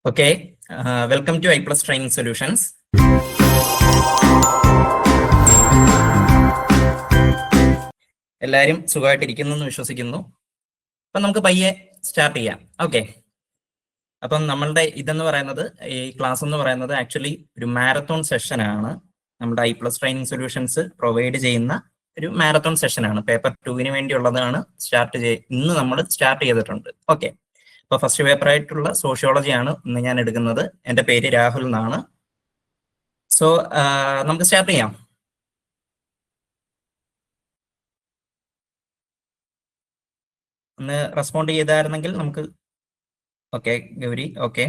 Okay, welcome to I+ Training Solutions. എല്ലാവരും സുഖമായിട്ടിരിക്കുന്നു എന്ന് വിശ്വസിക്കുന്നു. അപ്പം നമുക്ക് പയ്യെ സ്റ്റാർട്ട് ചെയ്യാം. ഓക്കെ, അപ്പം നമ്മളുടെ ഇതെന്ന് പറയുന്നത്, ഈ ക്ലാസ് എന്ന് പറയുന്നത് ആക്ച്വലി ഒരു മാരത്തോൺ സെഷനാണ്. നമ്മുടെ I+ Training Solutions പ്രൊവൈഡ് ചെയ്യുന്ന ഒരു മാരത്തോൺ സെഷനാണ്. പേപ്പർ 2 വേണ്ടിയുള്ളതാണ്. ഇന്ന് നമ്മൾ സ്റ്റാർട്ട് ചെയ്തിട്ടുണ്ട്. ഓക്കെ, അപ്പോൾ ഫസ്റ്റ് പേപ്പർ ആയിട്ടുള്ള സോഷ്യോളജിയാണ് ഇന്ന് ഞാൻ എടുക്കുന്നത്. എൻ്റെ പേര് രാഹുൽ എന്നാണ്. സോ നമുക്ക് സ്റ്റാർട്ട് ചെയ്യാം. ഒന്ന് റെസ്പോണ്ട് ചെയ്തായിരുന്നെങ്കിൽ നമുക്ക്. Okay Gauri, okay.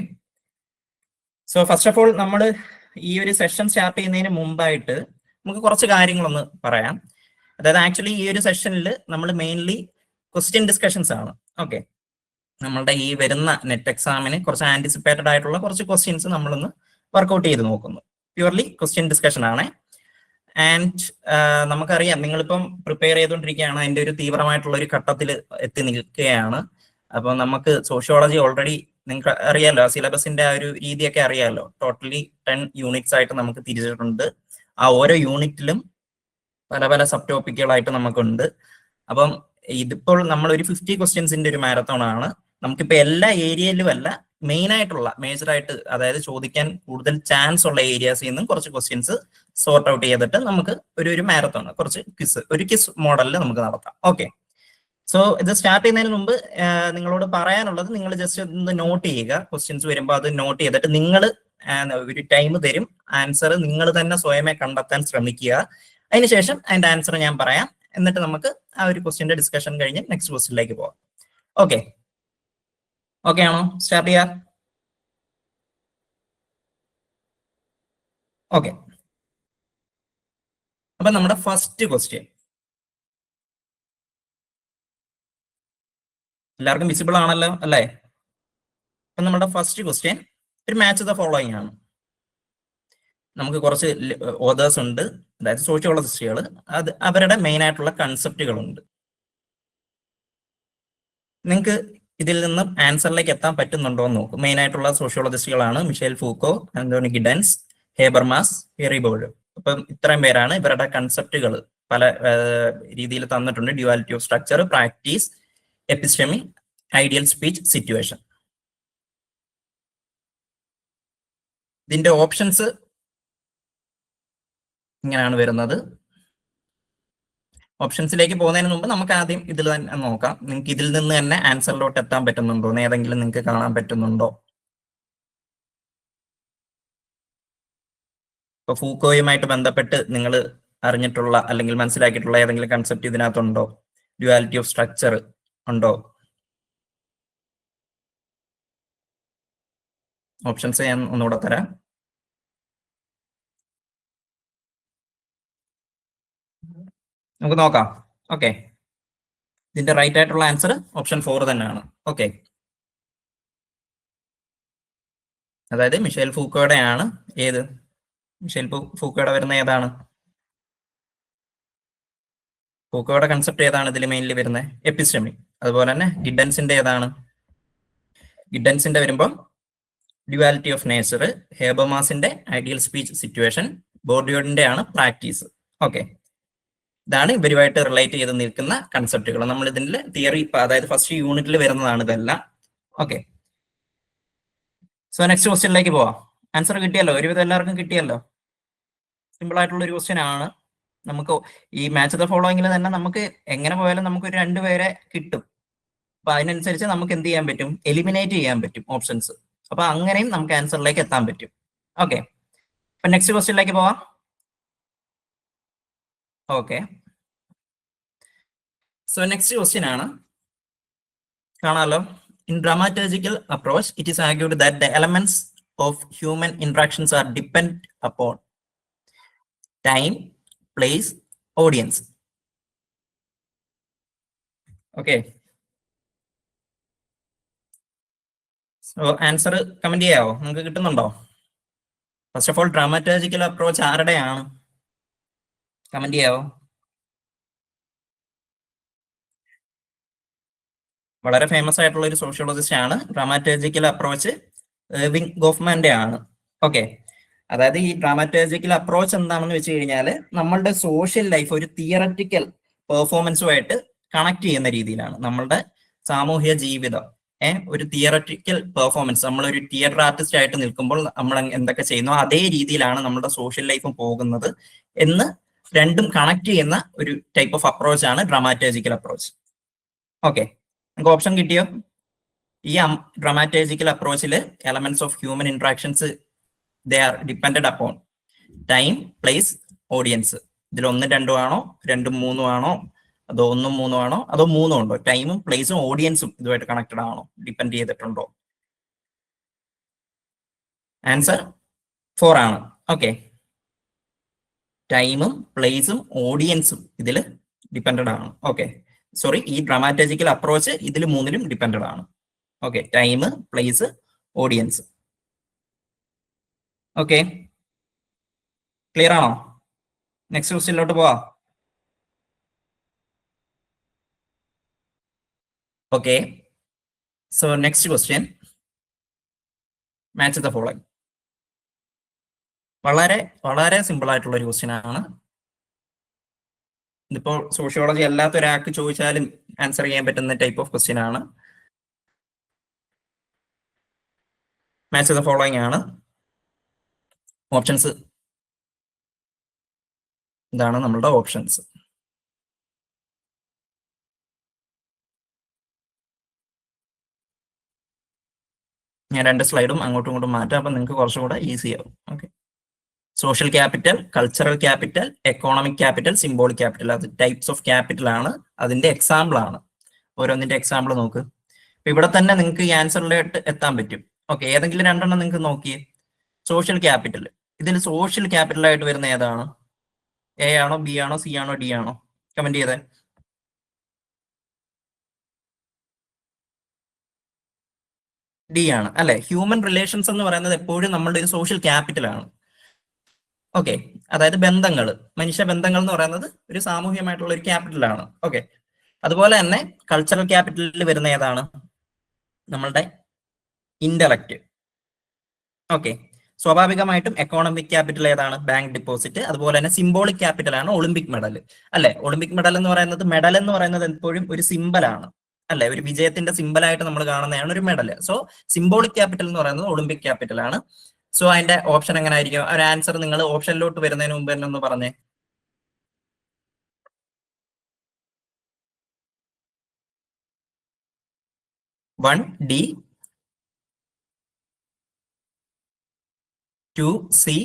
So first of all നമ്മൾ ഈ ഒരു സെഷൻ സ്റ്റാർട്ട് ചെയ്യുന്നതിന് മുമ്പായിട്ട് നമുക്ക് കുറച്ച് കാര്യങ്ങളൊന്ന് പറയാം. അതായത് ആക്ച്വലി ഈ ഒരു സെഷനിൽ നമ്മൾ മെയിൻലി ക്വസ്റ്റ്യൻ ഡിസ്കഷൻസ് ആണ്. ഓക്കെ, നമ്മളുടെ ഈ വരുന്ന നെറ്റ് എക്സാമിന് കുറച്ച് ആന്റിസിപ്പേറ്റഡ് ആയിട്ടുള്ള കുറച്ച് ക്വസ്റ്റ്യൻസ് നമ്മളൊന്ന് വർക്ക്ഔട്ട് ചെയ്ത് നോക്കുന്നു. പ്യുവർലി ക്വസ്റ്റ്യൻ ഡിസ്കഷൻ ആണ്. ആൻഡ് നമുക്കറിയാം നിങ്ങളിപ്പം പ്രിപ്പയർ ചെയ്തുകൊണ്ടിരിക്കുകയാണ്, അതിൻ്റെ ഒരു തീവ്രമായിട്ടുള്ള ഒരു ഘട്ടത്തിൽ എത്തി നിൽക്കുകയാണ്. അപ്പോൾ നമുക്ക് സോഷ്യോളജി ഓൾറെഡി നിങ്ങൾക്ക് അറിയാലോ, സിലബസിന്റെ ആ ഒരു രീതിയൊക്കെ അറിയാലോ. ടോട്ടലി 10 യൂണിറ്റ്സ് ആയിട്ട് നമുക്ക് തിരിച്ചിട്ടുണ്ട്. ആ ഓരോ യൂണിറ്റിലും പല പല സബ് ടോപ്പിക്കുകളായിട്ട് നമുക്കുണ്ട്. അപ്പം ഇതിപ്പോൾ നമ്മൾ ഒരു 50 ക്വസ്റ്റ്യൻസിന്റെ ഒരു മാരത്തോൺ ആണ്. നമുക്കിപ്പോൾ എല്ലാ ഏരിയയിലും അല്ല, മേജറായിട്ട് അതായത് ചോദിക്കാൻ കൂടുതൽ ചാൻസ് ഉള്ള ഏരിയാസിൽ നിന്നും കുറച്ച് ക്വസ്റ്റ്യൻസ് സോർട്ട് ഔട്ട് ചെയ്തിട്ട് നമുക്ക് ഒരു മാരത്തോൺ, കുറച്ച് ക്വിസ് മോഡലിൽ നമുക്ക് നടത്താം. ഓക്കെ, സോ ഇത് സ്റ്റാർട്ട് ചെയ്യുന്നതിന് മുമ്പ് നിങ്ങളോട് പറയാനുള്ളത്, നിങ്ങൾ ജസ്റ്റ് ഒന്ന് നോട്ട് ചെയ്യുക. ക്വസ്റ്റ്യൻസ് വരുമ്പോൾ അത് നോട്ട് ചെയ്തിട്ട് നിങ്ങൾ ഒരു ടൈം തരും, ആൻസർ നിങ്ങൾ തന്നെ സ്വയമേ കണ്ടെത്താൻ ശ്രമിക്കുക. അതിനുശേഷം അതിന്റെ ആൻസർ ഞാൻ പറയാം. എന്നിട്ട് നമുക്ക് ആ ഒരു ക്വസ്റ്റ്യന്റെ ഡിസ്കഷൻ കഴിഞ്ഞ് നെക്സ്റ്റ് ക്വസ്റ്റ്യനിലേക്ക് പോകാം. ഓക്കെ, ഓക്കെ ആണോ? സ്റ്റാർട്ട് ചെയ്യാം. ഓക്കെ, അപ്പൊ നമ്മുടെ ഫസ്റ്റ് ക്വസ്റ്റ്യൻ എല്ലാവർക്കും വിസിബിൾ ആണല്ലോ അല്ലേ? അപ്പൊ നമ്മുടെ ഫസ്റ്റ് ക്വസ്റ്റ്യൻ ഒരു മാച്ച് ദ ഫോളോയിങ് ആണ്. നമുക്ക് കുറച്ച് ഓതേഴ്സ് ഉണ്ട്, അതായത് സോഷ്യോളജിസ്റ്റുകൾ, അവരുടെ മെയിൻ ആയിട്ടുള്ള കൺസെപ്റ്റുകളുണ്ട്. നിങ്ങൾക്ക് ഇതിൽ നിന്നും ആൻസറിലേക്ക് എത്താൻ പറ്റുന്നുണ്ടോ എന്ന് നോക്കും. മെയിൻ ആയിട്ടുള്ള സോഷ്യോളജിസ്റ്റുകളാണ് മിഷേൽ ഫൂക്കോ, ആന്റോണി ഗിഡൻസ്, ഹേബർമാസ്, എറിബോർഡ്. അപ്പം ഇത്രയും പേരാണ്. ഇവരുടെ കൺസെപ്റ്റുകൾ പല രീതിയിൽ തന്നിട്ടുണ്ട്. Duality of structure, practice, episteme, ideal speech, situation. ഇതിന്റെ ഓപ്ഷൻസ് ഇങ്ങനെയാണ് വരുന്നത്. ഓപ്ഷൻസിലേക്ക് പോകുന്നതിന് മുമ്പ് നമുക്ക് ആദ്യം ഇതിൽ തന്നെ നോക്കാം. നിങ്ങൾക്ക് ഇതിൽ നിന്ന് തന്നെ ആൻസറിലോട്ട് എത്താൻ പറ്റുന്നുണ്ടോ, ഏതെങ്കിലും നിങ്ങൾക്ക് കാണാൻ പറ്റുന്നുണ്ടോ? ഇപ്പൊ ഫൂക്കോയുമായിട്ട് ബന്ധപ്പെട്ട് നിങ്ങൾ അറിഞ്ഞിട്ടുള്ള അല്ലെങ്കിൽ മനസ്സിലാക്കിയിട്ടുള്ള ഏതെങ്കിലും കൺസെപ്റ്റ് ഇതിനകത്തുണ്ടോ? ഡ്യുവാലിറ്റി ഓഫ് സ്ട്രക്ചർ ഉണ്ടോ? ഓപ്ഷൻസ് ഞാൻ ഒന്നുകൂടെ തരാം. നമുക്ക് നോക്കാം. ഓക്കെ, ഇതിന്റെ റൈറ്റ് ആയിട്ടുള്ള ആൻസർ ഓപ്ഷൻ 4 തന്നെയാണ്. ഓക്കെ, അതായത് മിഷേൽ ഫൂക്കോയുടെ ആണ്. ഏത് മിഷേൽ ഫൂക്കോയുടെ വരുന്ന ഏതാണ്? ഫൂക്കോയുടെ കൺസെപ്റ്റ് ഏതാണ് ഇതിൽ മെയിൻലി വരുന്നത്? എപ്പിസ്റ്റമി. അതുപോലെ തന്നെ ഗിഡൻസിന്റെ ഏതാണ്? ഗിഡൻസിന്റെ വരുമ്പോൾ ഡ്യുവാലിറ്റി ഓഫ് നേച്ചർ, ഹേബർമാസിന്റെ ഐഡിയൽ സ്പീച്ച്, സിറ്റുവേഷൻ, ബോർഡിയോഡിന്റെ ആണ് പ്രാക്ടീസ്. ഓക്കെ, ഇതാണ് ഇവരുമായിട്ട് റിലേറ്റ് ചെയ്ത് നിൽക്കുന്ന കൺസെപ്റ്റുകൾ. നമ്മൾ ഇതിന്റെ തിയറി, അതായത് ഫസ്റ്റ് യൂണിറ്റിൽ വരുന്നതാണ് ഇതെല്ലാം. ഓക്കെ, സോ നെക്സ്റ്റ് ക്വസ്റ്റ്യനിലേക്ക് പോവാം. ആൻസർ കിട്ടിയല്ലോ, ഒരുവിധം എല്ലാവർക്കും കിട്ടിയല്ലോ. സിമ്പിൾ ആയിട്ടുള്ള ഒരു ക്വസ്റ്റ്യൻ ആണ്. നമുക്ക് ഈ മാച്ച് ദ ഫോളോയിങ്ങിൽ തന്നെ നമുക്ക് എങ്ങനെ പോയാലും നമുക്ക് ഒരു 2 പേരെ കിട്ടും. അപ്പൊ അതിനനുസരിച്ച് നമുക്ക് എന്ത് ചെയ്യാൻ പറ്റും? എലിമിനേറ്റ് ചെയ്യാൻ പറ്റും ഓപ്ഷൻസ്. അപ്പൊ അങ്ങനെയും നമുക്ക് ആൻസറിലേക്ക് എത്താൻ പറ്റും. ഓക്കെ, അപ്പൊ നെക്സ്റ്റ് ക്വസ്റ്റ്യനിലേക്ക് പോവാം. ഓക്കെ, സോ നെക്സ്റ്റ് ക്വസ്റ്റ്യൻ ആണ്, കാണാലോ. In dramaturgical approach, it is argued that the elements of human interactions are depend upon time, place, audience. Okay, so answer comment ചെയ്യാവോ? നിങ്ങൾക്ക് കിട്ടുന്നുണ്ടോ? First of all dramaturgical approach ആരുടെയാണ്? Comment ചെയ്യാവോ? വളരെ famous ആയിട്ടുള്ള ഒരു സോഷ്യോളജിസ്റ്റ് ആണ്. ഡ്രാമാറ്റർജിക്കൽ അപ്രോച്ച് എർവിങ് ഗോഫ്മാന്റെ ആണ്. ഓക്കെ, അതായത് ഈ ഡ്രാമാറ്റോളജിക്കൽ അപ്രോച്ച് എന്താണെന്ന് വെച്ച് കഴിഞ്ഞാൽ നമ്മളുടെ സോഷ്യൽ ലൈഫ് ഒരു തിയററ്റിക്കൽ പെർഫോമൻസുമായിട്ട് കണക്ട് ചെയ്യുന്ന രീതിയിലാണ് നമ്മളുടെ സാമൂഹ്യ ജീവിതം ഒരു തിയററ്റിക്കൽ പെർഫോമൻസ്. നമ്മളൊരു തിയേറ്റർ ആർട്ടിസ്റ്റ് ആയിട്ട് നിൽക്കുമ്പോൾ നമ്മൾ എന്തൊക്കെ ചെയ്യുന്നു അതേ രീതിയിലാണ് നമ്മുടെ സോഷ്യൽ ലൈഫും പോകുന്നത് എന്ന് രണ്ടും കണക്ട് ചെയ്യുന്ന ഒരു ടൈപ്പ് ഓഫ് അപ്രോച്ച് ആണ് ഡ്രാമാറ്റോളജിക്കൽ അപ്രോച്ച്. ഓക്കെ, നമുക്ക് ഓപ്ഷൻ കിട്ടിയോ? ഈ ഡ്രാമാറ്റോളജിക്കൽ അപ്രോച്ചിൽ elements of human interactions they are depended upon time, place, audience. ഇതിൽ 1, 2 ആണോ, 2, 3 ആണോ, അതോ 1, 3 ആണോ, അതോ 3 ഉണ്ടോ? ടൈമും പ്ലേസും ഓഡിയൻസും ഇതുമായിട്ട് കണക്റ്റഡ് ആണോ, ഡിപ്പെൻഡ് ചെയ്തിട്ടുണ്ടോ? ആൻസർ 4 ആണ്. ഓക്കെ, ടൈമും പ്ലേസും ഓഡിയൻസും ഇതിൽ ഡിപ്പെൻഡഡ് ആണ്. ഓക്കെ, സോറി, ഈ ഡ്രാമാറ്റോളജിക്കൽ അപ്രോച്ച് ഇതിൽ 3ലും ഡിപ്പെൻഡഡ് ആണ്. Okay, time, place, audience. Okay, clear ആണോ? നെക്സ്റ്റ് ക്വസ്റ്റ്യനിലോട്ട് പോവാം. Okay, so next question, match the following. വളരെ വളരെ സിമ്പിൾ ആയിട്ടുള്ള ഒരു ക്വസ്റ്റ്യൻ ആണ്. ഇതിപ്പോ സോഷ്യോളജി അല്ലാത്ത ഒരാൾക്ക് ചോദിച്ചാലും ആൻസർ ചെയ്യാൻ പറ്റുന്ന ടൈപ്പ് ഓഫ് ക്വസ്റ്റ്യൻ ആണ്. മാച്ച് ദ ഫോളോയിങ് ആണ്. ഓപ്ഷൻസ് ഇതാണ് നമ്മളുടെ ഓപ്ഷൻസ്. ഞാൻ 2 സ്ലൈഡും അങ്ങോട്ടും ഇങ്ങോട്ടും മാറ്റാം, അപ്പൊ നിങ്ങൾക്ക് കുറച്ചും കൂടെ ഈസി ആവും. Okay, social capital, cultural capital, economic capital, symbolic capital. അത് ടൈപ്സ് ഓഫ് ക്യാപിറ്റൽ ആണ്, അതിന്റെ എക്സാമ്പിൾ ആണ്. ഓരോന്നിന്റെ എക്സാമ്പിൾ നോക്ക്. അപ്പൊ ഇവിടെ തന്നെ നിങ്ങൾക്ക് ഈ ആൻസറിലോട്ട് എത്താൻ പറ്റും. ഓക്കെ, ഏതെങ്കിലും 2 നിങ്ങൾക്ക് നോക്കിയേ. സോഷ്യൽ ക്യാപിറ്റൽ, ഇതിൽ സോഷ്യൽ ക്യാപിറ്റൽ ആയിട്ട് വരുന്ന ഏതാണ്? എ ആണോ, ബി ആണോ, സി ആണോ, ഡി ആണോ? കമന്റ് ചെയ്തേ. ഡി ആണ് അല്ലെ? ഹ്യൂമൻ റിലേഷൻസ് എന്ന് പറയുന്നത് എപ്പോഴും നമ്മളുടെ ഒരു സോഷ്യൽ ക്യാപിറ്റൽ ആണ്. ഓക്കെ, അതായത് ബന്ധങ്ങൾ, മനുഷ്യ ബന്ധങ്ങൾ എന്ന് പറയുന്നത് ഒരു സാമൂഹികമായിട്ടുള്ള ഒരു ക്യാപിറ്റൽ ആണ്. ഓക്കെ, അതുപോലെ തന്നെ കൾച്ചറൽ ക്യാപിറ്റലിൽ വരുന്ന ഏതാണ്? നമ്മളുടെ ഇന്റലക്ട്. ഓക്കെ, സ്വാഭാവികമായിട്ടും എക്കോണമിക് ക്യാപിറ്റൽ ഏതാണ്? Bank deposit. അതുപോലെ തന്നെ സിംബോളിക് ക്യാപിറ്റൽ ആണ് ഒളിമ്പിക് മെഡൽ. അല്ലെ? ഒളിമ്പിക് മെഡൽ എന്ന് പറയുന്നത്, മെഡൽ എന്ന് പറയുന്നത് എപ്പോഴും ഒരു സിമ്പലാണ് അല്ലെ? ഒരു വിജയത്തിന്റെ സിമ്പലായിട്ട് നമ്മൾ കാണുന്നതാണ് ഒരു മെഡൽ. സോ സിംബോളിക് ക്യാപിറ്റൽ എന്ന് പറയുന്നത് ഒളിമ്പിക് ക്യാപിറ്റൽ ആണ്. സോ അതിന്റെ ഓപ്ഷൻ എങ്ങനെ ആയിരിക്കും? ഒരു ആൻസർ നിങ്ങൾ ഓപ്ഷനിലോട്ട് വരുന്നതിന് മുമ്പ് തന്നെ ഒന്ന് പറഞ്ഞേ. 1 ഡി, 2 സി,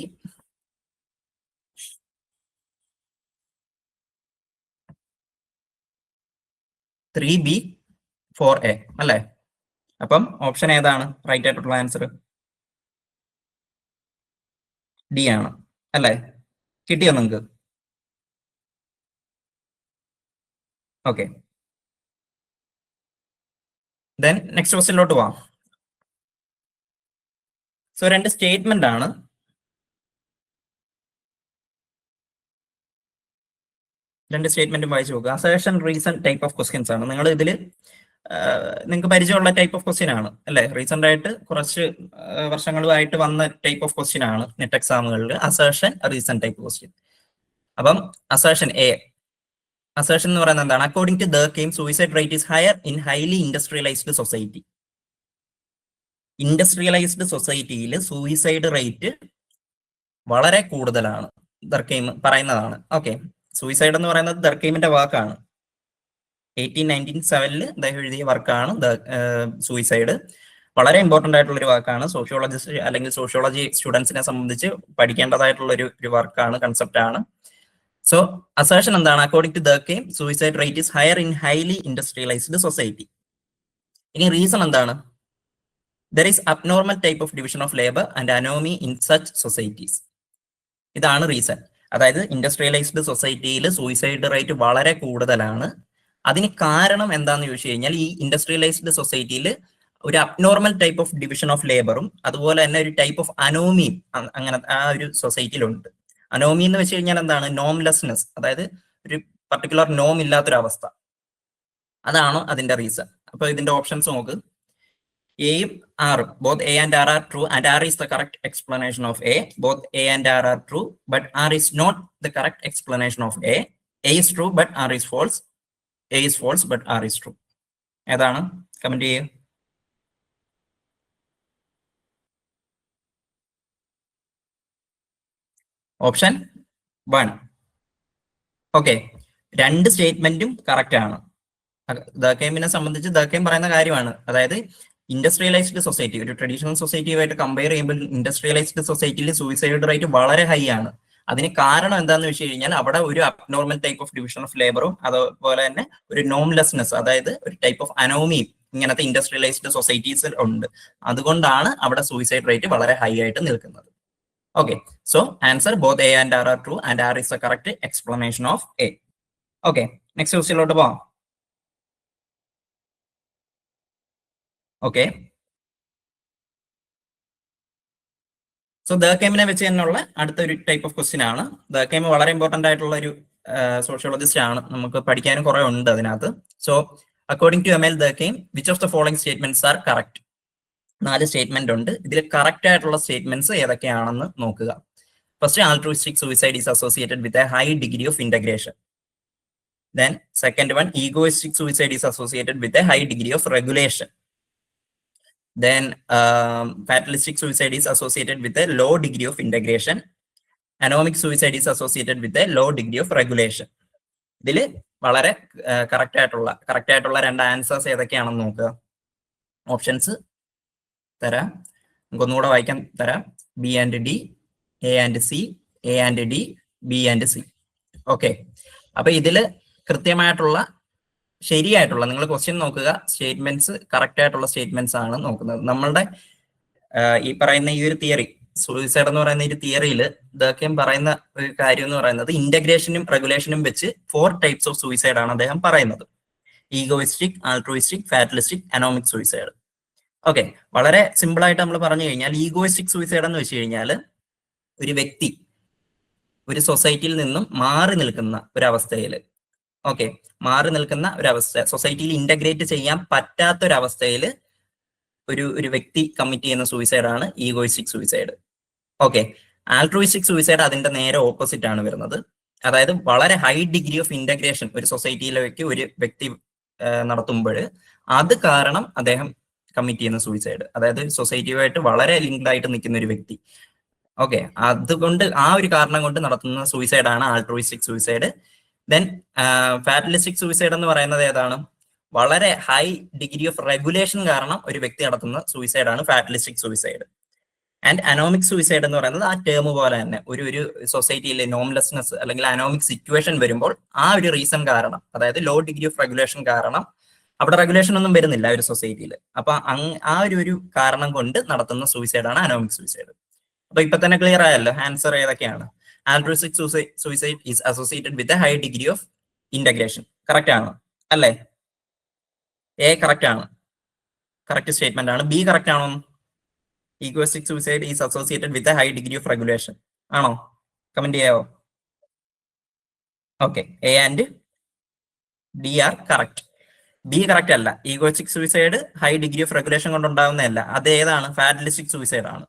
3 ബി, 4 എ അല്ലെ? അപ്പം ഓപ്ഷൻ ഏതാണ് റൈറ്റ് ആയിട്ടുള്ള ആൻസർ? ഡി ആണ് അല്ലെ? കിട്ടിയോ നിങ്ങൾക്ക്? ഓക്കെ, ദെൻ നെക്സ്റ്റ് ക്വസ്റ്റ്യനിലോട്ട് പോവാം. സോ 2 സ്റ്റേറ്റ്മെന്റ് ആണ്. രണ്ട് സ്റ്റേറ്റ്മെന്റും വായിച്ചു നോക്കുക. Assertion, reason type of questions ആണ്. നിങ്ങൾ ഇതിൽ നിങ്ങൾക്ക് പരിചയമുള്ള ടൈപ്പ് ഓഫ് ക്വസ്റ്റ്യൻ ആണ് അല്ലെ? റീസെന്റ് ആയിട്ട് കുറച്ച് വർഷങ്ങളുമായിട്ട് വന്ന ടൈപ്പ് ഓഫ് ക്വസ്റ്റ്യൻ ആണ് നെറ്റ് എക്സാമുകളിൽ. Assertion, reason type question. അപ്പം അസേർഷൻ എ, അസേർഷൻ എന്ന് പറയുന്നത് എന്താണ്? According to Durkheim, suicide rate is higher in highly industrialised society. Industrialised സൊസൈറ്റിയിൽ സൂയിസൈഡ് റേറ്റ് വളരെ കൂടുതലാണ്. ദർക്കെയിം പറയുന്നതാണ്. ഓക്കെ, സൂയിസൈഡ് എന്ന് പറയുന്നത് ദർക്കെയിമിന്റെ വാക്കാണ്. 1897 അദ്ദേഹം എഴുതിയ വർക്കാണ് സൂയിസൈഡ്. വളരെ ഇമ്പോർട്ടന്റ് ആയിട്ടുള്ള ഒരു വാക്കാണ്. സോഷ്യോളജിസ്റ്റ് അല്ലെങ്കിൽ സോഷ്യോളജി സ്റ്റുഡൻസിനെ സംബന്ധിച്ച് പഠിക്കേണ്ടതായിട്ടുള്ള ഒരു വർക്കാണ്, കൺസെപ്റ്റ് ആണ്. സോ അസേർഷൻ എന്താണ്? According to Durkheim, suicide rate is higher in highly industrialised society. ഇനി റീസൺ എന്താണ്? There is abnormal type of division of labour and anomie in such societies. ഇതാണ് റീസൺ. അതായത് ഇൻഡസ്ട്രിയലൈസ്ഡ് സൊസൈറ്റിയിൽ സൂയിസൈഡ് റേറ്റ് വളരെ കൂടുതലാണ്. അതിന് കാരണം എന്താന്ന് ചോദിച്ചു കഴിഞ്ഞാൽ, ഈ ഇൻഡസ്ട്രിയലൈസ്ഡ് സൊസൈറ്റിയിൽ ഒരു abnormal type of division of ലേബറും അതുപോലെ തന്നെ ഒരു ടൈപ്പ് ഓഫ് അനോമിയും അങ്ങനെ ആ ഒരു സൊസൈറ്റിയിലുണ്ട്. അനോമി എന്ന് വെച്ച് കഴിഞ്ഞാൽ എന്താണ്? നോംലെസ്നെസ്, അതായത് ഒരു പർട്ടിക്കുലർ നോം ഇല്ലാത്തൊരവസ്ഥ. അതാണ് അതിന്റെ റീസൺ. അപ്പൊ ഇതിന്റെ ഓപ്ഷൻസ് നോക്ക്. എയും ആറും, both A and R are true and R is the correct explanation of A. Both A and R are true but R is not the correct explanation of A. A is true but R is false. A is false but R is true. ഏതാണ്? Comment ചെയ്യൂ. Option 1. Okay, രണ്ട് സ്റ്റേറ്റ്മെന്റും correct ആണ്. ദർക്കെയിമിനെ സംബന്ധിച്ച് ദർക്കെയിം പറയുന്ന കാര്യമാണ്. അതായത് industrialised society, ഒരു ട്രഡീഷണൽ സൊസൈറ്റിയുമായിട്ട് കമ്പയർ ചെയ്യുമ്പോൾ ഇൻഡസ്ട്രിയലൈസ്ഡ് സൊസൈറ്റിയിൽ സൂയിസൈഡ് റേറ്റ് വളരെ ഹൈ ആണ്. അതിന് കാരണം എന്താന്ന് വെച്ച് കഴിഞ്ഞാൽ അവിടെ ഒരു abnormal type of division of ലേബറും അതുപോലെ തന്നെ ഒരു നോംലെസ്നെസ്, അതായത് ഒരു ടൈപ്പ് ഓഫ് അനോമിയും ഇങ്ങനത്തെ ഇൻഡസ്ട്രിയലൈസ്ഡ് സൊസൈറ്റീസിൽ ഉണ്ട്. അതുകൊണ്ടാണ് അവിടെ സൂയിസൈഡ് റേറ്റ് വളരെ ഹൈ ആയിട്ട് നിൽക്കുന്നത്. Okay, so answer both A and R are true and R is the correct explanation of A. Okay, next question ലോട്ട് പോവാം. Okay, so ദർക്കെയിമിനെ വെച്ച് തന്നെയുള്ള അടുത്തൊരു ടൈപ്പ് ഓഫ് ക്വസ്റ്റ്യൻ ആണ്. ദർക്കെയിം വളരെ ഇമ്പോർട്ടന്റ് ആയിട്ടുള്ള ഒരു സോഷ്യോളജിസ്റ്റ് ആണ്, നമുക്ക് പഠിക്കാനും കുറെ ഉണ്ട് അതിനകത്ത്. So according to Emile Durkheim, which of the following statements are correct? 4 statement ഉണ്ട്. ഇതിൽ കറക്റ്റ് ആയിട്ടുള്ള സ്റ്റേറ്റ്മെന്റ്സ് ഏതൊക്കെയാണെന്ന് നോക്കുക. First, altruistic suicide is associated with a high degree of integration. Then, second one, egoistic suicide is associated with a high degree of regulation. Then, fatalistic suicide is associated with a low degree of integration. Anomic suicide is associated with a low degree of regulation. ഇതിൽ വളരെ correct ആയിട്ടുള്ള രണ്ട് answers ഏതൊക്കെയാണെന്ന് നോക്കുക. Options തരാം, നമുക്കൊന്നുകൂടെ വായിക്കാൻ തരാം. B and D, A and C, A and D, B and C. Okay, അപ്പൊ ഇതില് കൃത്യമായിട്ടുള്ള ശരിയായിട്ടുള്ള, നിങ്ങൾ ക്വസ്റ്റ്യൻ നോക്കുക, സ്റ്റേറ്റ്മെന്റ്സ് കറക്റ്റ് ആയിട്ടുള്ള സ്റ്റേറ്റ്മെന്റ്സ് ആണ് നോക്കുന്നത്. നമ്മളുടെ ഈ പറയുന്ന ഈ ഒരു തിയറി, സൂയിസൈഡ് എന്ന് പറയുന്ന ഈ തിയറിയിൽ ദർക്കെയിം പറയുന്ന ഒരു കാര്യം എന്ന് പറയുന്നത് ഇന്റഗ്രേഷനും റെഗുലേഷനും വെച്ച് 4 ടൈപ്സ് ഓഫ് സൂയിസൈഡ് ആണ് അദ്ദേഹം പറയുന്നത്. Egoistic, altruistic, fatalistic, anomic suicide. Okay, വളരെ സിമ്പിൾ ആയിട്ട് നമ്മൾ പറഞ്ഞു കഴിഞ്ഞാൽ ഈഗോയിസ്റ്റിക് സൂയിസൈഡ് എന്ന് വെച്ച് കഴിഞ്ഞാൽ ഒരു വ്യക്തി ഒരു സൊസൈറ്റിയിൽ നിന്നും മാറി നിൽക്കുന്ന ഒരവസ്ഥയിൽ, ഓക്കെ, മാറി നിൽക്കുന്ന ഒരവസ്ഥ, സൊസൈറ്റിയിൽ ഇന്റഗ്രേറ്റ് ചെയ്യാൻ പറ്റാത്ത ഒരവസ്ഥയിൽ ഒരു വ്യക്തി കമ്മിറ്റ് ചെയ്യുന്ന സൂയിസൈഡാണ് ഈഗോയിസ്റ്റിക് സൂയിസൈഡ്. ഓക്കെ, ആൾട്രൂയിസ്റ്റിക് സൂയിസൈഡ് അതിന്റെ നേരെ ഓപ്പോസിറ്റ് ആണ് വരുന്നത്. അതായത് വളരെ ഹൈ ഡിഗ്രി ഓഫ് ഇന്റഗ്രേഷൻ ഒരു സൊസൈറ്റിയിലേക്ക് ഒരു വ്യക്തി നടത്തുമ്പോൾ അത് കാരണം അദ്ദേഹം കമ്മിറ്റ് ചെയ്യുന്ന സൂയിസൈഡ്, അതായത് സൊസൈറ്റിയുമായിട്ട് വളരെ ലിങ്ക്ഡ് ആയിട്ട് നിൽക്കുന്ന ഒരു വ്യക്തി. ഓക്കെ, അതുകൊണ്ട് ആ ഒരു കാരണം കൊണ്ട് നടത്തുന്ന സൂയിസൈഡ് ആണ് ആൾട്രൂയിസ്റ്റിക് സൂയിസൈഡ്. ദെൻ ഫാറ്റലിസ്റ്റിക് സൂയിസൈഡ് എന്ന് പറയുന്നത് ഏതാണ്? വളരെ ഹൈ ഡിഗ്രി ഓഫ് റെഗുലേഷൻ കാരണം ഒരു വ്യക്തി നടത്തുന്ന സൂയിസൈഡ് ആണ് ഫാറ്റലിസ്റ്റിക് സൂയിസൈഡ്. ആൻഡ് അനോമിക് സൂയിസൈഡ് എന്ന് പറയുന്നത് ആ ടേം പോലെ തന്നെ ഒരു സൊസൈറ്റിയിലെ നോംലെസ്നെസ് അല്ലെങ്കിൽ അനോമിക് സിറ്റുവേഷൻ വരുമ്പോൾ ആ ഒരു റീസൺ കാരണം, അതായത് ലോ ഡിഗ്രി ഓഫ് റെഗുലേഷൻ കാരണം, അവിടെ റെഗുലേഷൻ ഒന്നും വരുന്നില്ല ഒരു സൊസൈറ്റിയിൽ, അപ്പൊ ആ ഒരു കാരണം കൊണ്ട് നടത്തുന്ന സൂയിസൈഡ് ആണ് അനോമിക് സൂയിസൈഡ്. അപ്പൊ ഇപ്പൊ തന്നെ ക്ലിയർ ആയല്ലോ ആൻസർ ഏതൊക്കെയാണ്. Altruistic suicide is associated with a high degree of integration. Correct ആണ് അല്ലേ? എ കറക്റ്റ് ആണ്, കറക്റ്റ് സ്റ്റേറ്റ്മെന്റ് ആണ്. ബി കറക്റ്റ് ആണോ? Egoistic suicide is associated with a high degree of regulation ആണോ? കമന്റ് ചെയ്യാവോ? Okay, A and D are correct. B correct അല്ല. Egoistic suicide high degree of regulation കൊണ്ടുണ്ടാവുന്നതല്ല. അത് ഏതാണ്? Fatalistic suicide ആണ്.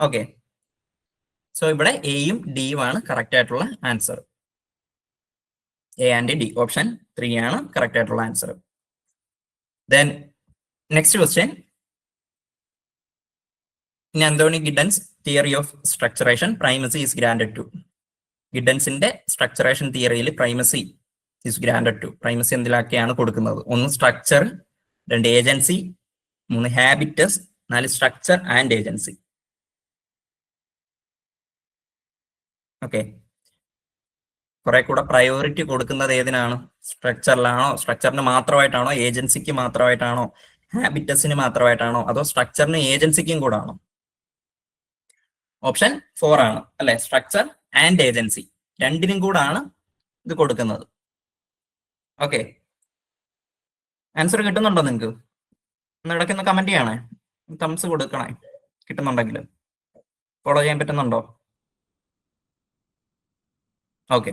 Okay, so ഇവിടെ എയും ഡിയും ആണ് കറക്റ്റ് ആയിട്ടുള്ള answer. A and D, option 3 ആണ് കറക്റ്റ് ആയിട്ടുള്ള answer. Then next question, in Anthony Giddens theory of structuration primacy is granted to. ഗിഡൻസിന്റെ സ്ട്രക്ചറേഷൻ തിയറിയിൽ primacy is granted to. Primacy എന്തിലൊക്കെയാണ് കൊടുക്കുന്നത്? 1 structure, 2 agency, 3 habitus, 4 structure and agency. Okay, കുറെ കൂടെ priority കൊടുക്കുന്നത് ഏതിനാണ്? സ്ട്രക്ചറിലാണോ? സ്ട്രക്ചറിന് മാത്രമായിട്ടാണോ? ഏജൻസിക്ക് മാത്രമായിട്ടാണോ? ഹാബിറ്റസിന് മാത്രമായിട്ടാണോ? അതോ സ്ട്രക്ചറിനും ഏജൻസിക്കും കൂടെ ആണോ? ഓപ്ഷൻ 4 ആണ് അല്ലെ? സ്ട്രക്ചർ ആൻഡ് ഏജൻസി രണ്ടിനും കൂടാണ് ഇത് കൊടുക്കുന്നത്. ഓക്കെ, ആൻസർ കിട്ടുന്നുണ്ടോ നിങ്ങൾക്ക്? ഇടയ്ക്കൊന്ന് കമന്റ് ചെയ്യണേ, തംസ് കൊടുക്കണേ കിട്ടുന്നുണ്ടെങ്കിൽ. ഫോളോ ചെയ്യാൻ പറ്റുന്നുണ്ടോ? Okay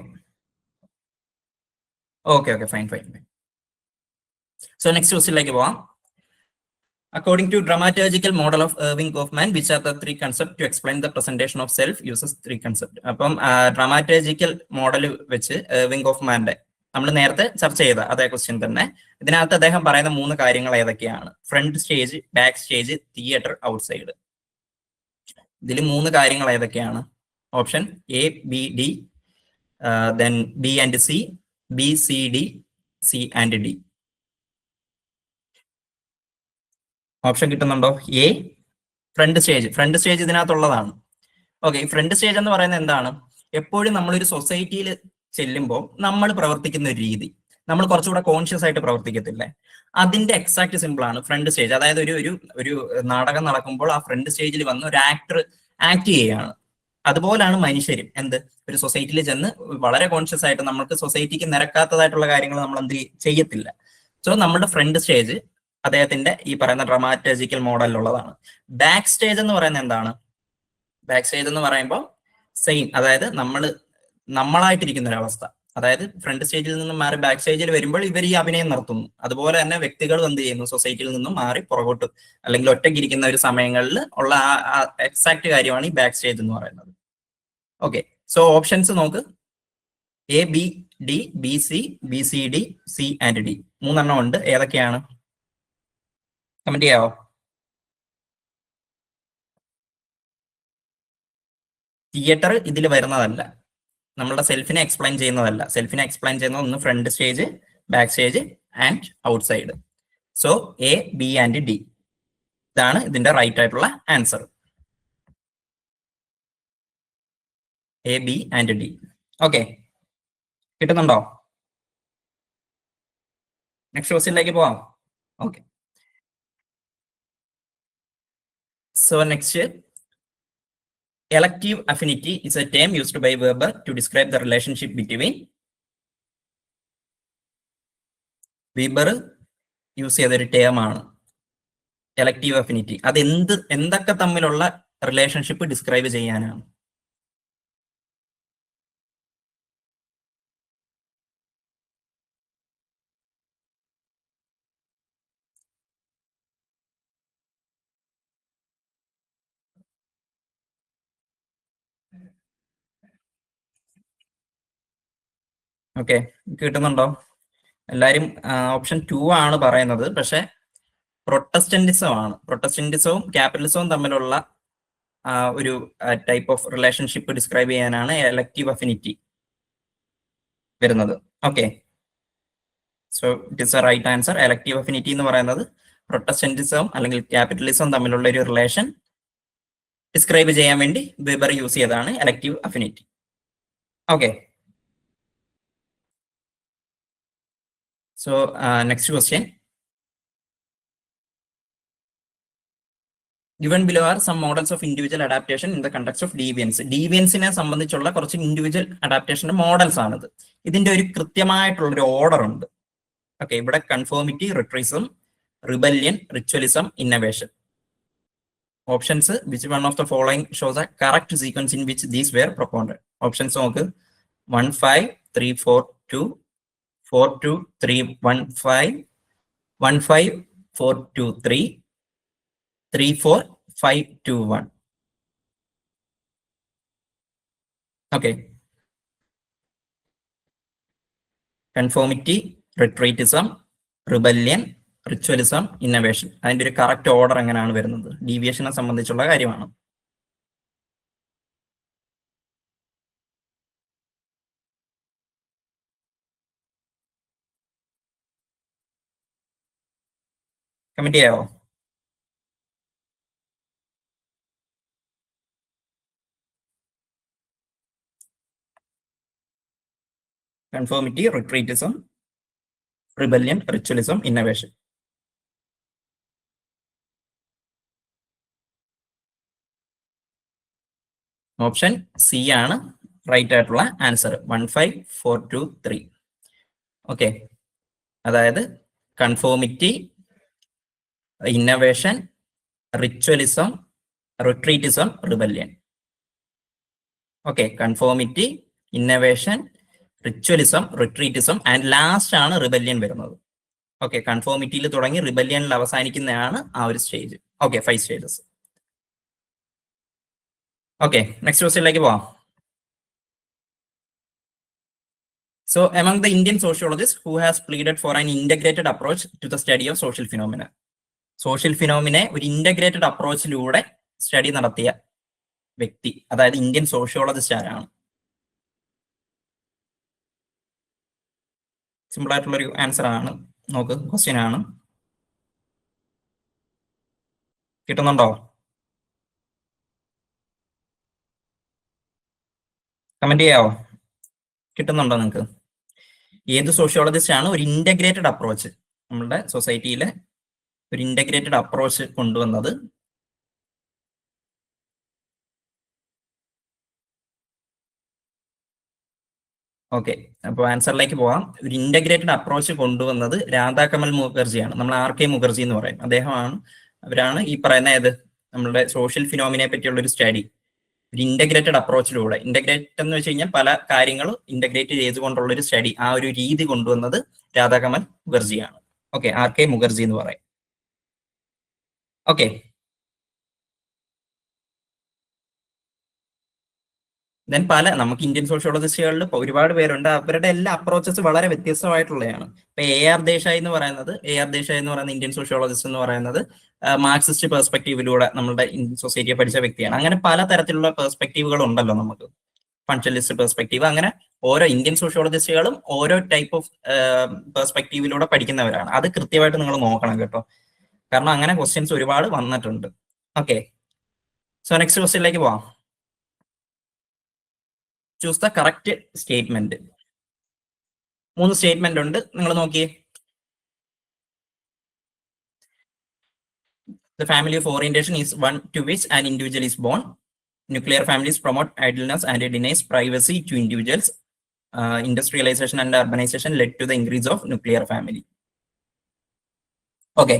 okay okay, fine fine fine. So next ക്വസ്റ്റ്യനിലേക്ക് പോവാം. According to dramaturgical model of Irving Goffman, which are the three concepts to explain the presentation of self, uses three concepts. അപ്പം ഡ്രാമാറ്റോജിക്കൽ model വെച്ച് Irving ഗോഫ്മാന്റെ നമ്മൾ നേരത്തെ ചർച്ച ചെയ്ത അതേ question തന്നെ ഇതിനകത്ത് അദ്ദേഹം പറയുന്ന 3 കാര്യങ്ങൾ ഏതൊക്കെയാണ്? Front stage, back stage, theatre, outside. ഇതിൽ 3 കാര്യങ്ങൾ ഏതൊക്കെയാണ്? Option A, B, D, then B and C, B, C, D, C and D. Option കിട്ടുന്നുണ്ടോ? A, front stage. Front stage ഇതിനകത്തുള്ളതാണ്. ഓക്കെ, ഫ്രണ്ട് സ്റ്റേജ് എന്ന് പറയുന്നത് എന്താണ്? എപ്പോഴും നമ്മളൊരു സൊസൈറ്റിയിൽ ചെല്ലുമ്പോൾ നമ്മൾ പ്രവർത്തിക്കുന്ന ഒരു രീതി, നമ്മൾ കുറച്ചുകൂടെ കോൺഷ്യസ് ആയിട്ട് പ്രവർത്തിക്കത്തില്ലേ? അതിന്റെ എക്സാക്ട് സിമ്പിൾ ആണ് ഫ്രണ്ട് സ്റ്റേജ്. അതായത് ഒരു നാടകം നടക്കുമ്പോൾ ആ ഫ്രണ്ട് സ്റ്റേജിൽ വന്ന് ഒരു ആക്ടർ ആക്ട് ചെയ്യുകയാണ്. അതുപോലാണ് മനുഷ്യരും. എന്ത്, ഒരു സൊസൈറ്റിയിൽ ചെന്ന് വളരെ കോൺഷ്യസ് ആയിട്ട് നമുക്ക് സൊസൈറ്റിക്ക് നിരക്കാത്തതായിട്ടുള്ള കാര്യങ്ങൾ നമ്മൾ എന്ത് ചെയ്യത്തില്ല. സോ നമ്മുടെ ഫ്രണ്ട് സ്റ്റേജ് അദ്ദേഹത്തിന്റെ ഈ പറയുന്ന ഡ്രാമാറ്റോജിക്കൽ മോഡലിലുള്ളതാണ്. ബാക്ക് സ്റ്റേജ് എന്ന് പറയുന്നത് എന്താണ്? ബാക്ക് സ്റ്റേജ് എന്ന് പറയുമ്പോൾ സെയിം, അതായത് നമ്മളായിട്ടിരിക്കുന്ന ഒരവസ്ഥ. അതായത് ഫ്രണ്ട് സ്റ്റേജിൽ നിന്നും മാറി ബാക്ക് സ്റ്റേജിൽ വരുമ്പോൾ ഇവർ ഈ അഭിനയം നടത്തുന്നു. അതുപോലെ തന്നെ വ്യക്തികൾ എന്ത് ചെയ്യുന്നു? സൊസൈറ്റിയിൽ നിന്നും മാറി പുറകോട്ട് അല്ലെങ്കിൽ ഒറ്റയ്ക്കിരിക്കുന്ന ഒരു സമയങ്ങളിൽ ഉള്ള ആ എക്സാക്ട് കാര്യമാണ് ഈ ബാക്ക് സ്റ്റേജ് എന്ന് പറയുന്നത്. ഓക്കെ, സോ ഓപ്ഷൻസ് നോക്ക്. A, B, D, B, C, B, C, D, C and D. 3 എണ്ണം ഉണ്ട്. ഏതൊക്കെയാണ്? കമന്റ് ചെയ്യാവോ? തിയേറ്റർ ഇതിൽ വരുന്നതല്ല, നമ്മളുടെ സെൽഫിനെ എക്സ്പ്ലെയിൻ ചെയ്യുന്നതല്ല. സെൽഫിനെ എക്സ്പ്ലെയിൻ ചെയ്യുന്നത് ഒന്ന് front stage, back stage and outside. So A, B and D ഇതാണ് ഇതിന്റെ റൈറ്റ് ആയിട്ടുള്ള answer. A, B and D. Okay, കിട്ടുന്നുണ്ടോ? നെക്സ്റ്റ് ക്വസ്റ്റ്യനിലേക്ക് പോവാം. Okay, so next, elective affinity is a term used by Weber to describe the relationship between. Weber use ചെയ്തൊരു term ആണ് elective affinity. അത് എന്തൊക്കെ തമ്മിലുള്ള റിലേഷൻഷിപ്പ് ഡിസ്ക്രൈബ് ചെയ്യാനാണ്? ഓക്കെ, കിട്ടുന്നുണ്ടോ? എല്ലാരും ഓപ്ഷൻ 2 ആണ് പറയുന്നത്. പക്ഷെ പ്രൊട്ടസ്റ്റന്റിസം ആണ്. പ്രൊട്ടസ്റ്റന്റിസവും ക്യാപിറ്റലിസവും തമ്മിലുള്ള ഒരു ടൈപ്പ് ഓഫ് റിലേഷൻഷിപ്പ് ഡിസ്ക്രൈബ് ചെയ്യാനാണ് എലക്റ്റീവ് അഫിനിറ്റി വരുന്നത്. Okay, so it is a right answer. Elective affinity എന്ന് പറയുന്നത് പ്രൊട്ടസ്റ്റന്റിസവും അല്ലെങ്കിൽ ക്യാപിറ്റലിസവും തമ്മിലുള്ള ഒരു റിലേഷൻ ഡിസ്ക്രൈബ് ചെയ്യാൻ വേണ്ടി വെബർ യൂസ് ചെയ്തതാണ് elective affinity. Okay, so next question. Given below are some models of individual adaptation in the context of deviance. ഡീവിയൻസിനെ സംബന്ധിച്ചുള്ള കുറച്ച് ഇൻഡിവിജ്വൽ അഡാപ്റ്റേഷന്റെ മോഡൽസ് ആണിത്. ഇതിന്റെ ഒരു കൃത്യമായിട്ടുള്ള ഒരു ഓർഡർ ഉണ്ട്. ഓക്കെ, ഇവിടെ conformity, retreatism, rebellion, ritualism, innovation. Options, which one of the following shows a correct sequence in which these were propounded? Options നോക്ക്. 1 5 3 4 2 4 2 3 1 5 1 5 4 2 3 3 4 5 2 1. Okay, conformity, retreatism, rebellion, ritualism, innovation. അതിന്റെ ഒരു കറക്റ്റ് ഓർഡർ എങ്ങനെയാണ് വരുന്നത്? ഡീവിയേഷനെ സംബന്ധിച്ചുള്ള കാര്യമാണ്. കമന്റ് ചെയ്യാവോ? Conformity, retreatism, rebellion, ritualism, innovation. Option C ആണ് റൈറ്റ് ആയിട്ടുള്ള ആൻസർ. 1 5 4 2 3. ഓക്കെ, അതായത് conformity, innovation, ritualism, retreatism, rebellion. Okay, conformity, innovation, ritualism, retreatism and last ആണ് റിബല്യൻ വരുന്നത്. ഓക്കെ, കൺഫോമിറ്റിയിൽ തുടങ്ങി റിബല്യനിൽ അവസാനിക്കുന്നതാണ് ആ ഒരു stage. Okay, 5 stages. Okay, next ക്വസ്റ്റ്യനിലേക്ക് പോവാം. So, among the Indian sociologists who has pleaded for an integrated approach to the study of social phenomena, social phenomena ഒരു ഇന്റഗ്രേറ്റഡ് അപ്രോച്ചിലൂടെ സ്റ്റഡി നടത്തിയ വ്യക്തി, അതായത് ഇന്ത്യൻ സോഷ്യോളജിസ്റ്റ് ആരാണ്? സിമ്പിൾ ആയിട്ടുള്ള ഒരു ആൻസർ ആണ്. നോക്ക്, ക്വസ്റ്റ്യൻ ആണ്. കിട്ടുന്നുണ്ടോ? കമന്റ് ചെയ്യാവോ? കിട്ടുന്നുണ്ടോ നിങ്ങൾക്ക്? ഏത് സോഷ്യോളജിസ്റ്റ് ആണ് ഒരു ഇന്റഗ്രേറ്റഡ് അപ്രോച്ച് നമ്മളുടെ സൊസൈറ്റിയിലെ ഒരു ഇന്റഗ്രേറ്റഡ് അപ്രോച്ച് കൊണ്ടുവന്നത്? ഓക്കെ, അപ്പോൾ ആൻസറിലേക്ക് പോവാം. ഒരു ഇന്റഗ്രേറ്റഡ് അപ്രോച്ച് കൊണ്ടുവന്നത് രാധാകമൽ മുഖർജിയാണ്. നമ്മൾ RK മുഖർജി എന്ന് പറയും. അവരാണ് ഈ പറയുന്ന നമ്മളുടെ സോഷ്യൽ ഫിനോമിനെ പറ്റിയുള്ള ഒരു സ്റ്റഡി ഒരു ഇന്റഗ്രേറ്റഡ് അപ്രോച്ചിലൂടെ, ഇന്റഗ്രേറ്റ് എന്ന് വെച്ച് കഴിഞ്ഞാൽ പല കാര്യങ്ങളും ഇന്റഗ്രേറ്റ് ചെയ്തുകൊണ്ടുള്ള ഒരു സ്റ്റഡി, ആ ഒരു രീതി കൊണ്ടുവന്നത് രാധാകമൽ മുഖർജിയാണ്. ഓക്കെ, RK മുഖർജി എന്ന് പറയും. ഓക്കെ, ദെൻ നമുക്ക് ഇന്ത്യൻ സോഷ്യോളജിസ്റ്റുകളിൽ ഒരുപാട് പേരുണ്ട്. അവരുടെ എല്ലാ അപ്രോച്ചസ് വളരെ വ്യത്യസ്തമായിട്ടുള്ളതാണ്. ഇപ്പൊ AR ദേശായി എന്ന് പറയുന്നത് ഇന്ത്യൻ സോഷ്യോളജിസ്റ്റ് എന്ന് പറയുന്നത് മാർക്സിസ്റ്റ് പെർസ്പെക്റ്റീവിലൂടെ നമ്മുടെ ഇന്ത്യൻ സൊസൈറ്റിയെ പഠിച്ച വ്യക്തിയാണ്. അങ്ങനെ പല തരത്തിലുള്ള പെർസ്പെക്റ്റീവുകൾ ഉണ്ടല്ലോ നമുക്ക്. ഫങ്ഷണലിസ്റ്റ് പെർസ്പെക്റ്റീവ്, അങ്ങനെ ഓരോ ഇന്ത്യൻ സോഷ്യോളജിസ്റ്റുകളും ഓരോ ടൈപ്പ് ഓഫ് പെർസ്പെക്റ്റീവിലൂടെ പഠിക്കുന്നവരാണ്. അത് കൃത്യമായിട്ട് നിങ്ങൾ നോക്കണം കേട്ടോ, കാരണം അങ്ങനെ ക്വസ്റ്റ്യൻസ് ഒരുപാട് വന്നിട്ടുണ്ട്. ഓക്കെ, സോ നെക്സ്റ്റ് ക്വസ്റ്റ്യനിലേക്ക് പോവാം. Choose the correct statement. 3 statement ഉണ്ട്, നിങ്ങൾ നോക്കിയേ. The family of orientation is one to which an individual is born. Nuclear families promote idleness and denies privacy to individuals. Industrialization and urbanization led to the increase of nuclear family. Okay,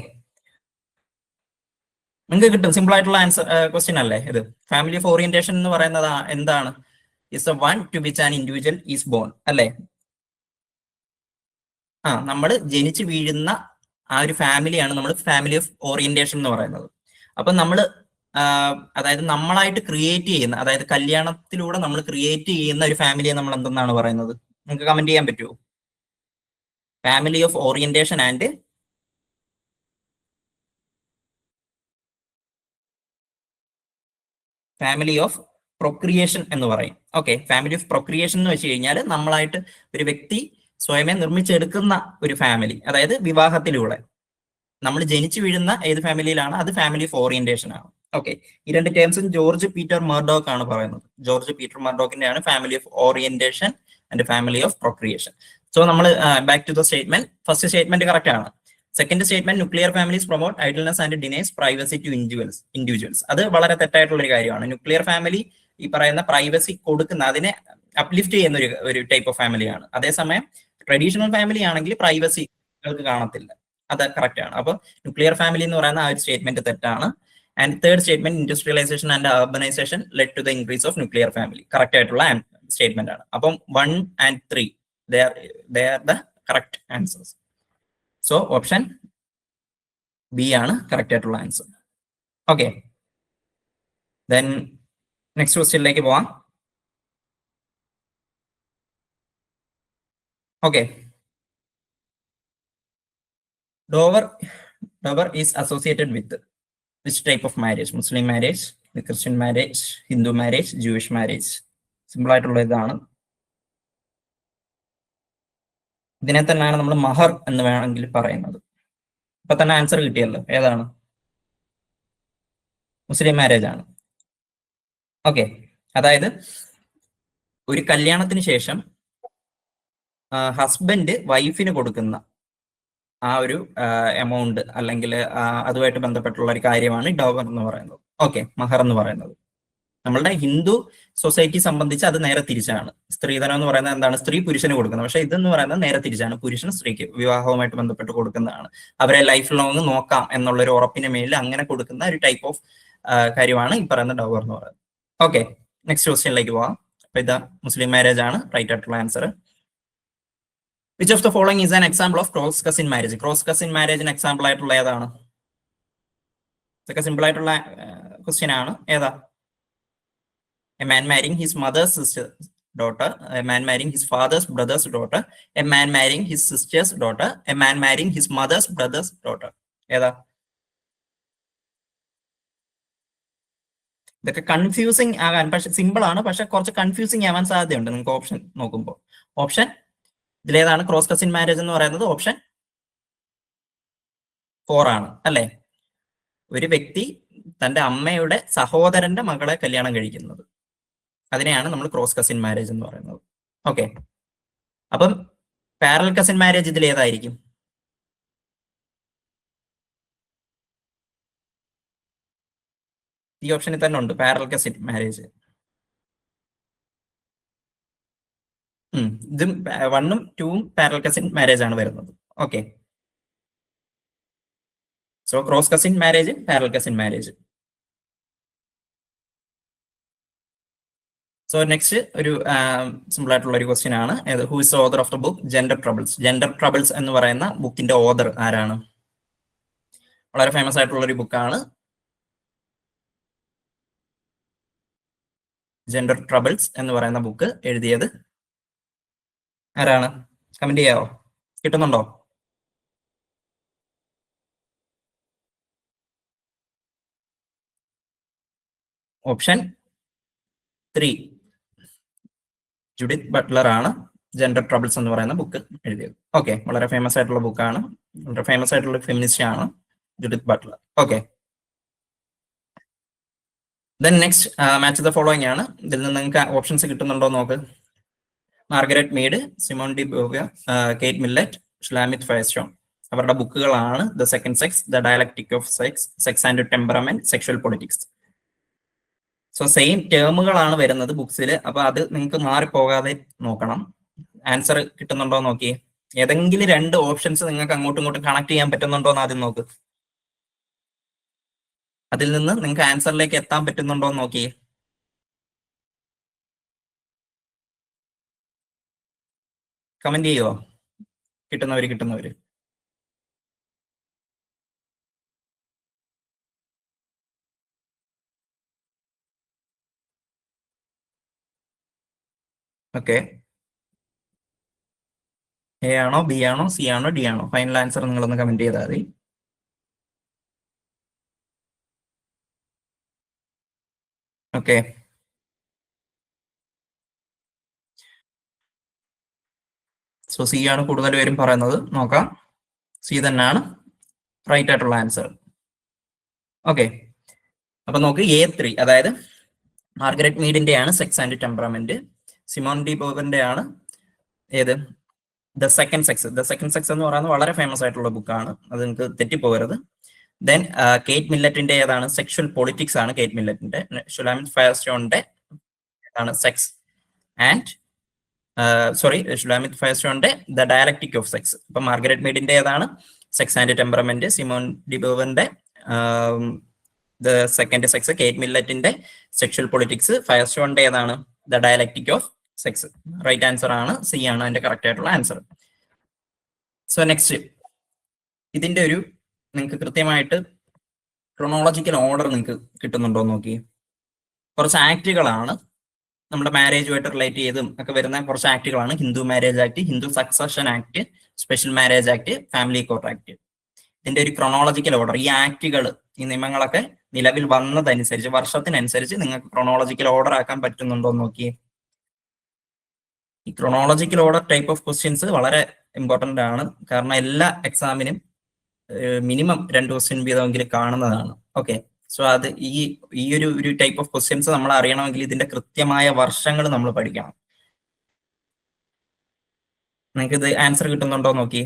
നിങ്ങൾക്ക് കിട്ടും. Simple ആയിട്ടുള്ള answer question അല്ലേ ഇത്? Family of orientation എന്ന് പറയുന്നത് എന്താണ്? Is a one to which an individual is born, അല്ലേ? നമ്മൾ ജനിച്ചു വീഴുന്ന ആ ഒരു ഫാമിലിയാണ് നമ്മൾ ഫാമിലി ഓഫ് ഓറിയന്റേഷൻ എന്ന് പറയുന്നത്. അപ്പൊ നമ്മൾ അതായത് നമ്മളായിട്ട് ക്രിയേറ്റ് ചെയ്യുന്ന, അതായത് കല്യാണത്തിലൂടെ നമ്മൾ ക്രിയേറ്റ് ചെയ്യുന്ന ഒരു ഫാമിലിയെ നമ്മൾ എന്തെന്നാണ് പറയുന്നത്? നിങ്ങൾക്ക് കമന്റ് ചെയ്യാൻ പറ്റുമോ? Family of orientation and family of procreation എന്ന് പറയും. ഓക്കെ, ഫാമിലി ഓഫ് പ്രൊക്രിയേഷൻ എന്ന് വെച്ച് കഴിഞ്ഞാൽ നമ്മളായിട്ട് ഒരു വ്യക്തി സ്വയമേ നിർമ്മിച്ചെടുക്കുന്ന ഒരു ഫാമിലി, അതായത് വിവാഹത്തിലൂടെ നമ്മൾ ജനിച്ചു വീഴുന്ന ഏത് ഫാമിലിയിലാണ് അത് ഫാമിലി ഓഫ് ഓറിയന്റേഷൻ ആണ്. ഓക്കെ, ഈ 2 ടേംസും ജോർജ് പീറ്റർ മർഡോക്ക് ആണ് പറയുന്നത്. ജോർജ് പീറ്റർ മർഡോക്കിന്റെയാണ് family of orientation and family of procreation. So നമ്മൾ back to the statement. First statement correct ആണ്. Second statement, nuclear families promote idleness and denies privacy to individuals. അത് വളരെ തെറ്റായിട്ടുള്ള ഒരു കാര്യമാണ്. ന്യൂക്ലിയർ ഫാമിലി ഈ പറയുന്ന പ്രൈവസി കൊടുക്കുന്ന, അതിനെ അപ്ലിഫ്റ്റ് ചെയ്യുന്ന ഒരു ടൈപ്പ് ഓഫ് ഫാമിലിയാണ്. അതേസമയം ട്രഡീഷണൽ ഫാമിലി ആണെങ്കിൽ പ്രൈവസി നിങ്ങൾക്ക് കാണത്തില്ല. അത് കറക്റ്റ് ആണ്. അപ്പൊ ന്യൂക്ലിയർ ഫാമിലി എന്ന് പറയുന്ന ആ ഒരു സ്റ്റേറ്റ്മെന്റ് തെറ്റാണ്. And third statement, industrialisation and urbanisation led to the increase of nuclear family, correct ആയിട്ടുള്ള സ്റ്റേറ്റ്മെന്റ് ആണ്. അപ്പം 1 and 3 they are the correct answers. So option B ആണ് കറക്റ്റ് ആയിട്ടുള്ള ആൻസർ. ഓക്കെ, ദെൻ നെക്സ്റ്റ് ക്വസ്റ്റ്യനിലേക്ക് പോവാം. Okay, Dover is associated with which type of marriage? Muslim marriage, Christian marriage, Hindu marriage, Jewish marriage? Simple ആയിട്ടുള്ള ഇതാണ്. ഇതിനെ തന്നെയാണ് നമ്മൾ മഹർ എന്ന് വേണമെങ്കിൽ പറയുന്നത്. ഇപ്പൊ തന്നെ ആൻസർ കിട്ടിയല്ലോ, ഏതാണ്? മുസ്ലിം മാരേജ് ആണ്. ഓക്കെ, അതായത് ഒരു കല്യാണത്തിന് ശേഷം ഹസ്ബൻഡ് വൈഫിന് കൊടുക്കുന്ന ആ ഒരു എമൗണ്ട് അല്ലെങ്കിൽ അതുമായിട്ട് ബന്ധപ്പെട്ടുള്ള ഒരു കാര്യമാണ് ഡോവർ എന്ന് പറയുന്നത്. ഓക്കെ, മഹർ എന്ന് പറയുന്നത്. നമ്മളുടെ ഹിന്ദു സൊസൈറ്റി സംബന്ധിച്ച് അത് നേരെ തിരിച്ചാണ്. സ്ത്രീധനം എന്ന് പറയുന്നത് എന്താണ്? സ്ത്രീ പുരുഷന് കൊടുക്കുന്നത്. പക്ഷെ ഇതെന്ന് പറയുന്നത് നേരെ തിരിച്ചാണ്. പുരുഷൻ സ്ത്രീക്ക് വിവാഹവുമായിട്ട് ബന്ധപ്പെട്ട് കൊടുക്കുന്നതാണ്. അവരെ ലൈഫ് ലോങ് നോക്കാം എന്നുള്ള ഒരു ഉറപ്പിന് മേലിൽ അങ്ങനെ കൊടുക്കുന്ന ഒരു ടൈപ്പ് ഓഫ് കാര്യമാണ് ഈ പറയുന്ന ഡോവർ എന്ന് പറയുന്നത്. ഓക്കെ, നെക്സ്റ്റ് ക്വസ്റ്റ്യനിലേക്ക് പോവാം. അപ്പൊ ഇതാ മുസ്ലിം മാരേജ് ആണ് റൈറ്റ് ആയിട്ടുള്ള answer. Which of the following is an example of cross cousin marriage? Cross cousin മാരേജിന് എക്സാമ്പിൾ ആയിട്ടുള്ള ഏതാണ്? ഇതൊക്കെ സിമ്പിൾ ആയിട്ടുള്ള ക്വസ്റ്റ്യൻ ആണ്. ഏതാ? A man marrying his mother's sister daughter, a man marrying his father's brother's daughter, a man marrying his sister's daughter, a man marrying his mother's brother's daughter. ഏതാ? ഇതൊക്കെ confusing ആകാൻ പക്ഷെ സിമ്പിൾ ആണ്, പക്ഷെ കുറച്ച് കൺഫ്യൂസിങ് ആവാൻ സാധ്യതയുണ്ട് നിങ്ങൾക്ക് ഓപ്ഷൻ നോക്കുമ്പോൾ. ഓപ്ഷൻ ഇതിലേതാണ് ക്രോസ് കസിൻ മാരേജ് എന്ന് പറയുന്നത്? ഓപ്ഷൻ 4 ആണ് അല്ലെ? ഒരു വ്യക്തി തന്റെ അമ്മയുടെ സഹോദരന്റെ മകളെ കല്യാണം കഴിക്കുന്നത്, അതിനെയാണ് നമ്മൾ ക്രോസ് കസിൻ മാരേജ് എന്ന് പറയുന്നത്. ഓക്കെ, അപ്പം പാരലൽ കസിൻ മാരേജ് ഇതിൽ ഏതായിരിക്കും? ഈ ഓപ്ഷനിൽ തന്നെ ഉണ്ട് പാരലൽ കസിൻ മാരേജ്. ഇതും 1ഉം 2ഉം പാരലൽ കസിൻ മാരേജ് ആണ് വരുന്നത്. Okay, so cross cousin marriage, parallel cousin marriage. So next ഒരു സിമ്പിൾ ആയിട്ടുള്ള ഒരു ക്വസ്റ്റ്യൻ ആണ്. Who is the author of the book gender troubles? Gender troubles എന്ന് പറയുന്ന ബുക്കിന്റെ ഓതർ ആരാണ്? വളരെ ഫേമസ് ആയിട്ടുള്ള ഒരു ബുക്കാണ് ജെൻഡർ ട്രബിൾസ് എന്ന് പറയുന്ന ബുക്ക് എഴുതിയത് ആരാണ്? കമന്റ് ചെയ്യാവോ? കിട്ടുന്നുണ്ടോ? ഓപ്ഷൻ 3 ജുഡിത്ത് ബട്ട്ലർ ആണ് ജെൻഡർ ട്രബിൾസ് എന്ന് പറയുന്ന ബുക്ക് എഴുതിയത്. ഓക്കെ, വളരെ ഫേമസ് ആയിട്ടുള്ള ബുക്കാണ്, വളരെ ഫേമസ് ആയിട്ടുള്ള ഫെമിനിസ്റ്റ് ആണ് Judith Butler. Okay, then next match the following ആണ്. ഇതിൽ നിന്ന് നിങ്ങൾക്ക് ഓപ്ഷൻസ് കിട്ടുന്നുണ്ടോ നോക്ക്. Margaret Mead, Simone de Beauvoir, Kate Millett, Shulamith Firestone. അവരുടെ ബുക്കുകളാണ് the second sex, the dialectic of sex, sex and temperament, sexual politics. So same ടേമുകളാണ് വരുന്നത് ബുക്സിൽ, അപ്പൊ അത് നിങ്ങൾക്ക് മാറിപ്പോകാതെ നോക്കണം. ആൻസർ കിട്ടുന്നുണ്ടോ നോക്കി. ഏതെങ്കിലും 2 ഓപ്ഷൻസ് നിങ്ങൾക്ക് അങ്ങോട്ടും ഇങ്ങോട്ടും കണക്ട് ചെയ്യാൻ പറ്റുന്നുണ്ടോ എന്ന് ആദ്യം നോക്ക്. അതിൽ നിന്ന് നിങ്ങൾക്ക് ആൻസറിലേക്ക് എത്താൻ പറ്റുന്നുണ്ടോ എന്ന് നോക്കിയേ. കമന്റ് ചെയ്യുവോ? കിട്ടുന്നവര്. ഓക്കെ, എ ആണോ, ബി ആണോ, സി ആണോ, ഡി ആണോ? ഫൈനൽ ആൻസർ നിങ്ങളൊന്ന് കമന്റ് ചെയ്താൽ മതി. ഓക്കെ, സോ സി ആണ് കൂടുതൽ പേരും പറയുന്നത്. നോക്കാം, സി തന്നെയാണ് റൈറ്റ് ആയിട്ടുള്ള ആൻസർ. ഓക്കെ, അപ്പൊ നോക്ക് A3, അതായത് മാർഗരറ്റ് മീഡിന്റെ ആണ് sex and temperament. Simone de ബോവന്റെ ആണ് ഏത്? The second sex. The second sex എന്ന് പറയുന്നത് വളരെ ഫേമസ് ആയിട്ടുള്ള ബുക്കാണ്, അത് നിങ്ങൾക്ക് തെറ്റിപ്പോകരുത്. ദെൻ കേറ്റ് മില്ലറ്റിന്റെ ഏതാണ്? സെക്ഷൽ പൊളിറ്റിക്സ് ആണ് കേറ്റ് മില്ലറ്റിന്റെ. ഷുലാമിത് ഫയർസ്റ്റോണിന്റെ ഏതാണ്? സെക്സ് ആൻഡ് ഷുലാമിത് ഫയർസ്റ്റോണിന്റെ ദ ഡയലക്ടിക് ഓഫ് സെക്സ്. അപ്പൊ മാർഗരറ്റ് മീഡിന്റെ ഏതാണ്? Sex and temperament. Simone de ബോവന്റെ ദ സെക്കൻഡ് സെക്സ്. കേറ്റ് മില്ലറ്റിന്റെ സെക്ഷൽ പൊളിറ്റിക്സ്. ഫയർസ്റ്റോണിന്റെ ഏതാണ്? The dialectic of sex. Right answer ആണ്, സി ആണ് അതിന്റെ കറക്റ്റ് ആയിട്ടുള്ള ആൻസർ. സോ നെക്സ്റ്റ്, ഇതിന്റെ ഒരു നിങ്ങൾക്ക് കൃത്യമായിട്ട് ക്രൊണോളജിക്കൽ ഓർഡർ നിങ്ങൾക്ക് കിട്ടുന്നുണ്ടോ നോക്കി. കുറച്ച് ആക്ടുകളാണ് നമ്മുടെ മാരേജുമായിട്ട് റിലേറ്റ് ചെയ്തും ഒക്കെ വരുന്ന കുറച്ച് ആക്ടുകളാണ്. Hindu marriage act, Hindu succession act, special marriage act, family court act. ഇതിന്റെ ഒരു ക്രൊണോളജിക്കൽ ഓർഡർ, ഈ ആക്ടുകൾ, ഈ നിയമങ്ങളൊക്കെ നിലവിൽ വന്നതനുസരിച്ച് വർഷത്തിനനുസരിച്ച് നിങ്ങൾക്ക് ക്രൊണോളജിക്കൽ ഓർഡർ ആക്കാൻ പറ്റുന്നുണ്ടോ എന്ന് നോക്കിയേ. ഈ chronological order type of questions വളരെ ഇമ്പോർട്ടന്റ് ആണ്, കാരണം എല്ലാ എക്സാമിനും മിനിമം 2 ക്വസ്റ്റ്യൻ വീതമെങ്കിലും കാണുന്നതാണ്. ഓക്കെ, സോ അത് ഈ ഒരു ടൈപ്പ് ഓഫ് ക്വസ്റ്റ്യൻസ് നമ്മൾ അറിയണമെങ്കിൽ ഇതിന്റെ കൃത്യമായ വർഷങ്ങൾ നമ്മൾ പഠിക്കണം. നിങ്ങൾക്ക് ഇത് ആൻസർ കിട്ടുന്നുണ്ടോ നോക്കി.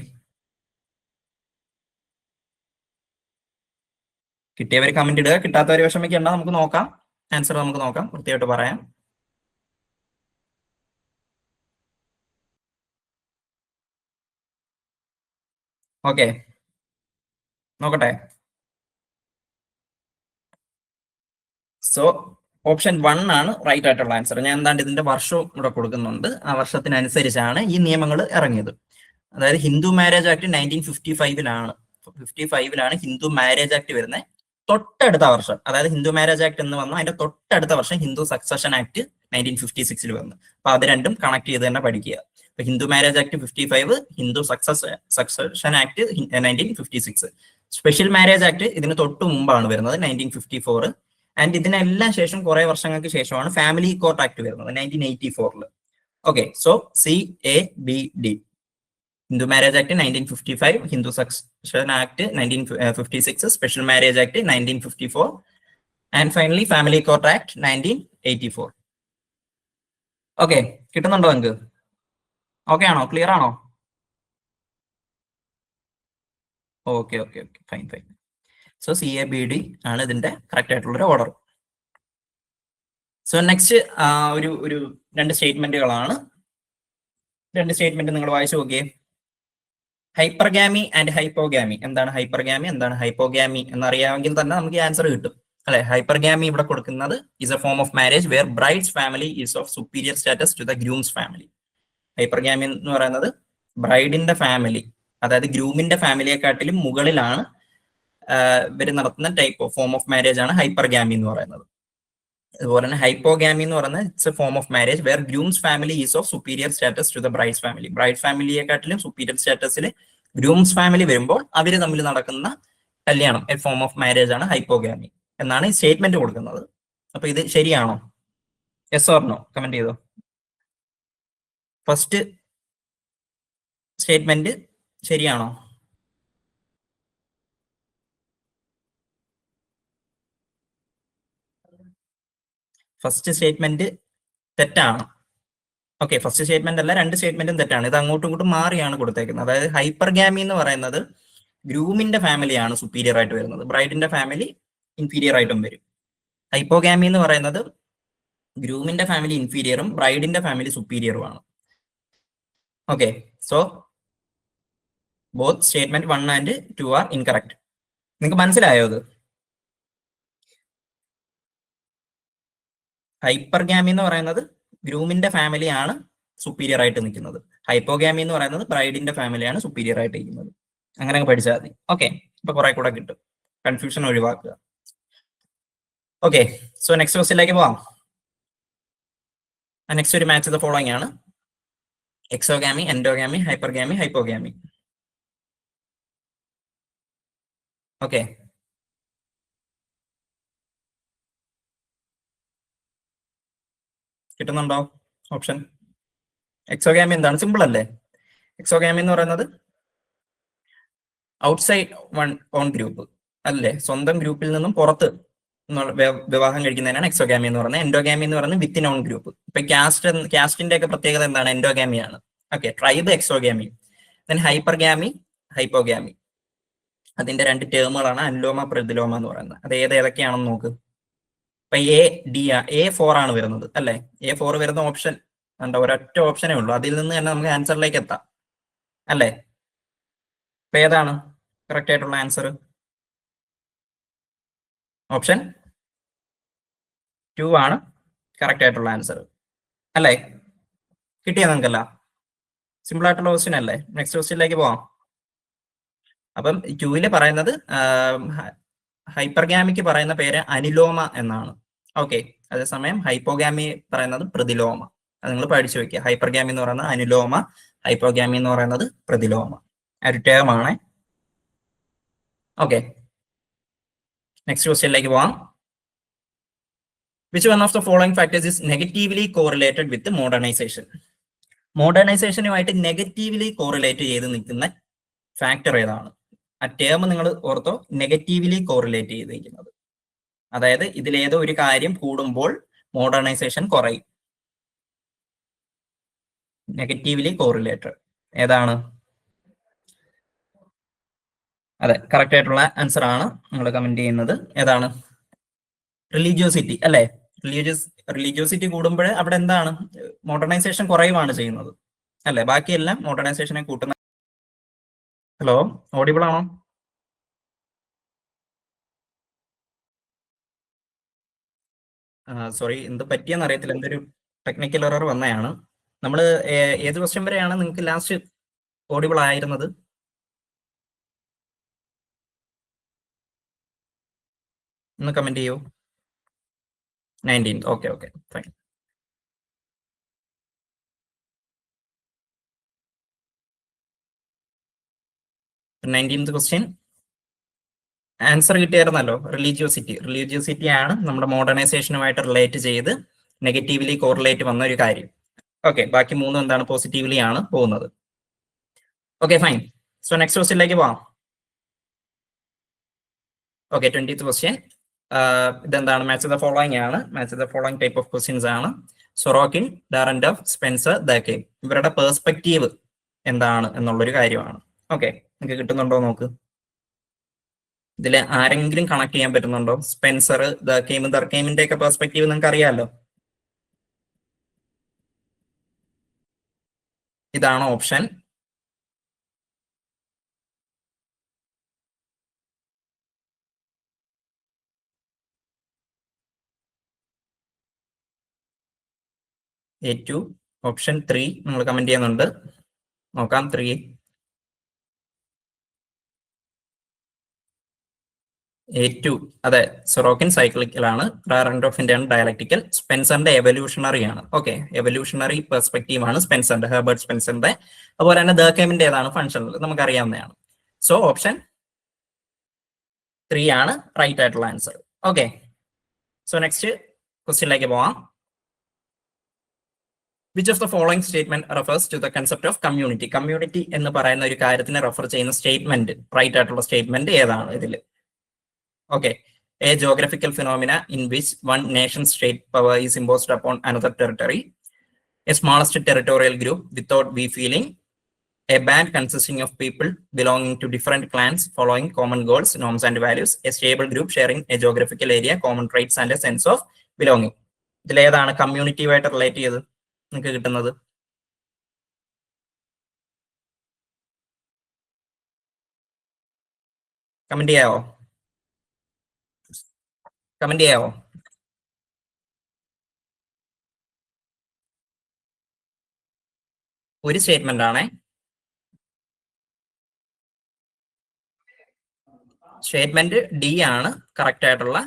കിട്ടിയവർ കമന്റ് ഇടുക, കിട്ടാത്തവർ വിഷമിക്കേണ്ട, നമുക്ക് നോക്കാം. ആൻസർ നമുക്ക് നോക്കാം, കൃത്യമായിട്ട് പറയാം. ഓക്കെ, നോക്കട്ടെ. സോ ഓപ്ഷൻ 1 ആണ് റൈറ്റ് ആയിട്ടുള്ള ആൻസർ. ഞാൻ എന്താണ്ട് ഇതിന്റെ വർഷവും ഇവിടെ കൊടുക്കുന്നുണ്ട്. ആ വർഷത്തിനനുസരിച്ചാണ് ഈ നിയമങ്ങൾ ഇറങ്ങിയത്. അതായത് ഹിന്ദു മാരേജ് ആക്ട് 1955-ലാണ് 55-ലാണ് ഹിന്ദു മാരേജ് ആക്ട് വരുന്നത്. തൊട്ടടുത്ത വർഷം, അതായത് ഹിന്ദു മാരേജ് ആക്ട് എന്ന് വന്നു അതിന്റെ തൊട്ടടുത്ത വർഷം ഹിന്ദു സക്സഷൻ ആക്ട് 1956-ൽ വന്നു. അപ്പൊ അത് രണ്ടും കണക്ട് ചെയ്ത് തന്നെ പഠിക്കുക. ഇപ്പൊ Hindu marriage act 55, Hindu succession act 1956. Special marriage act ഇതിന് തൊട്ട് മുമ്പാണ് വരുന്നത്, 1954. ആൻഡ് ഇതിനെല്ലാം ശേഷം കുറെ വർഷങ്ങൾക്ക് ശേഷമാണ് ഫാമിലി കോർട്ട് ആക്ട് വരുന്നത് 1984-ൽ. Okay, so CABD. Hindu marriage act 1955, Hindu succession act 1956, special marriage act 1954, and finally family court act 1984. Okay, കിട്ടുന്നുണ്ടോ നിങ്ങൾക്ക്? ഓക്കെ ആണോ? ക്ലിയർ ആണോ? Okay okay okay, fine fine. So CABD ആണ് ഇതിന്റെ കറക്റ്റ് ആയിട്ടുള്ള ഒരു ഓർഡർ. സോ നെക്സ്റ്റ് ഒരു രണ്ട് സ്റ്റേറ്റ്മെന്റുകളാണ്. രണ്ട് സ്റ്റേറ്റ്മെന്റ് നിങ്ങൾ വായിച്ചു നോക്കിയേ. ഹൈപ്പർഗാമി ആൻഡ് ഹൈപ്പോഗാമി. എന്താണ് ഹൈപ്പർഗാമി, എന്താണ് ഹൈപ്പോഗാമി എന്നറിയാമെങ്കിൽ തന്നെ നമുക്ക് ആൻസർ കിട്ടും അല്ലെ. ഹൈപ്പർഗാമി ഇവിടെ കൊടുക്കുന്നത് is a form of marriage where bride's family is of superior status to the groom's family. Hypergamy എന്ന് പറയുന്നത് ബ്രൈഡിന്റെ ഫാമിലി, അതായത് ഗ്രൂമിന്റെ ഫാമിലിയെക്കാട്ടിലും മുകളിലാണ് ഇവർ നടത്തുന്ന type of form of marriage ആണ് ഹൈപ്പർഗാമി എന്ന് പറയുന്നത്. അതുപോലെ തന്നെ ഹൈപ്പോഗാമി എന്ന് പറയുന്നത് it's a form of marriage where groom's family is of superior status to the bride's family. Bride ഫാമിലിയെക്കാട്ടിലും സുപ്പീരിയർ സ്റ്റാറ്റസിൽ ഗ്രൂംസ് ഫാമിലി വരുമ്പോൾ അവർ തമ്മിൽ നടക്കുന്ന കല്യാണം എ ഫോം ഓഫ് മാരേജ് ആണ് ഹൈപ്പോഗാമി എന്നാണ് ഈ സ്റ്റേറ്റ്മെന്റ് കൊടുക്കുന്നത്. അപ്പൊ ഇത് ശരിയാണോ? യെസ് ഓർ നോ കമന്റ് ചെയ്തോ. ഫസ്റ്റ് സ്റ്റേറ്റ്മെന്റ് ശരിയാണോ? ഫസ്റ്റ് സ്റ്റേറ്റ്മെന്റ് തെറ്റാണ്. ഓക്കെ, ഫസ്റ്റ് സ്റ്റേറ്റ്മെന്റ് അല്ല, രണ്ട് സ്റ്റേറ്റ്മെന്റും തെറ്റാണ്. ഇത് അങ്ങോട്ടും ഇങ്ങോട്ടും മാറിയാണ് കൊടുത്തേക്കുന്നത്. അതായത് ഹൈപ്പർഗാമി എന്ന് പറയുന്നത് ഗ്രൂമിന്റെ ഫാമിലിയാണ് സുപ്പീരിയർ ആയിട്ട് വരുന്നത്, ബ്രൈഡിന്റെ ഫാമിലി ഇൻഫീരിയർ ആയിട്ടും വരും. ഹൈപ്പോഗാമി എന്ന് പറയുന്നത് ഗ്രൂമിന്റെ ഫാമിലി ഇൻഫീരിയറും ബ്രൈഡിന്റെ ഫാമിലി സുപ്പീരിയറുമാണ്. Okay, so both statement 1 and 2 are incorrect. നിങ്ങൾക്ക് മനസ്സിലായോ? അത് ഹൈപ്പർഗാമി എന്ന് പറയുന്നത് ഗ്രൂമിന്റെ ഫാമിലിയാണ് സുപ്പീരിയർ ആയിട്ട് നിൽക്കുന്നത്, ഹൈപ്പോഗാമി എന്ന് പറയുന്നത് ബ്രൈഡിന്റെ ഫാമിലിയാണ് സുപ്പീരിയർ ആയിട്ട് ഇരിക്കുന്നത്. അങ്ങനെ പഠിച്ചാൽ മതി. ഓക്കെ, ഇപ്പൊ കുറെ കൂടെ കിട്ടും, കൺഫ്യൂഷൻ ഒഴിവാക്കുക. ഓക്കെ, സോ നെക്സ്റ്റ് ക്വസ്റ്റ്യനിലേക്ക് പോവാം. നെക്സ്റ്റ് ഒരു മാച്ച് ദ ഫോളോയിങ് ആണ്: എക്സോഗാമി, എൻഡോഗാമി, ഹൈപ്പർഗാമി, ഹൈപ്പോഗാമി. ഓക്കെ, കിട്ടുന്നുണ്ടോ ഓപ്ഷൻ? എക്സോഗാമി എന്താണ്? സിമ്പിൾ അല്ലേ. എക്സോഗാമി എന്ന് പറയുന്നത് ഔട്ട്സൈഡ് വൺ ഓൺ ഗ്രൂപ്പ് അല്ലേ, സ്വന്തം ഗ്രൂപ്പിൽ നിന്നും പുറത്ത് വിവാഹം കഴിക്കുന്നതിനാണ് എക്സോഗാമി എന്ന് പറയുന്നത്. എൻഡോഗാമി എന്ന് പറയുന്നത് വിത്തിൻ ഓൺ ഗ്രൂപ്പ്. ഇപ്പൊ കാസ്റ്റിന്റെ ഒക്കെ പ്രത്യേകത എന്താണ്? എൻഡോഗാമിയാണ്. Okay, tribe exogamy. Then hypergamy, hypogamy. അതിന്റെ രണ്ട് ടേമുകളാണ് അനുലോമ പ്രതിലോമ എന്ന് പറയുന്നത്. അത് ഏതൊക്കെയാണെന്ന് നോക്ക്. ഇപ്പൊ A4 ആണ് വരുന്നത് അല്ലെ. A4 വരുന്ന ഓപ്ഷൻ എന്താ? ഒരൊറ്റ ഓപ്ഷനേ ഉള്ളൂ, അതിൽ നിന്ന് തന്നെ നമുക്ക് ആൻസറിലേക്ക് എത്താം അല്ലെ. ഇപ്പൊ ഏതാണ് കറക്റ്റ് ആയിട്ടുള്ള ആൻസർ? ഓപ്ഷൻ 2 ആണ് കറക്റ്റ് ആയിട്ടുള്ള ആൻസർ അല്ലേ. കിട്ടിയാ നിങ്ങൾക്കല്ല? സിമ്പിൾ ആയിട്ടുള്ള ക്വസ്റ്റ്യൻ അല്ലേ. നെക്സ്റ്റ് ക്വസ്റ്റ്യനിലേക്ക് പോവാം. അപ്പം 2-ല് പറയുന്നത് ഹൈപ്പർഗാമിക്ക് പറയുന്ന പേര് അനിലോമ എന്നാണ്. ഓക്കെ, അതേസമയം ഹൈപ്പോഗാമി പറയുന്നത് പ്രതിലോമ. അത് നിങ്ങൾ പഠിച്ചു വെക്കുക. ഹൈപ്പർഗാമി എന്ന് പറയുന്നത് അനുലോമ, ഹൈപ്പോഗാമി എന്ന് പറയുന്നത് പ്രതിലോമ. ഒരു ടേം ആണ്. ഓക്കെ, നെക്സ്റ്റ് ക്വസ്റ്റ്യനിലേക്ക് പോവാം. Which one of the following factors is negatively correlated with modernization? മോഡേണൈസേഷനുമായിട്ട് നെഗറ്റീവ്ലി കോറിലേറ്റ് ചെയ്ത് നിൽക്കുന്ന ഫാക്ടർ ഏതാണ്? ആ ടേം നിങ്ങൾ ഓർത്തോ, നെഗറ്റീവ്ലി കോറിലേറ്റ് ചെയ്തിരിക്കുന്നത്. അതായത് ഇതിലേതോ ഒരു കാര്യം കൂടുമ്പോൾ മോഡേണൈസേഷൻ കുറയും. നെഗറ്റീവ്ലി കോറിലേറ്റഡ് ഏതാണ്? അതെ, കറക്റ്റ് ആയിട്ടുള്ള ആൻസർ ആണ് നിങ്ങൾ കമന്റ് ചെയ്യുന്നത്. ഏതാണ്? റിലീജിയോസിറ്റി അല്ലെ. റിലീജിയോസിറ്റി കൂടുമ്പോൾ അവിടെ എന്താണ്? മോഡേണൈസേഷൻ കുറയുവാണ് ചെയ്യുന്നത് അല്ലെ. ബാക്കിയെല്ലാം മോഡേണൈസേഷനെ കൂട്ടുന്ന. ഹലോ, ഓഡിബിൾ ആണോ? സോറി, എന്ത് പറ്റിയെന്ന് അറിയത്തില്ല, എന്തൊരു ടെക്നിക്കൽ എറർ വന്നതാണ്. നമ്മൾ ഏത് ക്വസ്റ്റ്യൻ വരെയാണ് നിങ്ങൾക്ക് ലാസ്റ്റ് ഓഡിബിൾ ആയിരുന്നത്? ഒന്ന് കമന്റ് ചെയ്യൂ. 19th. Okay okay fine. 19th question answer കിട്ടിയായിരുന്നല്ലോ. റിലീജിയോസിറ്റി ആണ് നമ്മുടെ മോഡേണൈസേഷനുമായിട്ട് റിലേറ്റ് ചെയ്ത് നെഗറ്റീവ്ലി കോറിലേറ്റ് വന്ന ഒരു കാര്യം. ഓക്കെ, ബാക്കി മൂന്നും എന്താണ്? പോസിറ്റീവ്ലി ആണ് പോകുന്നത്. Okay fine. സോ നെക്സ്റ്റ് ക്വസ്റ്റ്യനിലേക്ക് പോവാം. ഓക്കെ, 20th ക്വസ്റ്റ്യൻ ഇതെന്താണ്? മാച്ച് ദ ഫോളോയിങ് ആണ്. Match the following type of questions ആണ്. സൊറോക്കിൻ, ഡാറൻഡോഫ്, സ്പെൻസർ, ദാക്കേം ഇവരുടെ പേഴ്സ്പെക്റ്റീവ് എന്താണ് എന്നുള്ളൊരു കാര്യമാണ്. ഓക്കെ, നിങ്ങൾക്ക് കിട്ടുന്നുണ്ടോ നോക്ക്. ഇതിൽ ആരെങ്കിലും കണക്ട് ചെയ്യാൻ പറ്റുന്നുണ്ടോ? സ്പെൻസർ, ദർക്കെയിമിന്റെ ഒക്കെ പെർസ്പെക്റ്റീവ് നിങ്ങൾക്ക് അറിയാമല്ലോ. ഇതാണ് ഓപ്ഷൻ. A2. ഓപ്ഷൻ 3 നിങ്ങൾ കമന്റ് ചെയ്യുന്നുണ്ട്. നോക്കാം. 3 A2. അതെ, സൊറോക്കിൻ സൈക്ലിക്കലാണ്, ഡാറൻഡോഫിന്റെ ആണ് ഡയലക്ടിക്കൽ, സ്പെൻസറിന്റെ എവല്യൂഷണറി ആണ്. ഓക്കെ, എവല്യൂഷണറി പെർസ്പെക്റ്റീവ് ആണ് സ്പെൻസറിന്റെ, ഹെർബർട്ട് സ്പെൻസറിന്റെ. അതുപോലെ തന്നെ ദർക്കെയിമിന്റെ ഏതാണ്? ഫങ്ഷണൽ, നമുക്ക് അറിയാവുന്നതാണ്. സോ ഓപ്ഷൻ 3 ആണ് റൈറ്റ് ആയിട്ടുള്ള ആൻസർ. ഓക്കെ, സോ നെക്സ്റ്റ് ക്വസ്റ്റ്യനിലേക്ക് പോവാം. Which of the following statement refers to the concept of community? Community എന്ന് പറയുന്ന ഒരു കാര്യത്തിനെ റെഫർ ചെയ്യുന്ന സ്റ്റേറ്റ്മെന്റ്, റൈറ്റ് ആയിട്ടുള്ള സ്റ്റേറ്റ്മെന്റ് ഏതാണ് ഇതിൽ? Okay, a geographical phenomena in which one nation state power is imposed upon another territory, a smallest territorial group without we feeling, a band consisting of people belonging to different clans following common goals, norms and values, a stable group sharing a geographical area, common traits and a sense of belonging. ഇതിൽ ഏതാണ് കമ്മ്യൂണിറ്റീവായിട്ട് relate ചെയ്ത് നിങ്ങൾക്ക് കിട്ടുന്നത്? Comment ചെയ്യാവോ? Comment ചെയ്യാവോ? ഒരു statement ആണേ. Statement D ആണ് correct ആയിട്ടുള്ള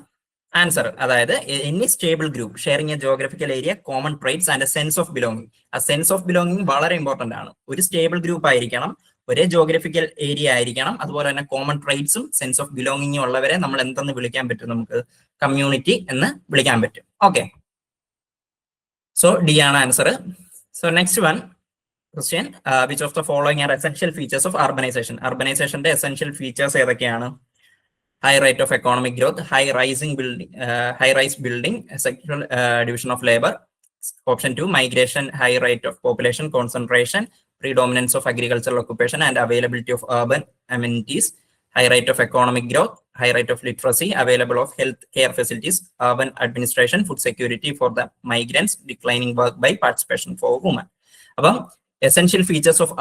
answer. അതായത് any stable group sharing A geographical area, common traits and A sense of belonging. ആ സെൻസ് ഓഫ് ബിലോങ്ങിങ് വളരെ ഇമ്പോർട്ടന്റ് ആണ്. ഒരു സ്റ്റേബിൾ ഗ്രൂപ്പ് ആയിരിക്കണം, ഒരേ ജോഗ്രഫിക്കൽ ഏരിയ ആയിരിക്കണം, അതുപോലെ തന്നെ കോമൺ ട്രൈറ്റ്സും സെൻസ് ഓഫ് ബിലോങ്ങിങ്ങും ഉള്ളവരെ നമ്മൾ എന്തെന്ന് വിളിക്കാൻ പറ്റും? നമുക്ക് കമ്മ്യൂണിറ്റി എന്ന് വിളിക്കാൻ പറ്റും. ഓക്കെ, സോ ഡി ആണ് answer. So next one question, which of the following are essential features of urbanization? അർബനൈസേഷന്റെ എസെൻഷ്യൽ ഫീച്ചേഴ്സ് ഏതൊക്കെയാണ്? High rate of economic growth, high rise building, sexual division of labor. Option 2, migration, high rate of population concentration, predominance of agricultural occupation and availability of urban amenities, high rate of economic growth, high rate of literacy, available of health care facilities, urban administration, food security for the migrants, declining work by participation for women. അപ്പം essential features of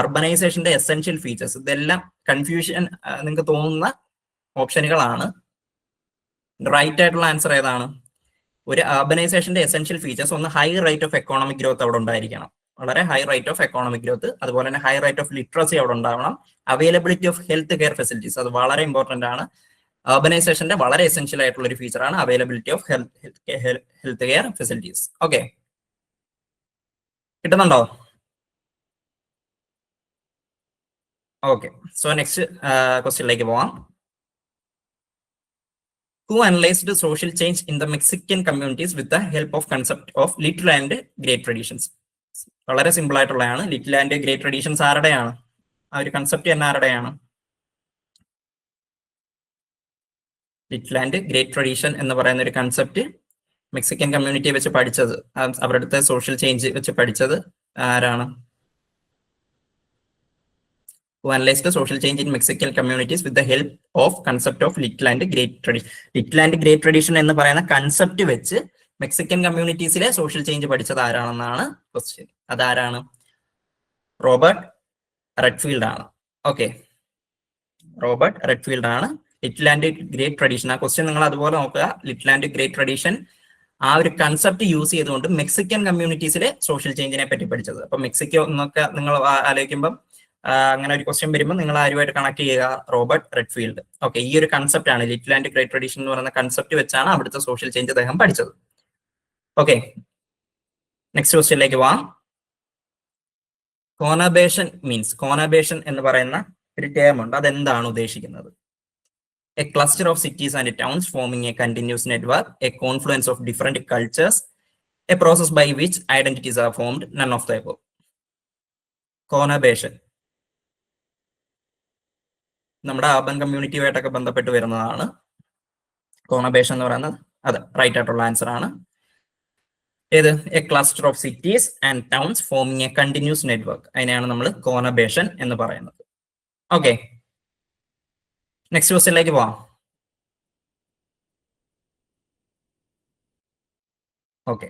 അർബനൈസേഷന്റെ essential features, ഇതെല്ലാം confusion നിങ്ങൾക്ക് തോന്നുന്ന ഓപ്ഷനുകളാണ്. Right ആയിട്ടുള്ള answer ഏതാണ്? ഒരു അർബനൈസേഷന്റെ എസെൻഷ്യൽ ഫീച്ചേഴ്സ്, ഒന്ന് high rate of economic growth അവിടെ ഉണ്ടായിരിക്കണം, വളരെ high rate of economic growth. അതുപോലെ തന്നെ ഹൈ റേറ്റ് ഓഫ് ലിറ്ററസി അവിടെ ഉണ്ടാവണം. Availability of health care facilities, അത് വളരെ ഇമ്പോർട്ടന്റ് ആണ്. അർബനൈസേഷന്റെ വളരെ എസെൻഷ്യൽ ആയിട്ടുള്ള ഒരു ഫീച്ചറാണ് availability of health care facilities. Okay, കിട്ടുന്നുണ്ടോ? ഓക്കെ, സോ നെക്സ്റ്റ് ക്വസ്റ്റ്യനിലേക്ക് പോവാം. Who analyzed social change in the Mexican communities with the help of concept of little and great traditions? വളരെ സിമ്പിൾ ആയിട്ടുള്ളതാണ്. ലിറ്റിൽ ആൻഡ് ഗ്രേറ്റ് ട്രഡീഷൻസ് ആരുടെയാണ്? ആ ഒരു concept തന്നെ ആരുടെയാണ്? ലിറ്റിൽ ആൻഡ് ഗ്രേറ്റ് ട്രഡീഷൻ എന്ന് പറയുന്ന ഒരു കൺസെപ്റ്റ് മെക്സിക്കൻ കമ്മ്യൂണിറ്റിയെ വെച്ച് പഠിച്ചത്, അവരുടെ സോഷ്യൽ ചേഞ്ച് വെച്ച് പഠിച്ചത് ആരാണ്? Who analyzed the social change in Mexican communities with the help of concept of little and great tradition. Little and great tradition എന്ന് പറയുന്ന കൺസെപ്റ്റ് വെച്ച് മെക്സിക്കൻ കമ്മ്യൂണിറ്റീസിലെ സോഷ്യൽ ചേഞ്ച് പഠിച്ചത് ആരാണെന്നാണ് ക്വസ്റ്റ്യൻ. അതാരാണ്? റോബർട്ട് റെഡ്ഫീൽഡ് ആണ്. Okay, Robert Redfield ആണ് little and great tradition. ആ question നിങ്ങൾ അതുപോലെ നോക്കുക. ലിറ്റിൽ ആൻഡ് ഗ്രേറ്റ് ട്രഡീഷൻ ആ ഒരു കൺസെപ്റ്റ് യൂസ് ചെയ്തുകൊണ്ട് മെക്സിക്കൻ കമ്മ്യൂണിറ്റീസിലെ സോഷ്യൽ ചേഞ്ചിനെ പറ്റി പഠിച്ചത്. അപ്പൊ മെക്സിക്കോ എന്നൊക്കെ നിങ്ങൾ ആലോചിക്കുമ്പോൾ അങ്ങനെ ഒരു ക്വസ്റ്റ്യൻ വരുമ്പോൾ നിങ്ങൾ ആരുമായിട്ട് കണക്ട് ചെയ്യുക? Robert Redfield. ഓക്കെ, ഈ ഒരു കൺസെപ്റ്റ് ആണ് ലിറ്റിൽ ആൻഡ് ഗ്രേറ്റ് ട്രഡീഷൻ എന്ന് പറയുന്ന കൺസെപ്റ്റ് വെച്ചാണ് അവിടുത്തെ സോഷ്യൽ ചേഞ്ച് അദ്ദേഹം പഠിച്ചത്. ഓക്കെ, നെക്സ്റ്റ് ക്വസ്റ്റ്യനിലേക്ക് പോവാം. കോണബേഷൻ മീൻസ്, കോണബേഷൻ എന്ന് പറയുന്ന ഒരു ടേം ഉണ്ട്, അതെന്താണ് ഉദ്ദേശിക്കുന്നത്? A cluster of cities and towns forming a continuous network, a confluence of different cultures, a process by which identities are formed, none of the above. കോണബേഷൻ നമ്മുടെ അർബൻ കമ്മ്യൂണിറ്റിയുമായിട്ടൊക്കെ ബന്ധപ്പെട്ട് വരുന്നതാണ്. കോണബേഷൻ എന്ന് പറയുന്നത് അതെ റൈറ്റ് ആയിട്ടുള്ള ആൻസർ ആണ്. ഏത്? A cluster of cities and towns forming a continuous network, അതിനെയാണ് നമ്മൾ കോണബേഷൻ എന്ന് പറയുന്നത്. ഓക്കെ, നെക്സ്റ്റ് ക്വസ്റ്റ്യനിലേക്ക് പോവാം. ഓക്കെ,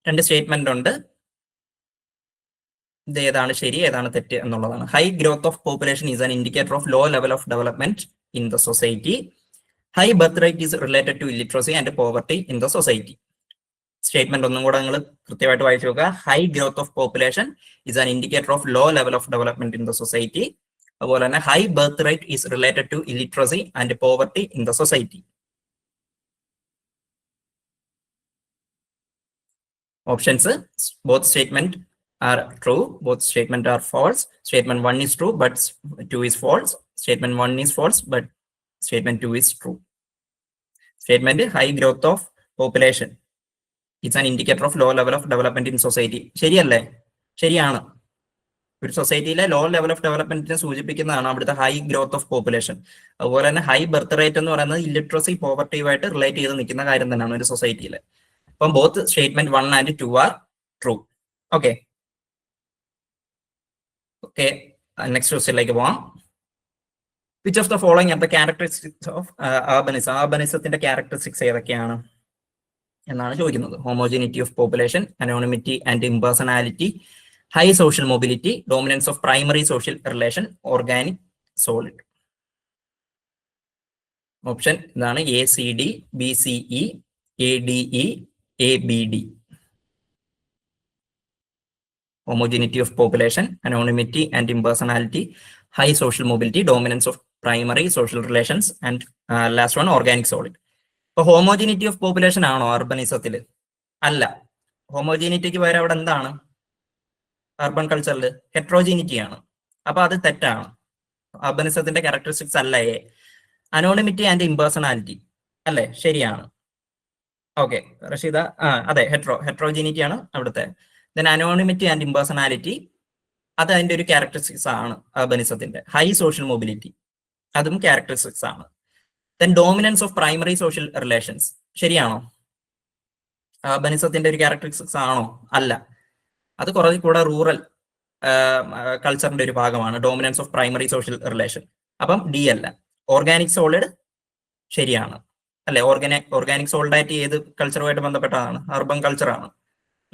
രണ്ട് സ്റ്റേറ്റ്മെന്റ് ഉണ്ട്, ഇത് ഏതാണ് ശരി ഏതാണ് തെറ്റ് എന്നുള്ളതാണ്. High growth of population is an indicator of low level of development in the society. High birth rate is related to illiteracy and poverty in the society. Statement ഒന്നും കൂടെ നിങ്ങൾ കൃത്യമായിട്ട് വായിച്ചു നോക്കുക. High growth of population is an indicator of low level of development in the society. അതുപോലെ തന്നെ high birth rate is related to illiteracy and poverty in the society. Options: both statement are true, both statement are false. Statement 1 is true but 2 is false. Statement 1 is false but statement 2 is true. Statement high growth of population is an indicator of low level of development in society. ശരിയല്ലേ? ശരിയാണ്. ഒരു സൊസൈറ്റിയിലെ law level of ഡെവലപ്മെന്റിനെ സൂചിപ്പിക്കുന്നതാണ് അവിടുത്തെ high growth of population. അതുപോലെ തന്നെ high birth rate എന്ന് പറയുന്നത് illiteracy പോവർട്ടിയുമായിട്ട് relate ചെയ്ത് നിൽക്കുന്ന കാര്യം തന്നെയാണ് ഒരു സൊസൈറ്റിയിൽ. അപ്പം both statement 1 and 2 are true. Okay, okay, next question like one. Which of the following are the characteristics of urbanism? Urbanismത്തിന്റെ characteristics ഏതൊക്കെയാണ് എന്നാണ് ചോദിക്കുന്നത്. Homogeneity of population, anonymity and impersonality, high social mobility, dominance of primary social relation, organic solid. Option ഇതാണ്: ACD, BCE, ADE, ABD. Homogeneity of population, anonymity and impersonality, high social mobility, dominance of primary social relations, and last one organic solid. ഇപ്പൊ homogeneity of population ആണോ അർബനിസത്തിൽ? അല്ല. ഹോമോജിനിറ്റിക്ക് പകരം അവിടെ എന്താണ് urban കൾച്ചറിൽ? ഹെട്രോജിനിറ്റി ആണ്. അപ്പൊ അത് തെറ്റാണ്. അർബനിസത്തിന്റെ ക്യാരക്ടറിസ്റ്റിക്സ് അല്ല. അനോണിമിറ്റി ആൻഡ് ഇംപേഴ്സണാലിറ്റി അല്ലേ? ശരിയാണ്. ഓക്കെ, റഷീദ. അതെ, ഹെട്രോജിനിറ്റി ആണ് അവിടുത്തെ. ദെൻ അനോണിമിറ്റി ആൻഡ് ഇംപേഴ്സണാലിറ്റി അത് അതിന്റെ ഒരു ക്യാരക്ടറിസ്റ്റിക്സ് ആണ് അർബനിസത്തിന്റെ. ഹൈ സോഷ്യൽ മൊബിലിറ്റി അതും ക്യാരക്ടറിസ്റ്റിക്സ് ആണ്. Then dominance of primary social relations ശരിയാണോ? അർബനിസത്തിന്റെ ഒരു ക്യാരക്ടറിസ്റ്റിക്സ് ആണോ? അല്ല. അത് കുറെ കൂടെ റൂറൽ കൾച്ചറിന്റെ ഒരു ഭാഗമാണ് dominance of primary social relation. അപ്പം ഡി അല്ല. ഓർഗാനിക് സോളിഡ് ശരിയാണ് അല്ലെ? ഓർഗാനിക് സോളിഡായിട്ട് ഏത് കൾച്ചറുമായിട്ട് ബന്ധപ്പെട്ടതാണ്? അർബൻ കൾച്ചറാണ്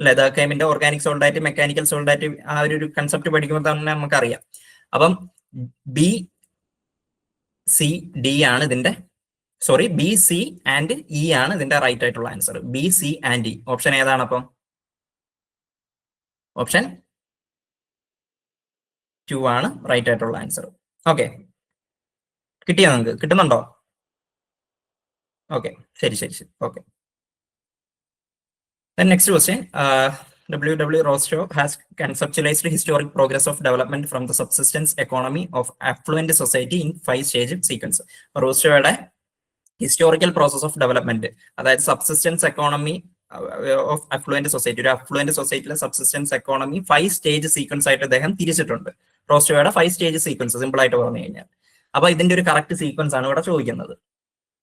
അല്ലെ? ദാക്കേമിന്റെ ഓർഗാനിക് സോൾഡായിട്ട് മെക്കാനിക്കൽ സോൾഡായിട്ട് ആ ഒരു കൺസെപ്റ്റ് പഠിക്കുമ്പോൾ തന്നെ നമുക്കറിയാം. അപ്പം ബി സി ഡി ആണ് ഇതിന്റെ, sorry, B C and E ആണ് ഇതിന്റെ റൈറ്റ് ആയിട്ടുള്ള answer. B C and E. Option ഏതാണ് അപ്പം? ഓപ്ഷൻ 2 ആണ് റൈറ്റ് ആയിട്ടുള്ള ആൻസർ. ഓക്കെ, കിട്ടിയോ? നിങ്ങൾക്ക് കിട്ടുന്നുണ്ടോ? ഓക്കെ, ശരി ശരി ശരി. Okay, then next question. W. Rostow has conceptualized historic progress of development from the subsistence economy of affluent society in 5-stage sequence. റോസ്റ്റോയുടെ ഹിസ്റ്റോറിക്കൽ പ്രോസസ് ഓഫ് ഡെവലപ്മെന്റ്, അതായത് subsistence economy of affluent society, ഒരു affluent സൊസൈറ്റിയിലെ subsistence economy 5 stage sequence ആയിട്ട് അദ്ദേഹം തിരിച്ചിട്ടുണ്ട്. റോസ്റ്റോയുടെ 5 stage sequence simple ആയിട്ട് പറഞ്ഞു കഴിഞ്ഞാൽ. അപ്പൊ ഇതിന്റെ ഒരു കറക്റ്റ് സീക്വൻസ് ആണ് ഇവിടെ ചോദിക്കുന്നത്.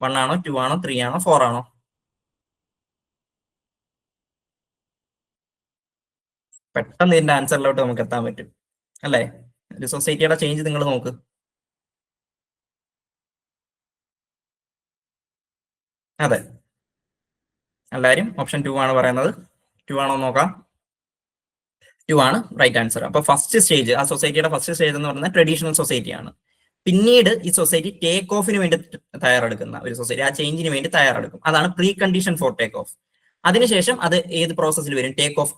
1 ആണോ, 2 ആണോ, 3 ആണോ, 4 ആണോ? പെട്ടെന്ന് ഇതിന്റെ ആൻസറിലോട്ട് നമുക്ക് എത്താൻ പറ്റും അല്ലേ? ഒരു സൊസൈറ്റിയുടെ ചേഞ്ച് നിങ്ങൾ നോക്ക്. അതെ, എല്ലാവരും ഓപ്ഷൻ 2 ആണ് പറയുന്നത്. 2 ആണോ നോക്കാം. 2 ആണ് റൈറ്റ് ആൻസർ. അപ്പൊ ഫസ്റ്റ് സ്റ്റേജ്, ആ സൊസൈറ്റിയുടെ ഫസ്റ്റ് സ്റ്റേജ് എന്ന് പറയുന്നത് ട്രഡീഷണൽ സൊസൈറ്റിയാണ്. പിന്നീട് ഈ സൊസൈറ്റി ടേക്ക് ഓഫിന് വേണ്ടി തയ്യാറെടുക്കുന്ന ഒരു സൊസൈറ്റി, ആ ചേഞ്ചിന് വേണ്ടി തയ്യാറെടുക്കും. അതാണ് pre condition for take off. അതിനുശേഷം അത് ഏത് പ്രോസസ്സിൽ വരും? ടേക്ക് ഓഫ്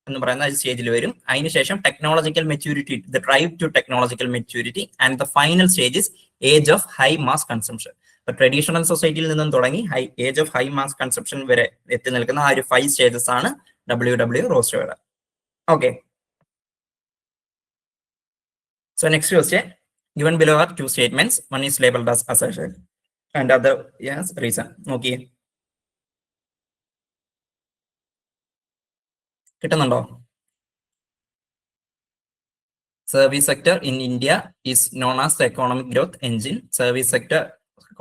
എന്ന് പറയുന്ന സ്റ്റേജിൽ വരും. അതിനുശേഷം technological maturity, the drive to technological maturity, and the final stage is age of high mass consumption. Traditional സൊസൈറ്റിയിൽ നിന്നും തുടങ്ങി age of high mass consumption വരെ എത്തി നിൽക്കുന്ന ആ ഒരു 5 സ്റ്റേജസ് ആണ് WW റോസ്റ്റോയുടെ. Okay, so next question, given below are 2 statements, one is labeled as assertion and other as reason. Okay, കിട്ടുന്നുണ്ടോ? Service sector in India is known as the economic growth engine. Service sector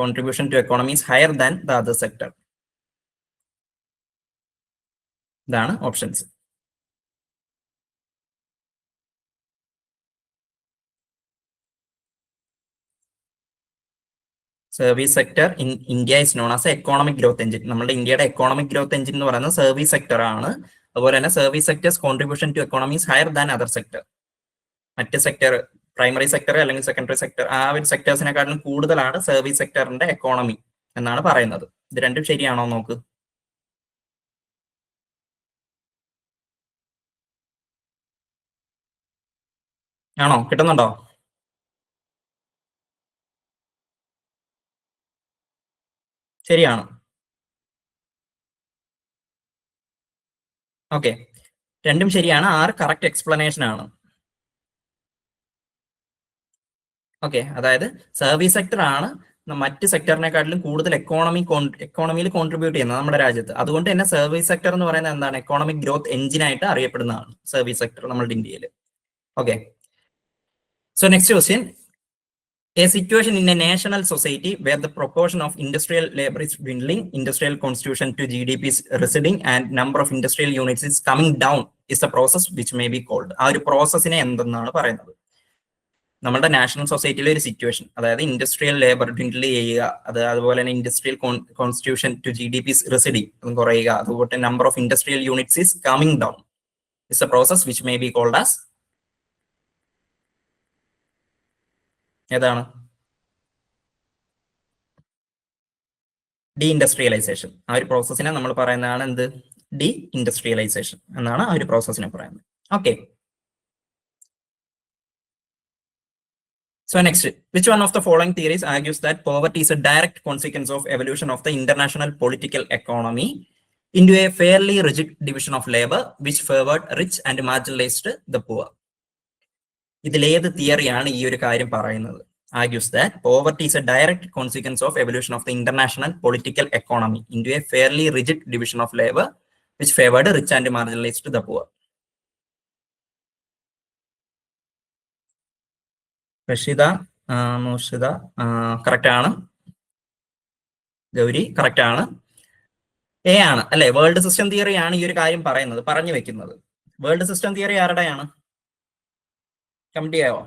contribution to economy is higher than the other sector. ഇതാണ് options. Service sector in India is known as economic growth engine. നമ്മുടെ ഇന്ത്യയുടെ economic growth engine എന്ന് പറയുന്നത് service sector ആണ്. അതുപോലെ തന്നെ service sectors contribution to economy is higher than other sector. മറ്റ് sector, primary sector അല്ലെങ്കിൽ സെക്കൻഡറി സെക്ടർ, ആ ഒരു സെക്ടേഴ്സിനെക്കാട്ടിലും കൂടുതലാണ് സർവീസ് സെക്ടറിന്റെ എക്കോണമി എന്നാണ് പറയുന്നത്. ഇത് രണ്ടും ശരിയാണോ നോക്ക്. ആണോ? കിട്ടുന്നുണ്ടോ? ശരിയാണ്. ഓക്കെ, രണ്ടും ശരിയാണ്. 6 കറക്റ്റ് എക്സ്പ്ലനേഷൻ ആണ്. ഓക്കെ, അതായത് സർവീസ് സെക്ടർ ആണ് മറ്റ് സെക്ടറിനെക്കാട്ടിലും കൂടുതൽ എക്കോണമിയിൽ കോൺട്രിബ്യൂട്ട് ചെയ്യുന്നത് നമ്മുടെ രാജ്യത്ത്. അതുകൊണ്ട് തന്നെ സർവീസ് സെക്ടർ എന്ന് പറയുന്നത് എന്താണ്, എക്കോണമിക് ഗ്രോത്ത് എഞ്ചിനായിട്ട് അറിയപ്പെടുന്നതാണ് സർവീസ് സെക്ടർ നമ്മുടെ ഇന്ത്യയിൽ. Okay, so next question, a situation in a national society where the proportion of industrial labor is dwindling, industrial constitution to GDP is receding, and number of industrial units is coming down is the process which may be called. ആ ഒരു പ്രോസസ്സിനെ എന്തെന്നാണ് പറയുന്നത്? നമ്മുടെ national സൊസൈറ്റിയിലെ ഒരു situation, അതായത് industrial labour dwindle ചെയ്യുക, അതുപോലെ തന്നെ industrial constitution to GDP is receding, അതും കുറയുക, അതുപോലെ number of industrial units is coming down is the process which may be called as. ഏതാണ്? D industrialisation. ആ ഒരു പ്രോസസ്സിനെ നമ്മൾ പറയുന്നതാണ് എന്ത്? ഡി ഇൻഡസ്ട്രിയലൈസേഷൻ എന്നാണ് ആ ഒരു പ്രോസസ്സിനെ പറയുന്നത്. Okay, so next, which one of the following theories argues that poverty is a direct consequence of evolution of the international political economy into a fairly rigid division of labor which favored rich and marginalized the poor? ഇതിലേത് തിയറിയാണ് ഈ ഒരു കാര്യം പറയുന്നത്? Argues that poverty is a direct consequence of evolution of the international political economy into a fairly rigid division of labor which favored rich and marginalized the poor. Rashida, Murshida correct ആണ്. Gauri correct ആണ്. A ആണ് അല്ലെ, world system theory ആണ് ഈ ഒരു കാര്യം പറയുന്നത്, പറഞ്ഞു വെക്കുന്നത്. വേൾഡ് സിസ്റ്റം തിയറി ആരുടെയാണ്? കമന്റ് ചെയ്യാവോ?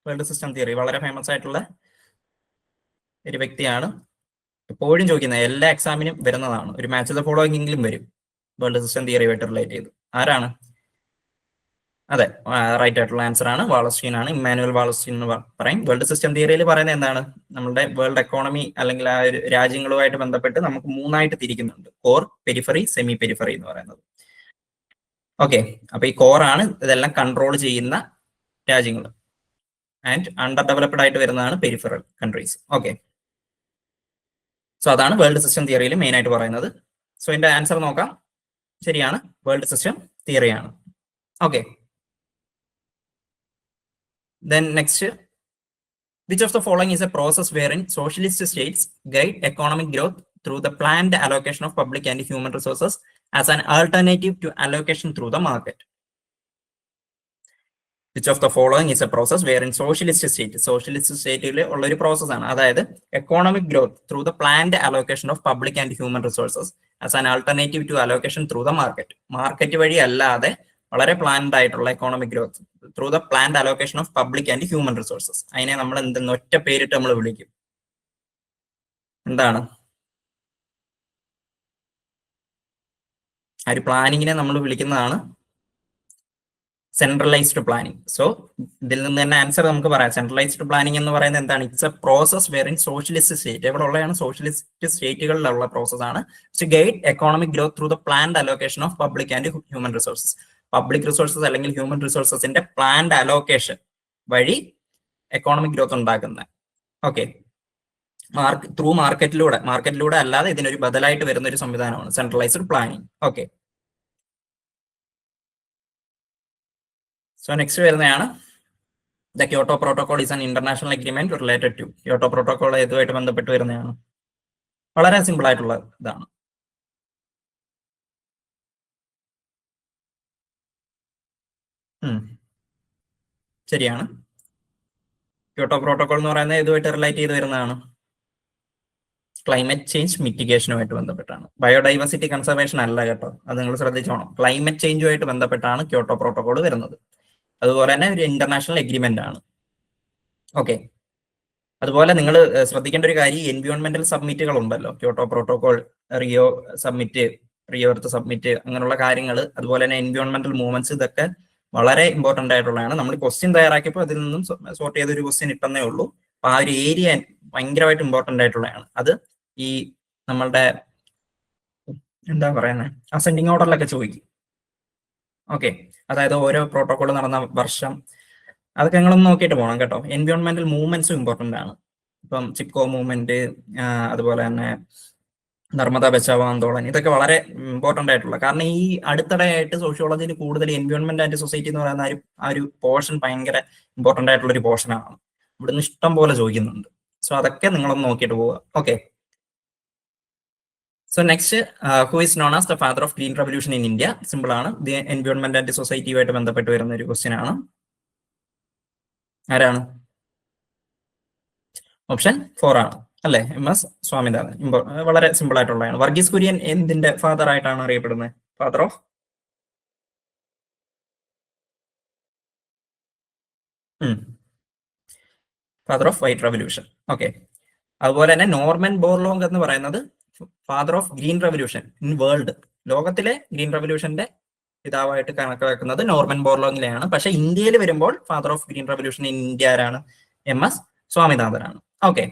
വേൾഡ് സിസ്റ്റം തിയറി വളരെ ഫേമസ് ആയിട്ടുള്ള ഒരു വ്യക്തിയാണ്, എപ്പോഴും ചോദിക്കുന്നത്, എല്ലാ എക്സാമിനും വരുന്നതാണ്. ഒരു മാച്ച് ദ ഫോളോയിങ് എങ്കിലും വരും വേൾഡ് സിസ്റ്റം തിയറിയുമായിട്ട് റിലേറ്റ് ചെയ്ത്. ആരാണ്? അതെ, റൈറ്റ് ആയിട്ടുള്ള ആൻസർ ആണ്, വാളസ്റ്റീൻ ആണ്. ഇമ്മാനുവൽ വാളസ്റ്റീൻ എന്ന് പറയും. വേൾഡ് സിസ്റ്റം തിയറിയിൽ പറയുന്നത് എന്താണ്? നമ്മുടെ വേൾഡ് എക്കോണമി അല്ലെങ്കിൽ ആ ഒരു രാജ്യങ്ങളുമായിട്ട് ബന്ധപ്പെട്ട് നമുക്ക് 3ആയിട്ട് തിരിക്കുന്നുണ്ട്: കോർ, പെരിഫറി, സെമി പെരിഫറി എന്ന് പറയുന്നത്. ഓക്കെ, അപ്പൊ ഈ കോർ ആണ് ഇതെല്ലാം കൺട്രോൾ ചെയ്യുന്ന രാജ്യങ്ങൾ, ആൻഡ് അണ്ടർ ഡെവലപ്ഡ് ആയിട്ട് വരുന്നതാണ് പെരിഫറൽ കൺട്രീസ്. ഓക്കെ, സോ അതാണ് വേൾഡ് സിസ്റ്റം തിയറിയിൽ മെയിൻ ആയിട്ട് പറയുന്നത്. സോ എന്റെ ആൻസർ നോക്കാം. ശരിയാണ്, വേൾഡ് സിസ്റ്റം തിയറിയാണ്. Okay, then next, which of the following is a process wherein socialist states guide economic growth through the planned allocation of public and human resources as an alternative to allocation through the market? Which of the following is a process wherein socialist state ഉള്ള ഒരു process ആണ്, അതായത് economic growth through the planned allocation of public and human resources as an alternative to allocation through the market. Market വഴി അല്ലാതെ വളരെ planned ആയിട്ടുള്ള economic growth through the planned allocation of public and human resources. അതിനെ നമ്മൾ എന്തെന്ന് ഒറ്റ പേരിട്ട് നമ്മൾ വിളിക്കും. എന്താണ് ആ ഒരു പ്ലാനിങ്ങിനെ നമ്മൾ വിളിക്കുന്നതാണ് സെൻട്രലൈസ്ഡ് പ്ലാനിങ്. സോ ഇതിൽ നിന്ന് തന്നെ ആൻസർ നമുക്ക് പറയാം. സെൻട്രലൈസ്ഡ് പ്ലാനിങ് എന്ന് പറയുന്നത് എന്താണ്? It's a process wherein socialist state, എവിടെ ഉള്ളതാണ്? സോഷ്യലിസ്റ്റ് സ്റ്റേറ്റുകളിലുള്ള പ്രോസസ് ആണ്. Guide economic growth through the planned allocation of public and human resources. Public resources അല്ലെങ്കിൽ ഹ്യൂമൻ റിസോഴ്സസിന്റെ പ്ലാൻഡ് അലോക്കേഷൻ വഴി എക്കോണമിക് ഗ്രോത്ത് ഉണ്ടാക്കുന്നത്. ഓക്കെ, ത്രൂ മാർക്കറ്റിലൂടെ അല്ലാതെ ഇതിനൊരു ബദലായിട്ട് വരുന്ന ഒരു സംവിധാനമാണ് centralised planning. Okay, so next വരുന്നതാണ് the Kyoto protocol is an international agreement related to. Kyoto protocol ഇതുമായിട്ട് ബന്ധപ്പെട്ട് വരുന്നതാണ്. വളരെ സിമ്പിൾ ആയിട്ടുള്ള ഇതാണ്. ശരിയാണ്. ക്യോട്ടോ പ്രോട്ടോകോൾ എന്ന് പറയുന്നത് ഇതുമായിട്ട് റിലേറ്റ് ചെയ്ത് വരുന്നതാണ്. ക്ലൈമറ്റ് ചേഞ്ച് മിറ്റിഗേഷനുമായിട്ട് ബന്ധപ്പെട്ടാണ്. ബയോഡൈവേഴ്സിറ്റി കൺസർവേഷൻ അല്ല കേട്ടോ, അത് നിങ്ങൾ ശ്രദ്ധിച്ചോണം. ക്ലൈമറ്റ് ചേഞ്ചുമായിട്ട് ബന്ധപ്പെട്ടാണ് ക്യോട്ടോ പ്രോട്ടോകോൾ വരുന്നത്. അതുപോലെ തന്നെ ഒരു ഇന്റർനാഷണൽ എഗ്രിമെന്റ് ആണ്. ഓക്കെ, അതുപോലെ നിങ്ങൾ ശ്രദ്ധിക്കേണ്ട ഒരു കാര്യം, എൻവയോൺമെന്റൽ സബ്മിറ്റുകൾ ഉണ്ടല്ലോ, Kyoto protocol, Rio submit, Rio earth submit, അങ്ങനെയുള്ള കാര്യങ്ങൾ, അതുപോലെ തന്നെ എൻവയോൺമെന്റൽ മൂവ്മെന്റ്സ്, ഇതൊക്കെ വളരെ ഇമ്പോർട്ടന്റ് ആയിട്ടുള്ളതാണ്. നമ്മൾ ക്വസ്റ്റ്യൻ തയ്യാറാക്കിയപ്പോൾ അതിൽ നിന്നും സോർട്ട് ചെയ്തൊരു ക്വസ്റ്റ്യൻ ഇട്ടെന്നേ ഉള്ളൂ. അപ്പൊ ആ ഒരു ഏരിയ ഭയങ്കരമായിട്ട് ഇമ്പോർട്ടന്റ് ആയിട്ടുള്ളതാണ്. അത് ഈ നമ്മളുടെ എന്താ പറയുന്നത്, അസെൻഡിങ് ഓർഡറിലൊക്കെ ചോദിക്കും. ഓക്കെ, അതായത് ഓരോ പ്രോട്ടോകോൾ നടന്ന വർഷം, അതൊക്കെ നിങ്ങളൊന്ന് നോക്കിയിട്ട് പോകണം കേട്ടോ. എൻവയോൺമെന്റൽ മൂവ്മെന്റ്സും ഇമ്പോർട്ടന്റ് ആണ്. ഇപ്പം ചിപ്കോ മൂവ്മെന്റ്, അതുപോലെ തന്നെ നർമ്മദ ബച്ചാവോ ആന്തോളൻ, ഇതൊക്കെ വളരെ ഇമ്പോർട്ടന്റ് ആയിട്ടുള്ള, കാരണം ഈ അടുത്തിടെയായിട്ട് സോഷ്യോളജിയിൽ കൂടുതൽ എൻവയോൺമെന്റ് ആൻഡ് സൊസൈറ്റി എന്ന് പറയുന്ന ആ ഒരു പോർഷൻ ഭയങ്കര ഇമ്പോർട്ടന്റ് ആയിട്ടുള്ള ഒരു പോർഷനാണ്. ഇവിടുന്ന് ഇഷ്ടം പോലെ ചോദിക്കുന്നുണ്ട്. സോ അതൊക്കെ നിങ്ങളൊന്ന് നോക്കിയിട്ട് പോവുക. Okay, so next, who is known as the father of green revolution in India? Simple ആണ്, ദി എൻവയോൺമെന്റ് ആൻഡ് സൊസൈറ്റിയുമായിട്ട് ബന്ധപ്പെട്ട് വരുന്ന ഒരു ക്വസ്റ്റ്യൻ ആണ്. ആരാണ്? ഓപ്ഷൻ 4 ആണ് അല്ലെ, MS സ്വാമിനാഥൻ. വളരെ സിമ്പിൾ ആയിട്ടുള്ളതാണ്. വർഗീസ് കുര്യൻ എന്തിന്റെ ഫാദർ ആയിട്ടാണ് അറിയപ്പെടുന്നത്? Father of white revolution. Okay, അതുപോലെ തന്നെ നോർമൻ ബോർലോങ് എന്ന് പറയുന്നത് father of green revolution in world. ലോകത്തിലെ ഗ്രീൻ റെവല്യൂഷന്റെ പിതാവായിട്ട് കണക്കാക്കുന്നത് നോർമൻ ബോർലോങ്ങിലെയാണ്. പക്ഷെ ഇന്ത്യയിൽ വരുമ്പോൾ father of green revolution in India ആരാണ്? MS സ്വാമിനാഥനാണ്. ഓക്കെ,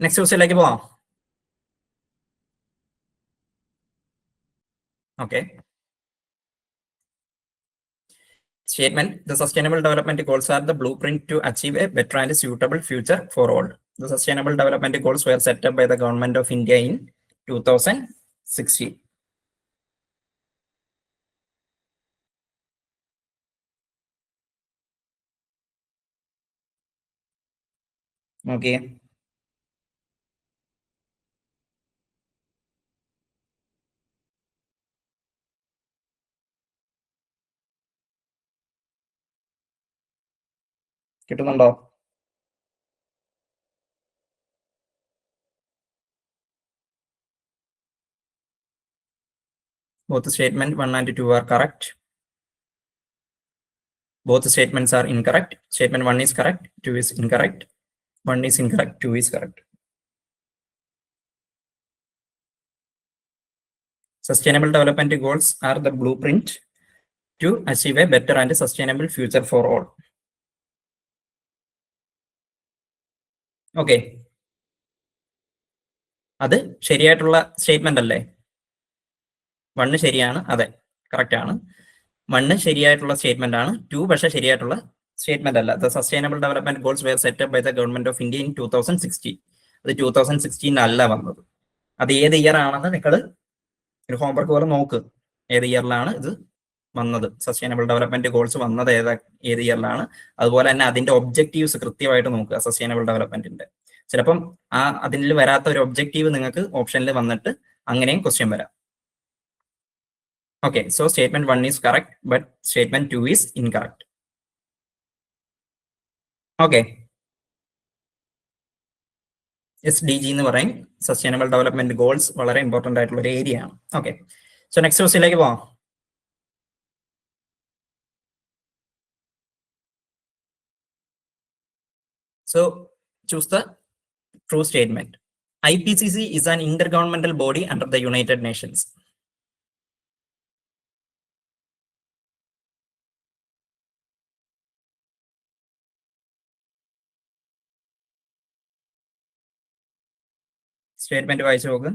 നെക്സ്റ്റ് ക്വസ്റ്റ്യനിലേക്ക് പോവാം. Okay, statement: the sustainable development goals are the blueprint to achieve a better and suitable future for all. The sustainable development goals were set up by the government of India in 2016. Okay, കിട്ടുന്നുണ്ടോ? Both statement 1 and 2 are correct. Both statements are incorrect. Statement 1 is correct, 2 is incorrect. 1 is incorrect, 2 is correct. Sustainable development goals are the blueprint to achieve a better and sustainable future for all. Okay, അത് ശരിയായിട്ടുള്ള statement അല്ലേ? 1 ശരിയാണ്, അതെ, correct ആണ്. 1 ശരിയായിട്ടുള്ള statement ആണ്. 2 പക്ഷെ ശരിയായിട്ടുള്ള സ്റ്റേറ്റ്മെന്റ് അല്ല. The sustainable development goals were set up by the government of India in 2016. അത് 2016 അല്ല വന്നത്. അത് ഏത് ഇയർ ആണെന്ന് നിങ്ങൾ ഒരു ഹോംവർക്ക് പോലെ നോക്ക്. ഏത് ഇയറിലാണ് ഇത് വന്നത്? സസ്റ്റൈനബിൾ ഡെവലപ്മെന്റ് ഗോൾസ് വന്നത് ഏത് ഇയറിലാണ്? അതുപോലെ തന്നെ അതിന്റെ ഒബ്ജക്റ്റീവ്സ് കൃത്യമായിട്ട് നോക്കുക. സസ്റ്റൈനബിൾ ഡെവലപ്മെന്റിന്റെ ചിലപ്പം അതിൽ വരാത്ത ഒരു ഒബ്ജക്റ്റീവ് നിങ്ങൾക്ക് ഓപ്ഷനിൽ വന്നിട്ട് അങ്ങനെയും ക്വസ്റ്റ്യൻ വരാം. Okay, so statement 1 is correct, but statement 2 is incorrect. Okay, SDG എന്ന് പറയും, സസ്റ്റൈനബിൾ ഡെവലപ്മെന്റ് ഗോൾസ്, വളരെ ഇമ്പോർട്ടന്റ് ആയിട്ടുള്ള ഒരു ഏരിയ ആണ്. ഓക്കെ, സോ നെക്സ്റ്റ് ക്വസ്റ്റ്യനിലേക്ക് പോവാം. So choose the true statement. IPCC is an intergovernmental body under the United Nations. Statement വായിച്ചു നോക്ക്.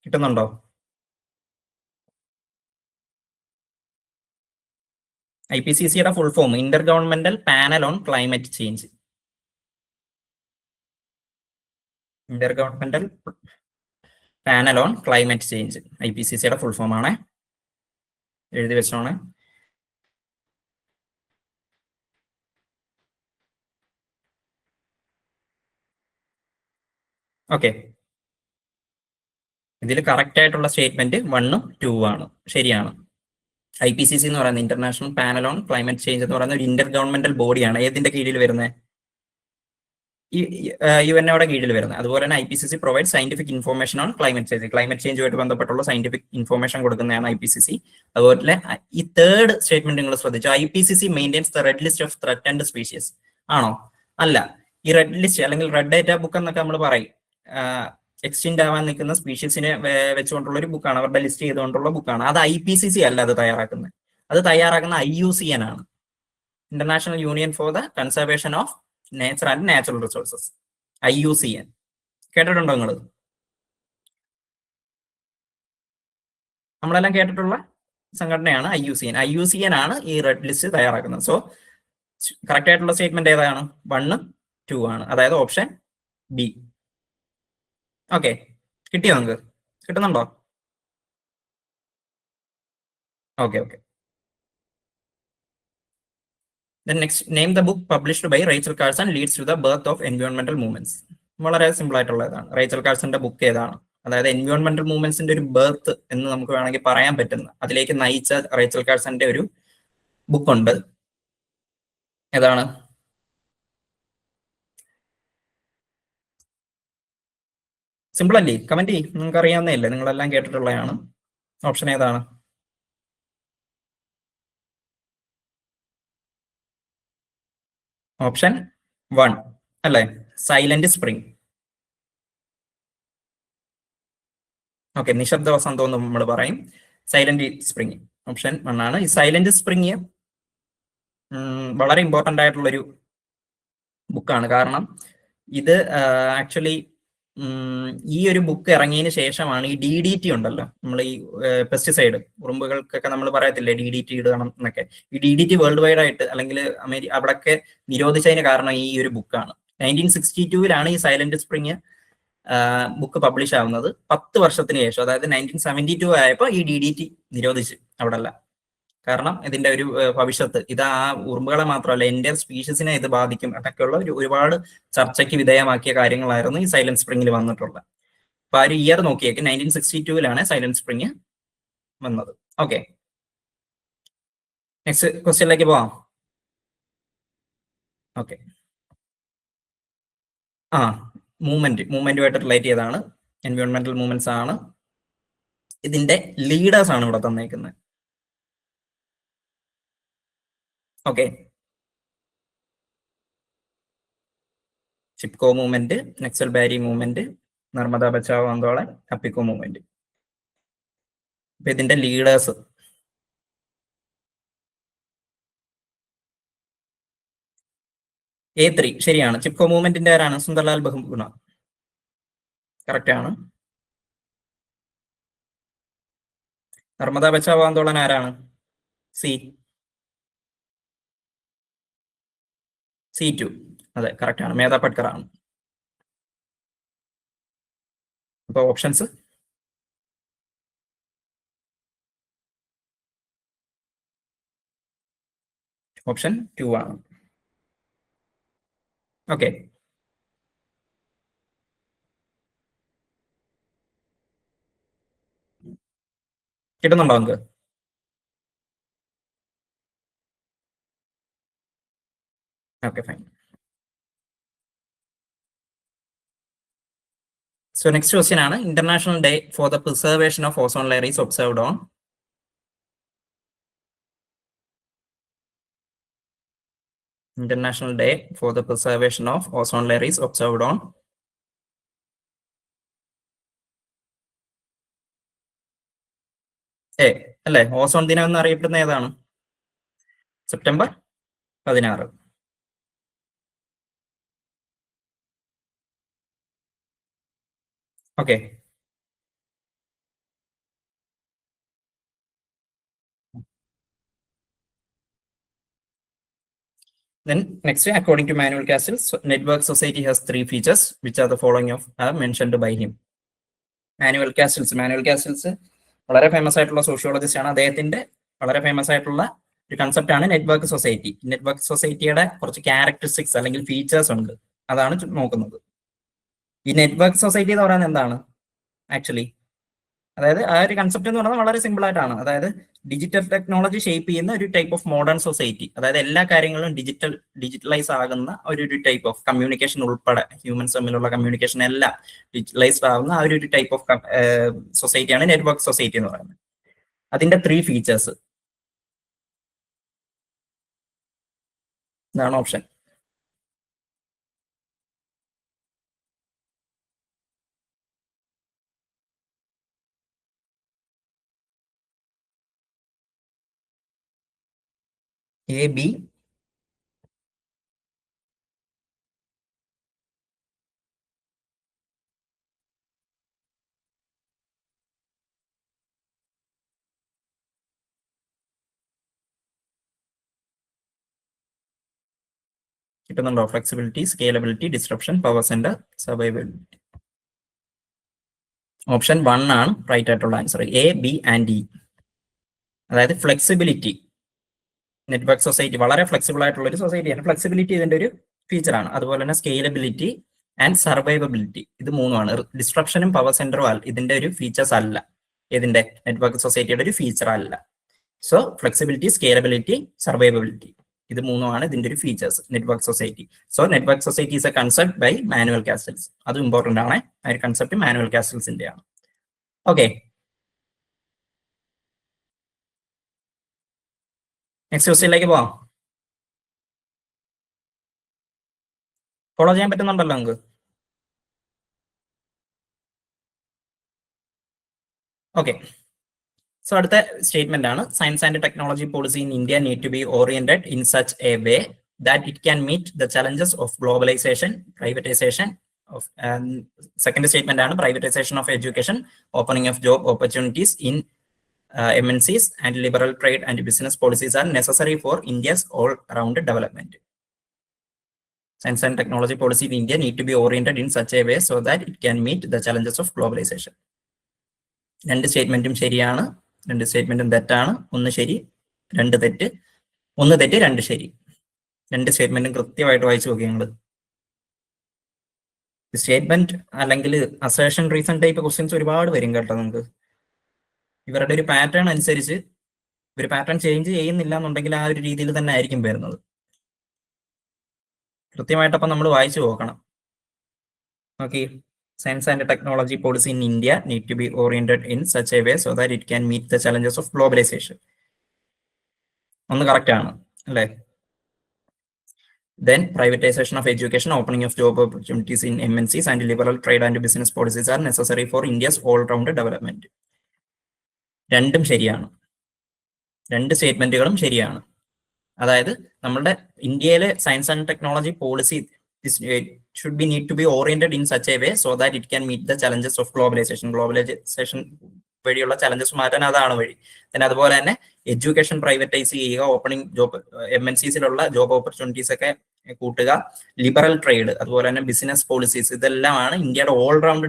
കിട്ടുന്നുണ്ടോ? IPCCയുടെ full form intergovernmental panel on climate change. Intergovernmental panel on climate change IPCCയുടെ full form ആണ്. എഴുതി വെച്ചോണേ. Okay, ഇതിൽ correct ആയിട്ടുള്ള സ്റ്റേറ്റ്മെന്റ് 1ഉം 2 ആണ്. ശരിയാണ്. IPCC എന്ന് പറയുന്നത് international panel on climate change എന്ന് പറയുന്ന ഒരു ഇന്റർ ഗവൺമെന്റൽ ബോഡിയാണ്. ഏതിന്റെ കീഴിൽ വരുന്നത്? UNOയുടെ കീഴിൽ വരുന്നത്. അതുപോലെ തന്നെ IPCC provide scientific information on climate change. Climate ചേഞ്ചുമായിട്ട് ബന്ധപ്പെട്ടുള്ള സയന്റിഫിക് ഇൻഫോർമേഷൻ കൊടുക്കുന്നതാണ് IPCC. അതുപോലെ ഈ തേർഡ് സ്റ്റേറ്റ്മെന്റ് നിങ്ങൾ ശ്രദ്ധിച്ചു, IPCC maintains the red list of threatened species. ആണോ? അല്ല. ഈ റെഡ് ലിസ്റ്റ് അല്ലെങ്കിൽ റെഡ് ഡേറ്റ ബുക്ക് എന്നൊക്കെ നമ്മൾ പറയും. എക്സ്റ്റിൻഡ് ആവാൻ നിൽക്കുന്ന സ്പീഷീസിനെ വെച്ചുകൊണ്ടുള്ള ഒരു ബുക്കാണ്, അവരുടെ ലിസ്റ്റ് ചെയ്തുകൊണ്ടുള്ള ബുക്കാണ്. അത് IPCC അല്ല അത് തയ്യാറാക്കുന്നത്. അത് തയ്യാറാക്കുന്ന IUCN ആണ്, international union for the conservation of nature and natural resources. IUCN കേട്ടിട്ടുണ്ടോ നിങ്ങൾ? നമ്മളെല്ലാം കേട്ടിട്ടുള്ള സംഘടനയാണ് IUCN. IUCN ആണ് ഈ റെഡ് ലിസ്റ്റ് തയ്യാറാക്കുന്നത്. സോ കറക്റ്റ് ആയിട്ടുള്ള സ്റ്റേറ്റ്മെന്റ് ഏതാണ്? 1ഉം 2 ആണ്, അതായത് ഓപ്ഷൻ ബി. ഓക്കെ, കിട്ടിയോ? നിങ്ങൾക്ക് കിട്ടുന്നുണ്ടോ? Okay. Then next, name the book published by Rachel Carson leads to the birth of environmental movements. വളരെ സിമ്പിൾ ആയിട്ടുള്ളതാണ്. റേച്ചൽ കാഴ്സന്റെ ബുക്ക് ഏതാണ്? അതായത് എൻവയോൺമെന്റൽ മൂവ്മെന്റ്സിന്റെ ഒരു ബർത്ത് എന്ന് നമുക്ക് വേണമെങ്കിൽ പറയാൻ പറ്റുന്ന, അതിലേക്ക് നയിച്ച റേച്ചൽ കാഴ്സന്റെ ഒരു ബുക്ക് ഉണ്ട്. ഏതാണ്? സിമ്പിൾ അല്ലേ? കമന്റ് ചെയ്യും, നിങ്ങൾക്ക് അറിയാവുന്നതല്ലേ, നിങ്ങളെല്ലാം കേട്ടിട്ടുള്ളതാണ്. ഓപ്ഷൻ ഏതാണ്? ഓപ്ഷൻ 1 അല്ലേ? Silent spring. ഓക്കെ, നിശബ്ദ വസന്തം എന്ന് നമ്മൾ പറയും. സൈലന്റ് സ്പ്രിംഗ് ഓപ്ഷൻ 1 ആണ്. ഈ സൈലന്റ് സ്പ്രിംഗ് വളരെ ഇമ്പോർട്ടന്റ് ആയിട്ടുള്ളൊരു ബുക്കാണ്. കാരണം ഇത് ആക്ച്വലി ഈ ഒരു ബുക്ക് ഇറങ്ങിയതിന് ശേഷമാണ് ഈ DDT ഉണ്ടല്ലോ, നമ്മൾ ഈ പെസ്റ്റിസൈഡ്, ഉറുമ്പുകൾക്കൊക്കെ നമ്മൾ പറയത്തില്ലേ DDT ഇടണം എന്നൊക്കെ. ഈ DDT വേൾഡ് വൈഡ് ആയിട്ട് അല്ലെങ്കിൽ അവിടൊക്കെ നിരോധിച്ചതിന് കാരണം ഈ ഒരു ബുക്കാണ്. 1962 ഈ സൈലന്റ് സ്പ്രിംഗ് ബുക്ക് പബ്ലിഷ് ആവുന്നത്. 10 വർഷത്തിന് ശേഷം, അതായത് 1972 ആയപ്പോൾ ഈ DDT നിരോധിച്ചു അവിടെ അല്ല. കാരണം ഇതിന്റെ ഒരു ഭവിഷ്യത്ത്, ഇത് ആ ഉറുമ്പുകളെ മാത്രമല്ല എൻ്റെ സ്പീഷീസിനെ ഇത് ബാധിക്കും എന്നൊക്കെയുള്ള ഒരുപാട് ചർച്ചയ്ക്ക് വിധേയമാക്കിയ കാര്യങ്ങളായിരുന്നു ഈ സൈലന്റ് സ്പ്രിംഗിൽ വന്നിട്ടുള്ളത്. അപ്പൊ ആ ഒരു ഇയർ നോക്കിയേക്ക് 1962 സൈലന്റ് സ്പ്രിംഗ് വന്നത്. ഓക്കെ, നെക്സ്റ്റ് ക്വസ്റ്റ്യനിലേക്ക് പോവാം. ഓക്കെ, മൂവ്മെന്റുമായിട്ട് റിലേറ്റ് ചെയ്താണ്. എൻവയോൺമെന്റൽ മൂവ്മെന്റ്സ് ആണ്. ഇതിന്റെ ലീഡേഴ്സ് ആണ് ഇവിടെ തന്നേക്കുന്നത്. ഓക്കെ, ചിപ്കോ മൂവ്മെന്റ്, നക്സൽ ബാരി മൂവ്മെന്റ്, നർമ്മദ ബച്ചാവോ ആന്തോളൻ, അപ്പിക്കോ മൂവ്മെന്റ്. അപ്പൊ ഇതിന്റെ ലീഡേഴ്സ് A3 ശരിയാണ്. ചിപ്കോ മൂവ്മെന്റിന്റെ ആരാണ്? സുന്ദർലാൽ ബഹുഗുണ. കറക്റ്റ് ആണ്. നർമ്മദ ബച്ചാവോ ആന്തോളൻ ആരാണ്? C2. അതെ, കറക്റ്റ് ആണ്. മേധ പട്കർ ആണ്. അപ്പൊ ഓപ്ഷൻസ് ഓപ്ഷൻ 2 ആണ്. ഓക്കെ, കിട്ടുന്നുണ്ടോ നിങ്ങൾക്ക്? Okay, fine. So next question ആണ്, international day for the preservation of ozone layer is observed on. International Day for the Preservation of Ozone Layer is observed on അല്ലേ? Ozone ദിനം എന്ന് അറിയപ്പെടുന്ന ഏതാണ്? September 16. Okay, Then next, according to Manuel Castells, network society has three features, which are the following of are mentioned by him. Manuel Castells വളരെ famous ആയിട്ടുള്ള sociologist ആണ്. അദ്ദേഹത്തിന്റെ വളരെ ഫേമസ് ആയിട്ടുള്ള ഒരു കൺസെപ്റ്റ് ആണ് നെറ്റ്വർക്ക് സൊസൈറ്റി. നെറ്റ്വർക്ക് സൊസൈറ്റിയുടെ കുറച്ച് ക്യാരക്ടറിസ്റ്റിക്സ് അല്ലെങ്കിൽ ഫീച്ചേഴ്സ് ഉണ്ട്, അതാണ് നോക്കുന്നത്. ഈ നെറ്റ്വർക്ക് സൊസൈറ്റി എന്ന് പറയുന്നത് എന്താണ് ആക്ച്വലി? അതായത് ആ ഒരു കൺസെപ്റ്റ് എന്ന് പറയുന്നത് വളരെ സിമ്പിൾ ആയിട്ടാണ്. അതായത് ഡിജിറ്റൽ ടെക്നോളജി ഷേപ്പ് ചെയ്യുന്ന ഒരു ടൈപ്പ് ഓഫ് മോഡേൺ സൊസൈറ്റി. അതായത് എല്ലാ കാര്യങ്ങളും ഡിജിറ്റലൈസ് ആകുന്ന ഒരു ടൈപ്പ് ഓഫ് കമ്മ്യൂണിക്കേഷൻ ഉൾപ്പെടെ ഹ്യൂമൻസ് തമ്മിലുള്ള കമ്മ്യൂണിക്കേഷൻ എല്ലാം ഡിജിറ്റലൈസ്ഡ് ആകുന്ന ആ ഒരു ടൈപ്പ് ഓഫ് സൊസൈറ്റിയാണ് നെറ്റ്വർക്ക് സൊസൈറ്റി എന്ന് പറയുന്നത്. അതിന്റെ ത്രീ ഫീച്ചേഴ്സ് ഇതാണ് ഓപ്ഷൻ. എ, ബി, കിട്ടുന്നുണ്ടോ? Flexibility, scalability, disruption, power centre, survivability. Option 1 ആണ് റൈറ്റ് ആയിട്ടുള്ള answer. A, B and E. അതായത് ഫ്ലെക്സിബിലിറ്റി, നെറ്റ്വർക്ക് സൊസൈറ്റി വളരെ ഫ്ലെക്സിബിൾ ആയിട്ടുള്ള ഒരു സൊസൈറ്റിയാണ്. ഫ്ലെക്സിബിലിറ്റി ഇതിന്റെ ഒരു ഫീച്ചറാണ്. അതുപോലെ തന്നെ സ്കെയിലബിലിറ്റി ആൻഡ് സർവൈവബിലിറ്റി, ഇത് മൂന്നുമാണ്. ഡിസ്ട്രപ്ഷനും പവർ സെന്ററും ഇതിന്റെ ഒരു ഫീച്ചേഴ്സ് അല്ല, ഇതിന്റെ നെറ്റ്വർക്ക് സൊസൈറ്റിയുടെ ഒരു ഫീച്ചർ അല്ല. സോ ഫ്ലെക്സിബിലിറ്റി, സ്കെയിലബിലിറ്റി, സർവൈവബിലിറ്റി, ഇത് മൂന്നുമാണ് ഇതിന്റെ ഒരു features network society. So network society is a concept by Manuel Castells. അത് ഇമ്പോർട്ടന്റ് ആണ്. ആ ഒരു കൺസെപ്റ്റ് മാനുവൽ കാസ്റ്റൽസിന്റെ ആണ്. ഓക്കെ, നെക്സ്റ്റ് ക്വസ്റ്റ്യനിലേക്ക് പോവാം. ഫോളോ ചെയ്യാൻ പറ്റുന്നുണ്ടല്ലോ നമുക്ക്? ഓക്കെ, സോ അടുത്ത സ്റ്റേറ്റ്മെന്റ് ആണ്, science and technology policy in India need to be oriented in such a way that it can meet the challenges of globalization, privatization of second statement ആണ് privatization of education, opening of job opportunities in MNCs, and liberal trade and business policies are necessary for India's all-round development. Science and technology policy in India need to be oriented in such a way so that it can meet the challenges of globalization. രണ്ട് സ്റ്റേറ്റ്മെന്റും ശരിയാണ്, രണ്ട് സ്റ്റേറ്റ്മെന്റും തെറ്റാണ്. ഒന്ന് ശരി, രണ്ട് തെറ്റ്. ഒന്ന് തെറ്റ്, രണ്ട് ശരി. രണ്ട് സ്റ്റേറ്റ്മെന്റും കൃത്യമായിട്ട് വായിച്ചു നോക്കി നിങ്ങൾ. സ്റ്റേറ്റ്മെന്റ് അല്ലെങ്കിൽ അസേഷൻ റീസൺ ടൈപ്പ് ക്വസ്റ്റ്യൻസ് ഒരുപാട് വരും കേട്ടോ. നമുക്ക് ഇവരുടെ ഒരു പാറ്റേൺ അനുസരിച്ച് ഇവർ പാറ്റേൺ ചേഞ്ച് ചെയ്യുന്നില്ല എന്നുണ്ടെങ്കിൽ ആ ഒരു രീതിയിൽ തന്നെ ആയിരിക്കും വരുന്നത്. കൃത്യമായിട്ടപ്പം നമ്മൾ വായിച്ചു നോക്കണം. Okay, science and technology policy in India need to be oriented in such a way so that it can meet the challenges of globalisation. ഒന്ന് കറക്റ്റ് ആണ് അല്ലേ? Then privatization of education, opening of job opportunities in MNCs, and liberal trade and business policies are necessary for India's all-round development. രണ്ടും ശരിയാണ്, രണ്ട് സ്റ്റേറ്റ്മെന്റുകളും ശരിയാണ്. അതായത് നമ്മുടെ ഇന്ത്യയിലെ science and technology policy should be need to be oriented in such a way so that it can meet the challenges of globalization. Globalization വഴിയുള്ള challenges മാറ്റാൻ അതാണ് വഴി. പിന്നെ അതുപോലെ തന്നെ എഡ്യൂക്കേഷൻ പ്രൈവറ്റൈസ് ചെയ്യുക, ഓപ്പണിംഗ് ജോബ് MNCസിലുള്ള ജോബ് ഓപ്പർച്യൂണിറ്റീസ് ഒക്കെ കൂട്ടുക, ലിബറൽ ട്രേഡ്, അതുപോലെ തന്നെ ബിസിനസ് പോളിസീസ്, ഇതെല്ലാമാണ് ഇന്ത്യയുടെ ഓൾറൗണ്ട്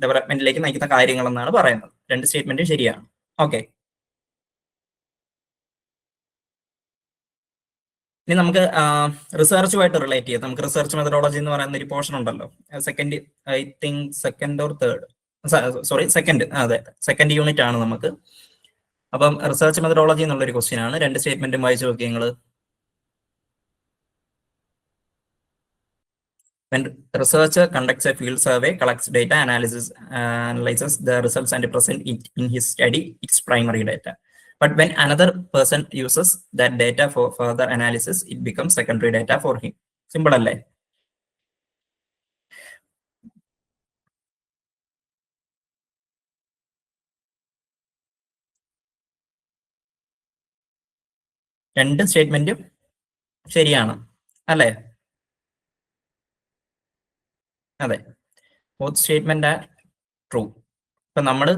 ഡെവലപ്മെന്റിലേക്ക് നയിക്കുന്ന കാര്യങ്ങൾ എന്നാണ് പറയുന്നത്. രണ്ട് സ്റ്റേറ്റ്മെന്റും ശരിയാണ്. ഓക്കെ, ഇനി നമുക്ക് റിസർച്ചുമായിട്ട് റിലേറ്റ് ചെയ്യാം. നമുക്ക് റിസർച്ച് മെത്തഡോളജി എന്ന് പറയുന്ന ഒരു പോർഷൻ ഉണ്ടല്ലോ, second, I think second or third, sorry second, അതെ സെക്കൻഡ് യൂണിറ്റ് ആണ് നമുക്ക്. അപ്പം റിസർച്ച് മെത്തഡോളജി എന്നുള്ളൊരു ക്വസ്റ്റ്യൻ ആണ്. രണ്ട് സ്റ്റേറ്റ്മെന്റും വായിച്ചു നോക്കി നിങ്ങൾ. When researcher conducts a field survey, collects data, analyzes the results and present it in his study, it's primary data. But when another person uses that data for further analysis, it becomes secondary data for him. Simple അല്ലേ? രണ്ട് സ്റ്റേറ്റ്മെന്റും ശരിയാണ് അല്ലേ? അതെ, both statement are true. ഇപ്പൊ നമ്മൾ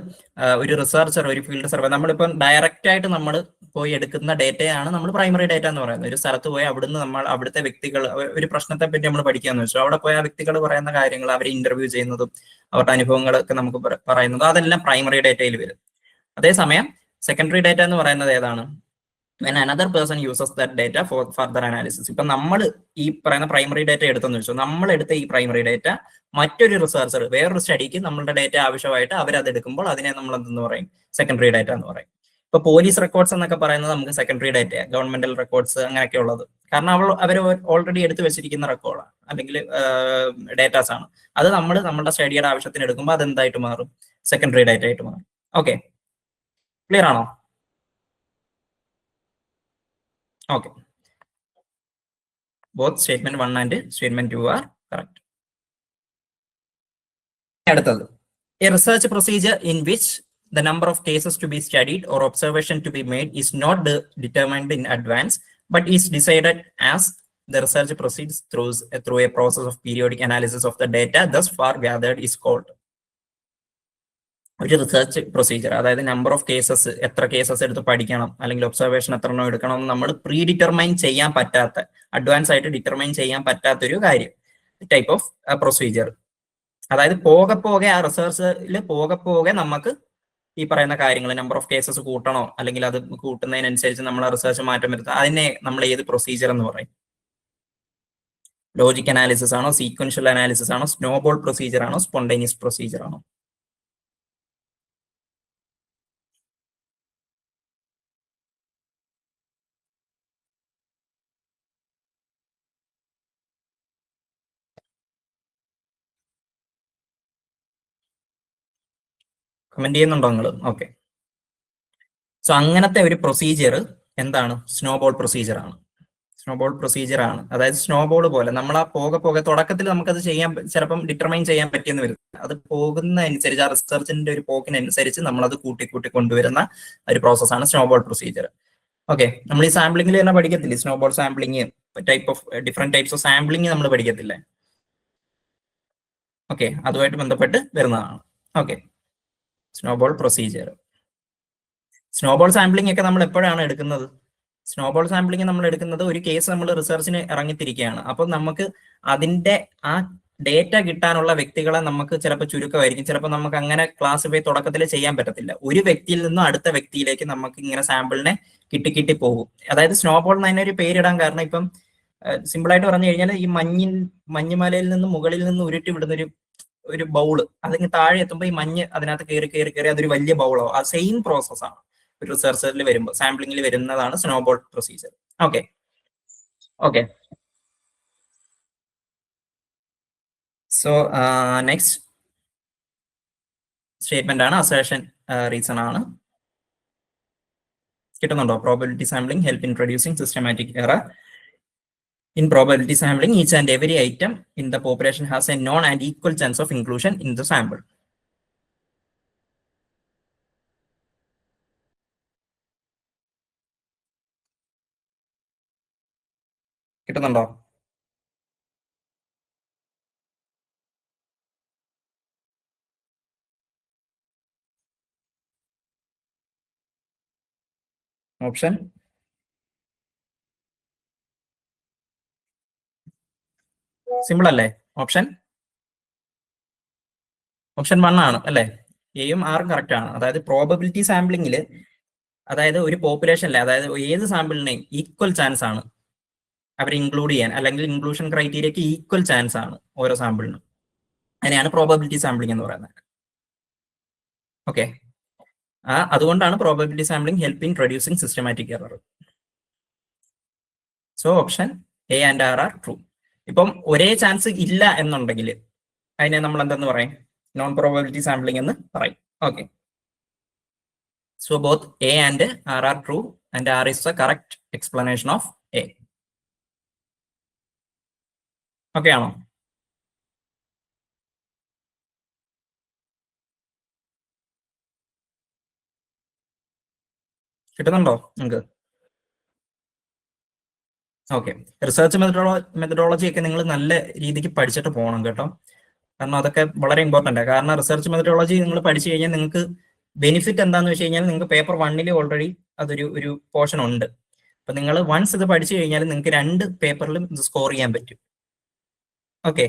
ഒരു researcher, ഒരു field survey, നമ്മളിപ്പം ഡയറക്റ്റ് ആയിട്ട് നമ്മൾ പോയി എടുക്കുന്ന ഡേറ്റയാണ് നമ്മൾ പ്രൈമറി ഡേറ്റ എന്ന് പറയുന്നത്. ഒരു സ്ഥലത്ത് പോയി അവിടുന്ന് നമ്മൾ അവിടുത്തെ വ്യക്തികൾ, ഒരു പ്രശ്നത്തെ പറ്റി നമ്മൾ പഠിക്കാന്ന് വെച്ചു, അവിടെ പോയി ആ വ്യക്തികൾ പറയുന്ന കാര്യങ്ങൾ, അവരെ ഇന്റർവ്യൂ ചെയ്യുന്നതും അവരുടെ അനുഭവങ്ങളൊക്കെ നമുക്ക് പറയുന്നതും അതെല്ലാം പ്രൈമറി ഡേറ്റയിൽ വരും. അതേസമയം സെക്കൻഡറി ഡേറ്റ എന്ന് പറയുന്നത് ഏതാണ്? when another person uses that data for further analysis. ഇപ്പൊ നമ്മൾ ഈ പറയുന്ന പ്രൈമറി ഡേറ്റ എടുത്തെന്ന് വെച്ചു, നമ്മൾ എടുത്ത ഈ പ്രൈമറി ഡേറ്റ മറ്റൊരു റിസർച്ചർ വേറൊരു സ്റ്റഡിക്ക് നമ്മളുടെ ഡേറ്റ ആവശ്യമായിട്ട് അവരത് എടുക്കുമ്പോൾ അതിനെ നമ്മൾ എന്തെന്ന് പറയും? സെക്കൻഡറി ഡേറ്റ എന്ന് പറയും. ഇപ്പൊ പോലീസ് റെക്കോർഡ്സ് എന്നൊക്കെ പറയുന്നത് നമുക്ക് സെക്കൻഡറി ഡേറ്റ, ഗവൺമെന്റൽ റെക്കോർഡ്സ് അങ്ങനെയൊക്കെ ഉള്ളത്, കാരണം അവർ ഓൾറെഡി എടുത്തു വെച്ചിരിക്കുന്ന റെക്കോർഡാണ് അല്ലെങ്കിൽ ഡേറ്റാസ് ആണ്. അത് നമ്മൾ നമ്മുടെ സ്റ്റഡിയുടെ ആവശ്യത്തിന് എടുക്കുമ്പോൾ അത് എന്തായിട്ട് മാറും? സെക്കൻഡറി ഡേറ്റ ആയിട്ട് മാറും. ഓക്കെ, ക്ലിയർ ആണോ? Okay. Both statement 1 and statement 2 are correct. A research procedure in which the number of cases to be studied or observation to be made is not determined in advance, but is decided as the research proceeds through a process of periodic analysis of the data thus far gathered is called. ഒരു research procedure, അതായത് number of cases, എത്ര cases എടുത്ത് പഠിക്കണം അല്ലെങ്കിൽ observation എത്ര എണ്ണം എടുക്കണം എന്ന് നമ്മൾ പ്രീ ഡിറ്റർമൈൻ ചെയ്യാൻ പറ്റാത്ത, അഡ്വാൻസ് ആയിട്ട് ഡിറ്റർമൈൻ ചെയ്യാൻ പറ്റാത്തൊരു കാര്യം, ടൈപ്പ് ഓഫ് പ്രൊസീജിയർ. അതായത് പോകെ പോകെ ആ റിസർച്ചിൽ പോകെ നമുക്ക് ഈ പറയുന്ന കാര്യങ്ങൾ, നമ്പർ ഓഫ് കേസസ് കൂട്ടണോ അല്ലെങ്കിൽ അത് കൂട്ടുന്നതിനനുസരിച്ച് നമ്മൾ ആ റിസർച്ച് മാറ്റം വരുത്തുക, അതിനെ നമ്മൾ ഏത് പ്രൊസീജിയർ എന്ന് പറയും? ലോജിക് അനാലിസിസ് ആണോ, സീക്വൻഷ്യൽ അനാലിസിസ് ആണോ, സ്നോബോൾ പ്രൊസീജിയർ ആണോ, സ്പോണ്ടേനിയസ് പ്രൊസീജിയർ ആണോ? കമന്റ് ചെയ്യുന്നുണ്ടോ നിങ്ങൾ? ഓക്കെ. സോ അങ്ങനത്തെ ഒരു പ്രൊസീജിയർ എന്താണ്? സ്നോബോൾ പ്രൊസീജിയർ ആണ്. സ്നോബോൾ പ്രൊസീജിയർ ആണ്. അതായത് സ്നോബോൾ പോലെ നമ്മൾ ആ പോകെ തുടക്കത്തിൽ നമുക്കത് ചെയ്യാൻ ചിലപ്പം ഡിറ്റർമൈൻ ചെയ്യാൻ പറ്റിയെന്ന് വരും. അത് പോകുന്നതനുസരിച്ച്, ആ റിസർച്ചിന്റെ ഒരു പോക്കിനനുസരിച്ച് നമ്മൾ അത് കൂട്ടി കൊണ്ടുവരുന്ന ഒരു പ്രോസസ്സാണ് സ്നോബോൾ പ്രൊസീജിയർ. ഓക്കെ, നമ്മൾ ഈ സാമ്പിളിംഗിൽ തന്നെ പഠിക്കത്തില്ലേ snowball sampling, different types of sampling നമ്മൾ പഠിക്കത്തില്ലേ? ഓക്കെ, അതുമായിട്ട് ബന്ധപ്പെട്ട് വരുന്നതാണ്. Okay, snowball procedure. Snowball sampling ഒക്കെ നമ്മൾ എപ്പോഴാണ് എടുക്കുന്നത്? സ്നോബോൾ സാമ്പിളിംഗ് നമ്മൾ എടുക്കുന്നത് ഒരു കേസ് നമ്മൾ റിസർച്ചിന് ഇറങ്ങിത്തിരിക്കുകയാണ്. അപ്പോൾ നമുക്ക് അതിന്റെ ആ ഡേറ്റ കിട്ടാനുള്ള വ്യക്തികളെ നമുക്ക് ചിലപ്പോൾ ചുരുക്കമായിരിക്കും, ചിലപ്പോൾ നമുക്ക് അങ്ങനെ ക്ലാസിഫൈ തുടക്കത്തിൽ ചെയ്യാൻ പറ്റത്തില്ല. ഒരു വ്യക്തിയിൽ നിന്നും അടുത്ത വ്യക്തിയിലേക്ക് നമുക്ക് ഇങ്ങനെ സാമ്പിളിനെ കിട്ടി പോകും. അതായത് സ്നോബോൾ എന്ന് അതിനൊരു പേരിടാൻ കാരണം, ഇപ്പം സിമ്പിൾ ആയിട്ട് പറഞ്ഞു കഴിഞ്ഞാൽ ഈ മഞ്ഞുമലയിൽ നിന്ന് മുകളിൽ നിന്ന് ഉരുട്ടി വിടുന്ന ഒരു ബൗള്, അതിന് താഴെ എത്തുമ്പോൾ ഈ മഞ്ഞ് അതിനകത്ത് കയറി അതൊരു വലിയ ബൗളോ, ആ സെയിം പ്രോസസ്സാണ് ഒരു റിസർച്ചിൽ വരുമ്പോൾ, സാമ്പിളിംഗിൽ വരുന്നതാണ് snowball procedure. Okay. So next statement ആണ് അസേർഷൻ റീസൺ ആണ്. കിട്ടുന്നുണ്ടോ? Probability sampling help in producing systematic error. In probability sampling, each and every item in the population has a known and equal chance of inclusion in the sample. കിട്ടുന്നുണ്ടോ? Option simple അല്ലേ? Option 1 ആണ് അല്ലേ? എയും ആറും correct ആണ്. അതായത് probability സാമ്പിളിംഗിൽ, അതായത് ഒരു പോപ്പുലേഷനിലെ, അതായത് ഏത് സാമ്പിളിനെയും ഈക്വൽ ചാൻസ് ആണ് അവർ ഇൻക്ലൂഡ് ചെയ്യാൻ, അല്ലെങ്കിൽ ഇൻക്ലൂഷൻ ക്രൈറ്റീരിയക്ക് ഈക്വൽ ചാൻസ് ആണ് ഓരോ സാമ്പിളിനും. അതിനെയാണ് പ്രോബബിലിറ്റി സാമ്പിളിംഗ് എന്ന് പറയുന്നത്. ഓക്കെ, അതുകൊണ്ടാണ് probability sampling help in producing systematic error. So option A and R are true. ഇപ്പം ഒരേ ചാൻസ് ഇല്ല എന്നുണ്ടെങ്കിൽ അതിനെ നമ്മൾ എന്തെന്ന് പറയും? നോൺ പ്രോബബിലിറ്റി സാമ്പിളിംഗ് എന്ന് പറയും. Okay, so both A and R are true and R is the correct explanation of A. Okay ആണോ? കിട്ടുന്നുണ്ടോ നിങ്ങൾക്ക്? ഓക്കെ, റിസർച്ച് മെത്തഡോളജി ഒക്കെ നിങ്ങൾ നല്ല രീതിക്ക് പഠിച്ചിട്ട് പോകണം കേട്ടോ. കാരണം അതൊക്കെ വളരെ ഇമ്പോർട്ടൻ്റ് ആണ്. കാരണം റിസർച്ച് മെത്തഡോളജി നിങ്ങൾ പഠിച്ചു കഴിഞ്ഞാൽ നിങ്ങൾക്ക് ബെനിഫിറ്റ് എന്താണെന്ന് വെച്ച് കഴിഞ്ഞാൽ നിങ്ങൾക്ക് പേപ്പർ 1 ഓൾറെഡി ഒരു പോർഷൻ ഉണ്ട്. അപ്പൊ നിങ്ങൾ വൺസ് ഇത് പഠിച്ചു കഴിഞ്ഞാൽ നിങ്ങൾക്ക് 2 പേപ്പറിലും ഇത് സ്കോർ ചെയ്യാൻ പറ്റും. ഓക്കെ,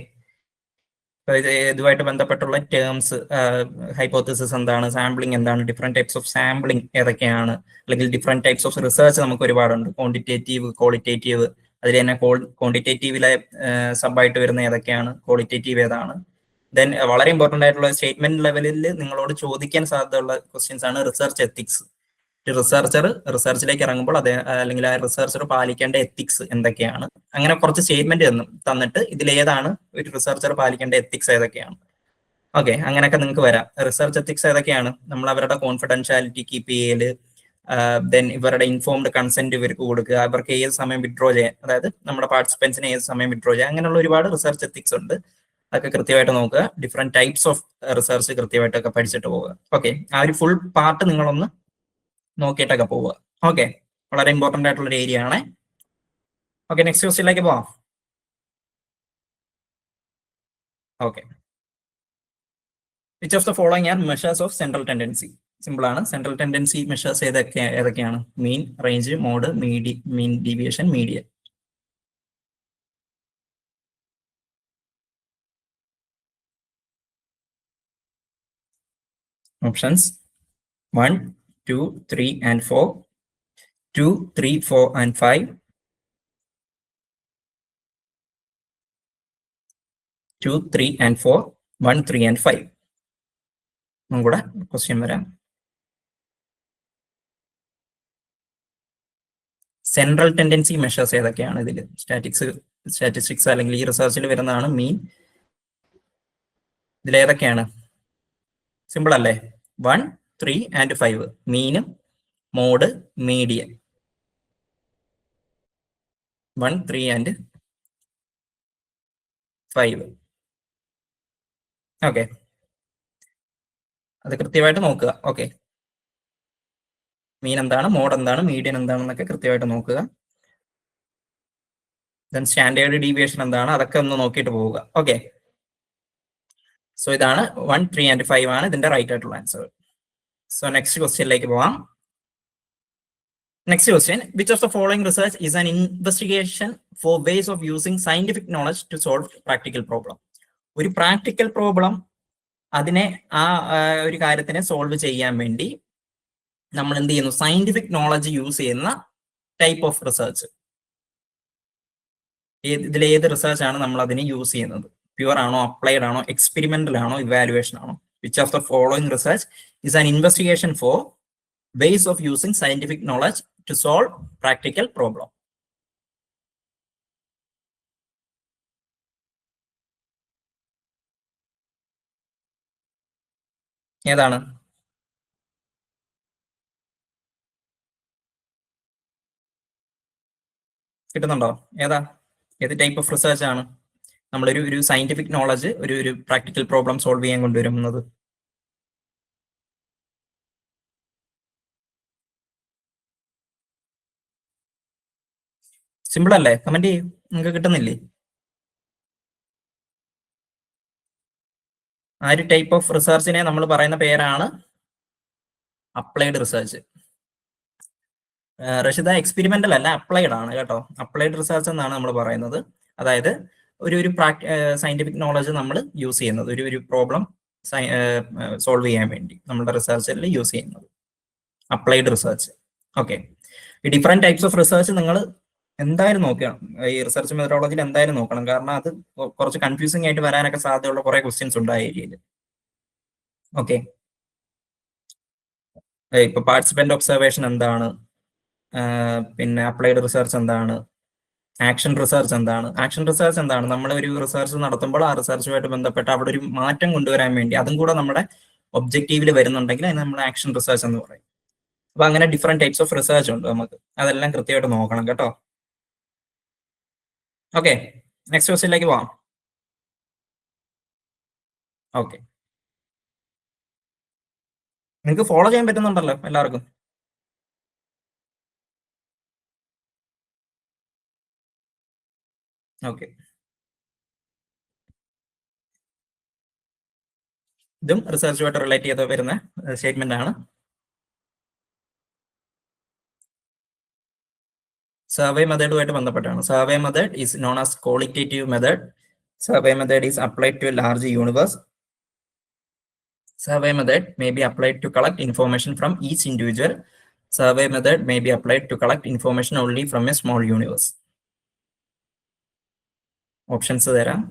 ഇതുമായിട്ട് ബന്ധപ്പെട്ടുള്ള ടേംസ്, ഹൈപ്പോത്തിസിസ് എന്താണ്, സാമ്പിളിംഗ് എന്താണ്, ഡിഫറെന്റ് ടൈപ്സ് ഓഫ് സാമ്പിളിംഗ് ഏതൊക്കെയാണ്, അല്ലെങ്കിൽ ഡിഫറെന്റ് ടൈപ്സ് ഓഫ് റിസർച്ച് നമുക്ക് ഒരുപാടുണ്ട്. ക്വാണ്ടിറ്റേറ്റീവ്, ക്വാളിറ്റേറ്റീവ്, അതിൽ തന്നെ ക്വാണ്ടിറ്റേറ്റീവിലെ സബായിട്ട് വരുന്ന ഏതൊക്കെയാണ്, ക്വാളിറ്റേറ്റീവ് ഏതാണ്. ദെൻ വളരെ ഇമ്പോർട്ടന്റ് ആയിട്ടുള്ള സ്റ്റേറ്റ്മെന്റ് ലെവലിൽ നിങ്ങളോട് ചോദിക്കാൻ സാധ്യതയുള്ള ക്വസ്റ്റ്യൻസ് ആണ് റിസർച്ച് എത്തിക്സ്. ഒരു റിസർച്ചർ റിസർച്ചിലേക്ക് ഇറങ്ങുമ്പോൾ അല്ലെങ്കിൽ ആ റിസർച്ചർ പാലിക്കേണ്ട എത്തിക്സ് എന്തൊക്കെയാണ്, അങ്ങനെ കുറച്ച് സ്റ്റേറ്റ്മെന്റ് തന്നിട്ട് ഇതിലേതാണ് ഒരു റിസർച്ചർ പാലിക്കേണ്ട എത്തിക്സ് ഏതൊക്കെയാണ്. ഓക്കെ, അങ്ങനെയൊക്കെ നിങ്ങൾക്ക് വരാം. റിസർച്ച് എത്തിക്സ് ഏതൊക്കെയാണ്, നമ്മൾ അവരുടെ കോൺഫിഡൻഷ്യാലിറ്റി കീപ്പ് ചെയ്യല്, ദെൻ ഇവരുടെ ഇൻഫോംഡ് കൺസെന്റ് ഇവർക്ക് കൊടുക്കുക, അവർക്ക് ഏത് സമയം വിഡ്രോ ചെയ്യാൻ, അതായത് നമ്മുടെ പാർട്ടിസിപ്പൻസിന് ഏത് സമയം വിഡ്രോ ചെയ്യാം, അങ്ങനെയുള്ള ഒരുപാട് റിസർച്ച് എത്തിക്സ് ഉണ്ട്. അതൊക്കെ കൃത്യമായിട്ട് നോക്കുക. ഡിഫറെന്റ് ടൈപ്സ് ഓഫ് റിസർച്ച് കൃത്യമായിട്ടൊക്കെ പഠിച്ചിട്ട് പോവുക. ഓക്കെ, ആ ഒരു ഫുൾ പാർട്ട് നിങ്ങളൊന്ന് നോക്കിയിട്ടൊക്കെ പോവുക. ഓക്കെ, വളരെ ഇമ്പോർട്ടന്റ് ആയിട്ടുള്ള ഒരു ഏരിയ ആണ്. ഓക്കെ, നെക്സ്റ്റ് ക്വസ്റ്റ്യനിലേക്ക് പോവാം. Okay, which of the following are measures of central tendency? Simple ആണ്. സെൻട്രൽ ടെൻഡൻസി മെഷേഴ്സ് ഏതൊക്കെയാണ്? Mean, range, mode, mean deviation, median. Options 1, 2, 3 and 4, 2, 3, 4 and 5, 2, 3 and 4, 1, 3 and 5. കൂടെ ക്വസ്റ്റ്യൻ വരാം. സെൻട്രൽ ടെൻഡൻസി മെഷേഴ്സ് ഏതൊക്കെയാണ്? ഇതിൽ statistics അല്ലെങ്കിൽ ഈ റിസർച്ചിൽ വരുന്നതാണ് മീൻ. ഇതിലേതൊക്കെയാണ്? സിമ്പിൾ അല്ലേ? 1, 3 and 5. മീനും മോഡ് മീഡിയൻ. 1, 3 and 5. ഓക്കെ, അത് കൃത്യമായിട്ട് നോക്കുക. ഓക്കെ, മീൻ എന്താണ്, മോഡ് എന്താണ്, മീഡിയൻ എന്താണെന്നൊക്കെ കൃത്യമായിട്ട് നോക്കുക. ദെൻ സ്റ്റാൻഡേർഡ് ഡീവിയേഷൻ എന്താണ്, അതൊക്കെ ഒന്ന് നോക്കിയിട്ട് പോവുക. ഓക്കെ, സോ ഇതാണ് 1, 3 and 5 ആണ് ഇതിന്റെ റൈറ്റ് ആയിട്ടുള്ള ആൻസർ. സോ നെക്സ്റ്റ് ക്വസ്റ്റ്യനിലേക്ക് പോവാം. Next question, which of the following research is an investigation for ways of using scientific knowledge to solve practical problem? ഒരു പ്രാക്ടിക്കൽ പ്രോബ്ലം, അതിനെ ഒരു കാര്യത്തിനെ സോൾവ് ചെയ്യാൻ വേണ്ടി നമ്മൾ എന്ത് ചെയ്യുന്നു? സയന്റിഫിക് നോളജ് യൂസ് ചെയ്യുന്ന ടൈപ്പ് ഓഫ് റിസർച്ച്. ഇതിലേത് റിസർച്ച് ആണ് നമ്മൾ അതിനെ യൂസ് ചെയ്യുന്നത്? പ്യുവർ ആണോ, അപ്ലൈഡ് ആണോ, എക്സ്പെരിമെന്റൽ ആണോ, ഇവാലുവേഷൻ ആണോ? Which of the following research is an investigation for ways of using scientific knowledge to solve practical problem? ഏതാണ്? കിട്ടുന്നുണ്ടോ? ഏത് ടൈപ്പ് ഓഫ് റിസർച്ച് ആണ് നമ്മളൊരു സയന്റിഫിക് നോളജ് ഒരു പ്രാക്ടിക്കൽ പ്രോബ്ലം സോൾവ് ചെയ്യാൻ കൊണ്ടുവരുന്നത്? സിമ്പിൾ അല്ലേ? കമന്റ് ചെയ്യൂ, നിങ്ങൾക്ക് കിട്ടുന്നില്ലേ? ആ ഒരു ടൈപ്പ് ഓഫ് റിസർച്ചിനെ നമ്മൾ പറയുന്ന പേരാണ് അപ്ലൈഡ് റിസർച്ച്. റഷിദ, എക്സ്പെരിമെന്റൽ അല്ല, അപ്ലൈഡ് ആണ് കേട്ടോ. അപ്ലൈഡ് റിസർച്ച് എന്നാണ് നമ്മൾ പറയുന്നത്. അതായത് ഒരു സയന്റിഫിക് നോളജ് നമ്മൾ യൂസ് ചെയ്യുന്നത് ഒരു പ്രോബ്ലം സോൾവ് ചെയ്യാൻ വേണ്ടി നമ്മുടെ റിസർച്ചിൽ യൂസ് ചെയ്യുന്നത് അപ്ലൈഡ് റിസർച്ച്. ഓക്കെ, ഈ ഡിഫറെന്റ് ടൈപ്സ് ഓഫ് റിസർച്ച് നിങ്ങൾ എന്തായാലും നോക്കണം. ഈ റിസർച്ച് മെത്തഡോളജിയിൽ എന്തായാലും നോക്കണം. കാരണം അത് കുറച്ച് കൺഫ്യൂസിംഗ് ആയിട്ട് വരാനൊക്കെ സാധ്യതയുള്ള കുറെ ക്വസ്റ്റ്യൻസ് ഉണ്ട് ആ ഏരിയയിൽ. ഓക്കെ, ഇപ്പൊ പാർട്ടിസിപ്പന്റ് ഒബ്സർവേഷൻ എന്താണ്, പിന്നെ അപ്ലൈഡ് റിസർച്ച് എന്താണ്, ആക്ഷൻ റിസർച്ച് എന്താണ്? ആക്ഷൻ റിസർച്ച് എന്താണ്? നമ്മൾ ഒരു റിസർച്ച് നടത്തുമ്പോൾ ആ റിസർച്ചുമായിട്ട് ബന്ധപ്പെട്ട് അവിടെ ഒരു മാറ്റം കൊണ്ടുവരാൻ വേണ്ടി അതും കൂടെ നമ്മുടെ ഒബ്ജക്റ്റീവിൽ വരുന്നുണ്ടെങ്കിൽ അതിന് നമ്മൾ ആക്ഷൻ റിസർച്ച് എന്ന് പറയും. അപ്പൊ അങ്ങനെ ഡിഫറെന്റ് ടൈപ്സ് ഓഫ് റിസർച്ച് ഉണ്ട് നമുക്ക്. അതെല്ലാം കൃത്യമായിട്ട് നോക്കണം കേട്ടോ. ഓക്കെ, നെക്സ്റ്റ് ക്വസ്റ്റ്യനിലേക്ക് പോവാം. ഓക്കെ, നിങ്ങൾക്ക് ഫോളോ ചെയ്യാൻ പറ്റുന്നുണ്ടല്ലോ എല്ലാവർക്കും? ഓക്കെ, ഇതും റിസർച്ചുമായിട്ട് റിലേറ്റ് ചെയ്ത് വരുന്ന സ്റ്റേറ്റ്മെന്റ് ആണ്. സർവേ മെത്തേഡുമായിട്ട് ബന്ധപ്പെട്ടാണ്. Survey method is known as qualitative method. Survey method is applied to a large universe. Survey method may be applied to collect information from each individual. Survey method may be applied to collect information only from a small universe. Options തരാം.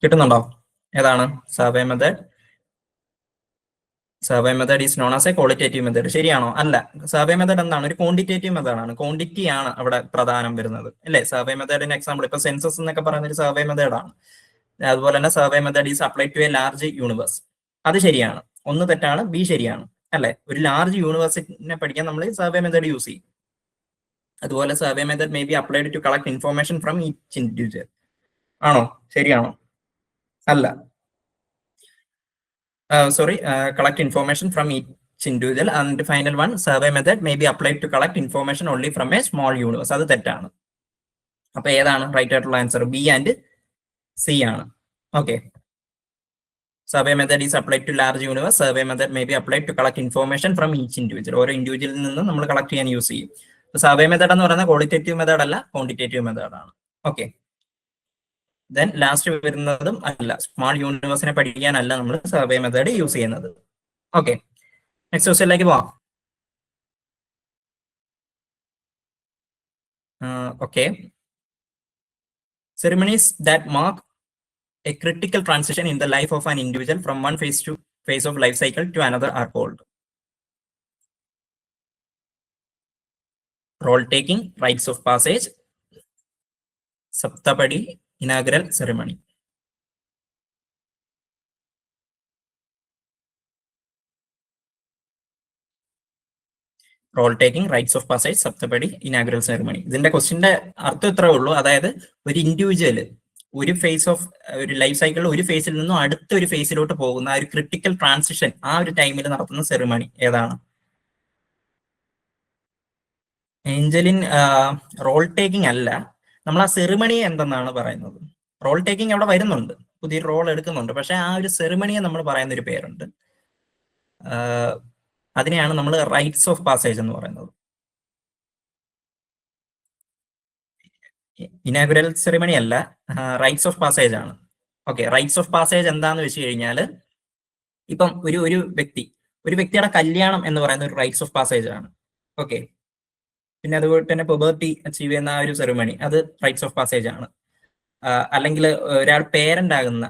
കിട്ടുന്നുണ്ടോ? ഏതാണ് survey method? Survey method is known as A qualitative method. ശരിയാണോ? അല്ല. Survey method എന്താണ്? ഒരു quantitative method ആണ്. Quantity ആണ് അവിടെ പ്രധാനം വരുന്നത്, അല്ലേ? സർവേ മെത്തേഡിന് എക്സാമ്പിൾ ഇപ്പൊ സെൻസസ് എന്നൊക്കെ പറയുന്ന ഒരു സർവേ മെത്തേഡാണ്. അതുപോലെ തന്നെ survey method is applied to a large universe. അത് ശരിയാണ്. ഒന്ന് തെറ്റാണ്, ബി ശരിയാണ്, അല്ലെ? ഒരു ലാർജ് യൂണിവേഴ്സിറ്റിനെ പഠിക്കാൻ നമ്മൾ സർവേ മെത്തേഡ് യൂസ് ചെയ്യും. അതുപോലെ survey method may be applied to collect information from each individual. ആണോ? ശരിയാണോ? അല്ല. Sorry, collect information from each individual. And the final one, survey method may be applied to collect information only from a small universe. അത് തെറ്റാണ്. അപ്പൊ ഏതാണ് right ആയിട്ടുള്ള answer? B and C ആണ്. Okay. Survey method is applied to large universe. Survey method may be applied to collect information from each individual. ഓരോ ഇൻഡിവിജ്വലിൽ നിന്ന് നമ്മൾ കളക്ട് ചെയ്യാൻ യൂസ് ചെയ്യും. സർവേ മെത്തേഡ് എന്ന് പറയുന്നത് ക്വാളിറ്റേറ്റീവ് മെത്തേഡ് അല്ല, ക്വാണ്ടിറ്റേറ്റീവ് മെത്തേഡ് ആണ്. ഓക്കെ. ദെൻ ലാസ്റ്റ് വരുന്നതും അല്ല, സ്മാൾ യൂണിവേഴ്സിനെ പഠിക്കാനല്ല നമ്മൾ സർവേ മെത്തേഡ് യൂസ് ചെയ്യുന്നത്. ഓക്കെ, നെക്സ്റ്റ് ക്വസ്റ്റ്യനിലേക്ക് പോവാം. Okay. Ceremonies that mark a critical transition in the life of an individual from one phase of life cycle to another are called roll taking, rites of passage, saptapadi, inaugural ceremony. Role taking, rites of passage, saptapadi, inaugural ceremony. ഇതിന്റെ ക്വസ്റ്റിന്റെ അർത്ഥം ഇത്രേ ഉള്ളൂ. അതായത് ഒരു individual ഒരു face of ഒരു life സൈക്കിളിൽ ഒരു ഫേസിൽ നിന്നും അടുത്ത ഒരു ഫേസിലോട്ട് പോകുന്ന ആ ഒരു ക്രിട്ടിക്കൽ ട്രാൻസിഷൻ ആ ഒരു ടൈമിൽ നടത്തുന്ന സെറിമണി ഏതാണ്? ഏഞ്ചലിൻ റോൾ ടേക്കിംഗ് അല്ല. നമ്മൾ ആ സെറിമണി എന്തെന്നാണ് പറയുന്നത്. റോൾ ടേക്കിംഗ് അവിടെ വരുന്നുണ്ട്, പുതിയൊരു റോൾ എടുക്കുന്നുണ്ട്, പക്ഷെ ആ ഒരു സെറിമണിയെ നമ്മൾ പറയുന്ന ഒരു പേരുണ്ട്. അതിനെയാണ് നമ്മൾ റൈറ്റ്സ് ഓഫ് പാസേജ് എന്ന് പറയുന്നത്. ഇനാഗുറൽ സെറിമണി അല്ല, റൈറ്റ്സ് ഓഫ് പാസേജ് ആണ്. ഓക്കെ, റൈറ്റ്സ് ഓഫ് പാസേജ് എന്താന്ന് വെച്ച് കഴിഞ്ഞാൽ ഇപ്പം ഒരു വ്യക്തിയുടെ കല്യാണം എന്ന് പറയുന്ന ഒരു റൈറ്റ്സ് ഓഫ് പാസേജ് ആണ്. ഓക്കെ. പിന്നെ അതുപോലെ തന്നെ പുബർട്ടി അച്ചീവ് ചെയ്യുന്ന ആ ഒരു സെറിമണി, അത് റൈറ്റ്സ് ഓഫ് പാസേജ് ആണ്. അല്ലെങ്കിൽ ഒരാൾ പേരന്റ് ആകുന്ന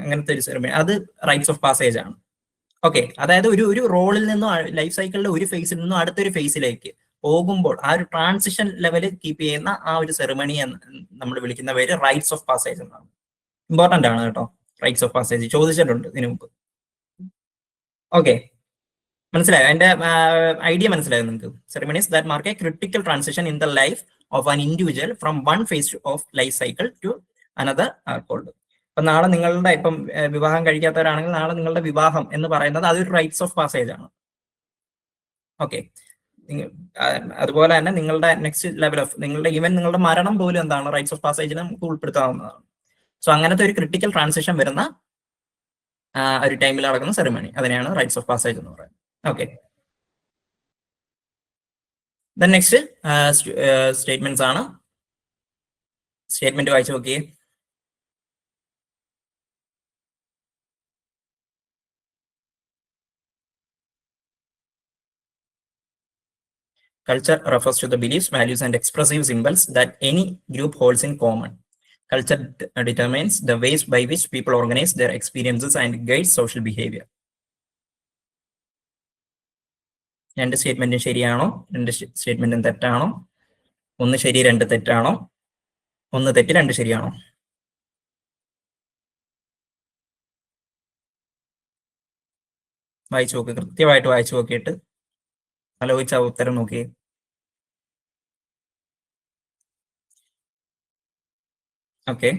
അങ്ങനത്തെ ഒരു സെറിമണി, അത് റൈറ്റ്സ് ഓഫ് പാസേജ് ആണ്. ഓക്കെ. അതായത് ഒരു റോളിൽ നിന്നും ലൈഫ് സൈക്കിളിലെ ഒരു ഫേസിൽ നിന്നും അടുത്തൊരു ഫേസിലേക്ക് പോകുമ്പോൾ ആ ഒരു ട്രാൻസിഷൻ ലെവല് കീപ്പ് ചെയ്യുന്ന ആ ഒരു സെറിമണി നമ്മൾ വിളിക്കുന്ന പേര് റൈറ്റ്സ് ഓഫ് പാസേജ് എന്നാണ്. ഇമ്പോർട്ടന്റ് ആണ് കേട്ടോ, റൈറ്റ്സ് ഓഫ് പാസേജ് ചോദിച്ചിട്ടുണ്ട് ഇതിനു മുമ്പ്. ഓക്കെ, മനസ്സിലായോ? അതിന്റെ ഐഡിയ മനസ്സിലായോ നിങ്ങൾക്ക്? Ceremonies that mark a critical transition in the life of an individual from one phase of life cycle to another are called. അപ്പൊ നാളെ നിങ്ങളുടെ ഇപ്പം വിവാഹം കഴിക്കാത്തവരാണെങ്കിൽ നാളെ നിങ്ങളുടെ വിവാഹം എന്ന് പറയുന്നത് അതൊരു റൈറ്റ്സ് ഓഫ് പാസേജ് ആണ്. ഓക്കെ. അതുപോലെ തന്നെ നിങ്ങളുടെ നെക്സ്റ്റ് ലെവൽ ഓഫ് നിങ്ങളുടെ മരണം പോലും എന്താണ് റൈറ്റ്സ് ഓഫ് പാസേജിന് നമുക്ക് ഉൾപ്പെടുത്താവുന്നതാണ്. സോ അങ്ങനത്തെ ഒരു ക്രിട്ടിക്കൽ ട്രാൻസിഷൻ വരുന്ന ഒരു ടൈമിൽ നടക്കുന്ന സെറിമണി, അതിനെയാണ് റൈറ്റ്സ് ഓഫ് പാസേജ് എന്ന് പറയുന്നത്. ഓക്കെ. ദെൻ നെക്സ്റ്റ് സ്റ്റേറ്റ്മെന്റ്സ് ആണ്. സ്റ്റേറ്റ്മെന്റ് വായിച്ചു നോക്കിയേ. Culture refers to the beliefs, values, and expressive symbols that any group holds in common. Culture determines the ways by which people organize their experiences and guides social behavior. രണ്ട് സ്റ്റേറ്റ്മെന്റും ശരിയാണോ? രണ്ട് സ്റ്റേറ്റ്മെന്റും തെറ്റാണോ? ഒന്ന് ശരി രണ്ട് തെറ്റാണോ? ഒന്ന് തെറ്റ് രണ്ട് ശരിയാണോ? വായിച്ചു നോക്ക്, കൃത്യമായിട്ട് വായിച്ചു നോക്കിയിട്ട് ആലോചിച്ച ഉത്തരം നോക്കിയേ. Okay.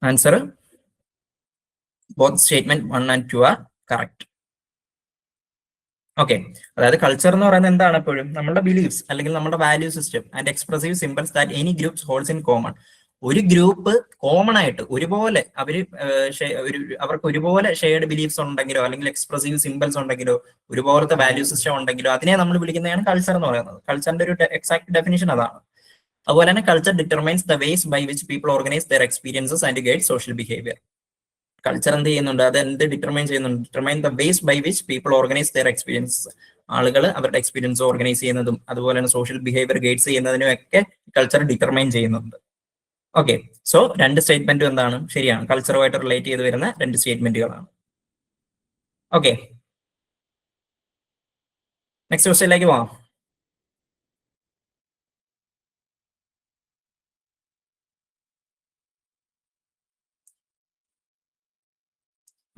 Answer both statement 1 and 2 are correct. Okay, അതായത് കൾച്ചർ എന്ന് പറയുന്നത് എന്താണ്? എപ്പോഴും നമ്മുടെ ബിലീഫ്സ് അല്ലെങ്കിൽ നമ്മുടെ value system and expressive symbols that any groups holds in common. ഒരു ഗ്രൂപ്പ് കോമൺ ആയിട്ട് ഒരുപോലെ അവർക്ക് ഒരുപോലെ ഷെയർഡ് ബിലീഫ്സ് ഉണ്ടെങ്കിലോ അല്ലെങ്കിൽ എക്സ്പ്രസീവ് സിമ്പിൾസ് ഉണ്ടെങ്കിലോ ഒരുപോലത്തെ വാല്യൂ സിസ്റ്റം ഉണ്ടെങ്കിലോ അതിനെ നമ്മൾ വിളിക്കുന്നതാണ് കൾച്ചർ എന്ന് പറയുന്നത്. കൾച്ചറിന്റെ ഒരു എക്സാക്ട് ഡെഫിനിഷൻ അതാണ്. അതുപോലെ തന്നെ culture determines the ways by which people organise their experiences and guide social behaviour. Culture എന്ത് ചെയ്യുന്നുണ്ട്? അത് എന്ത് ഡിറ്റർമൈൻ ചെയ്യുന്നുണ്ട്? Determine the ways by which people organise their experiences. ആളുകൾ അവരുടെ എക്സ്പീരിയൻസ് ഓർഗനൈസ് ചെയ്യുന്നതും അതുപോലെ തന്നെ സോഷ്യൽ ബിഹേവിയർ ഗൈഡ്സ് ചെയ്യുന്നതിനും ഒക്കെ കൾച്ചർ ഡിറ്റർമൈൻ ചെയ്യുന്നുണ്ട്. ഓക്കെ, സോ രണ്ട് സ്റ്റേറ്റ്മെന്റും എന്താണ്? ശരിയാണ്, കൾച്ചറുമായിട്ട് റിലേറ്റ് ചെയ്ത് വരുന്ന രണ്ട് സ്റ്റേറ്റ്മെന്റുകളാണ്. ഓക്കെ, നെക്സ്റ്റ് ക്വസ്റ്റ്യനിലേക്ക് പോവാം.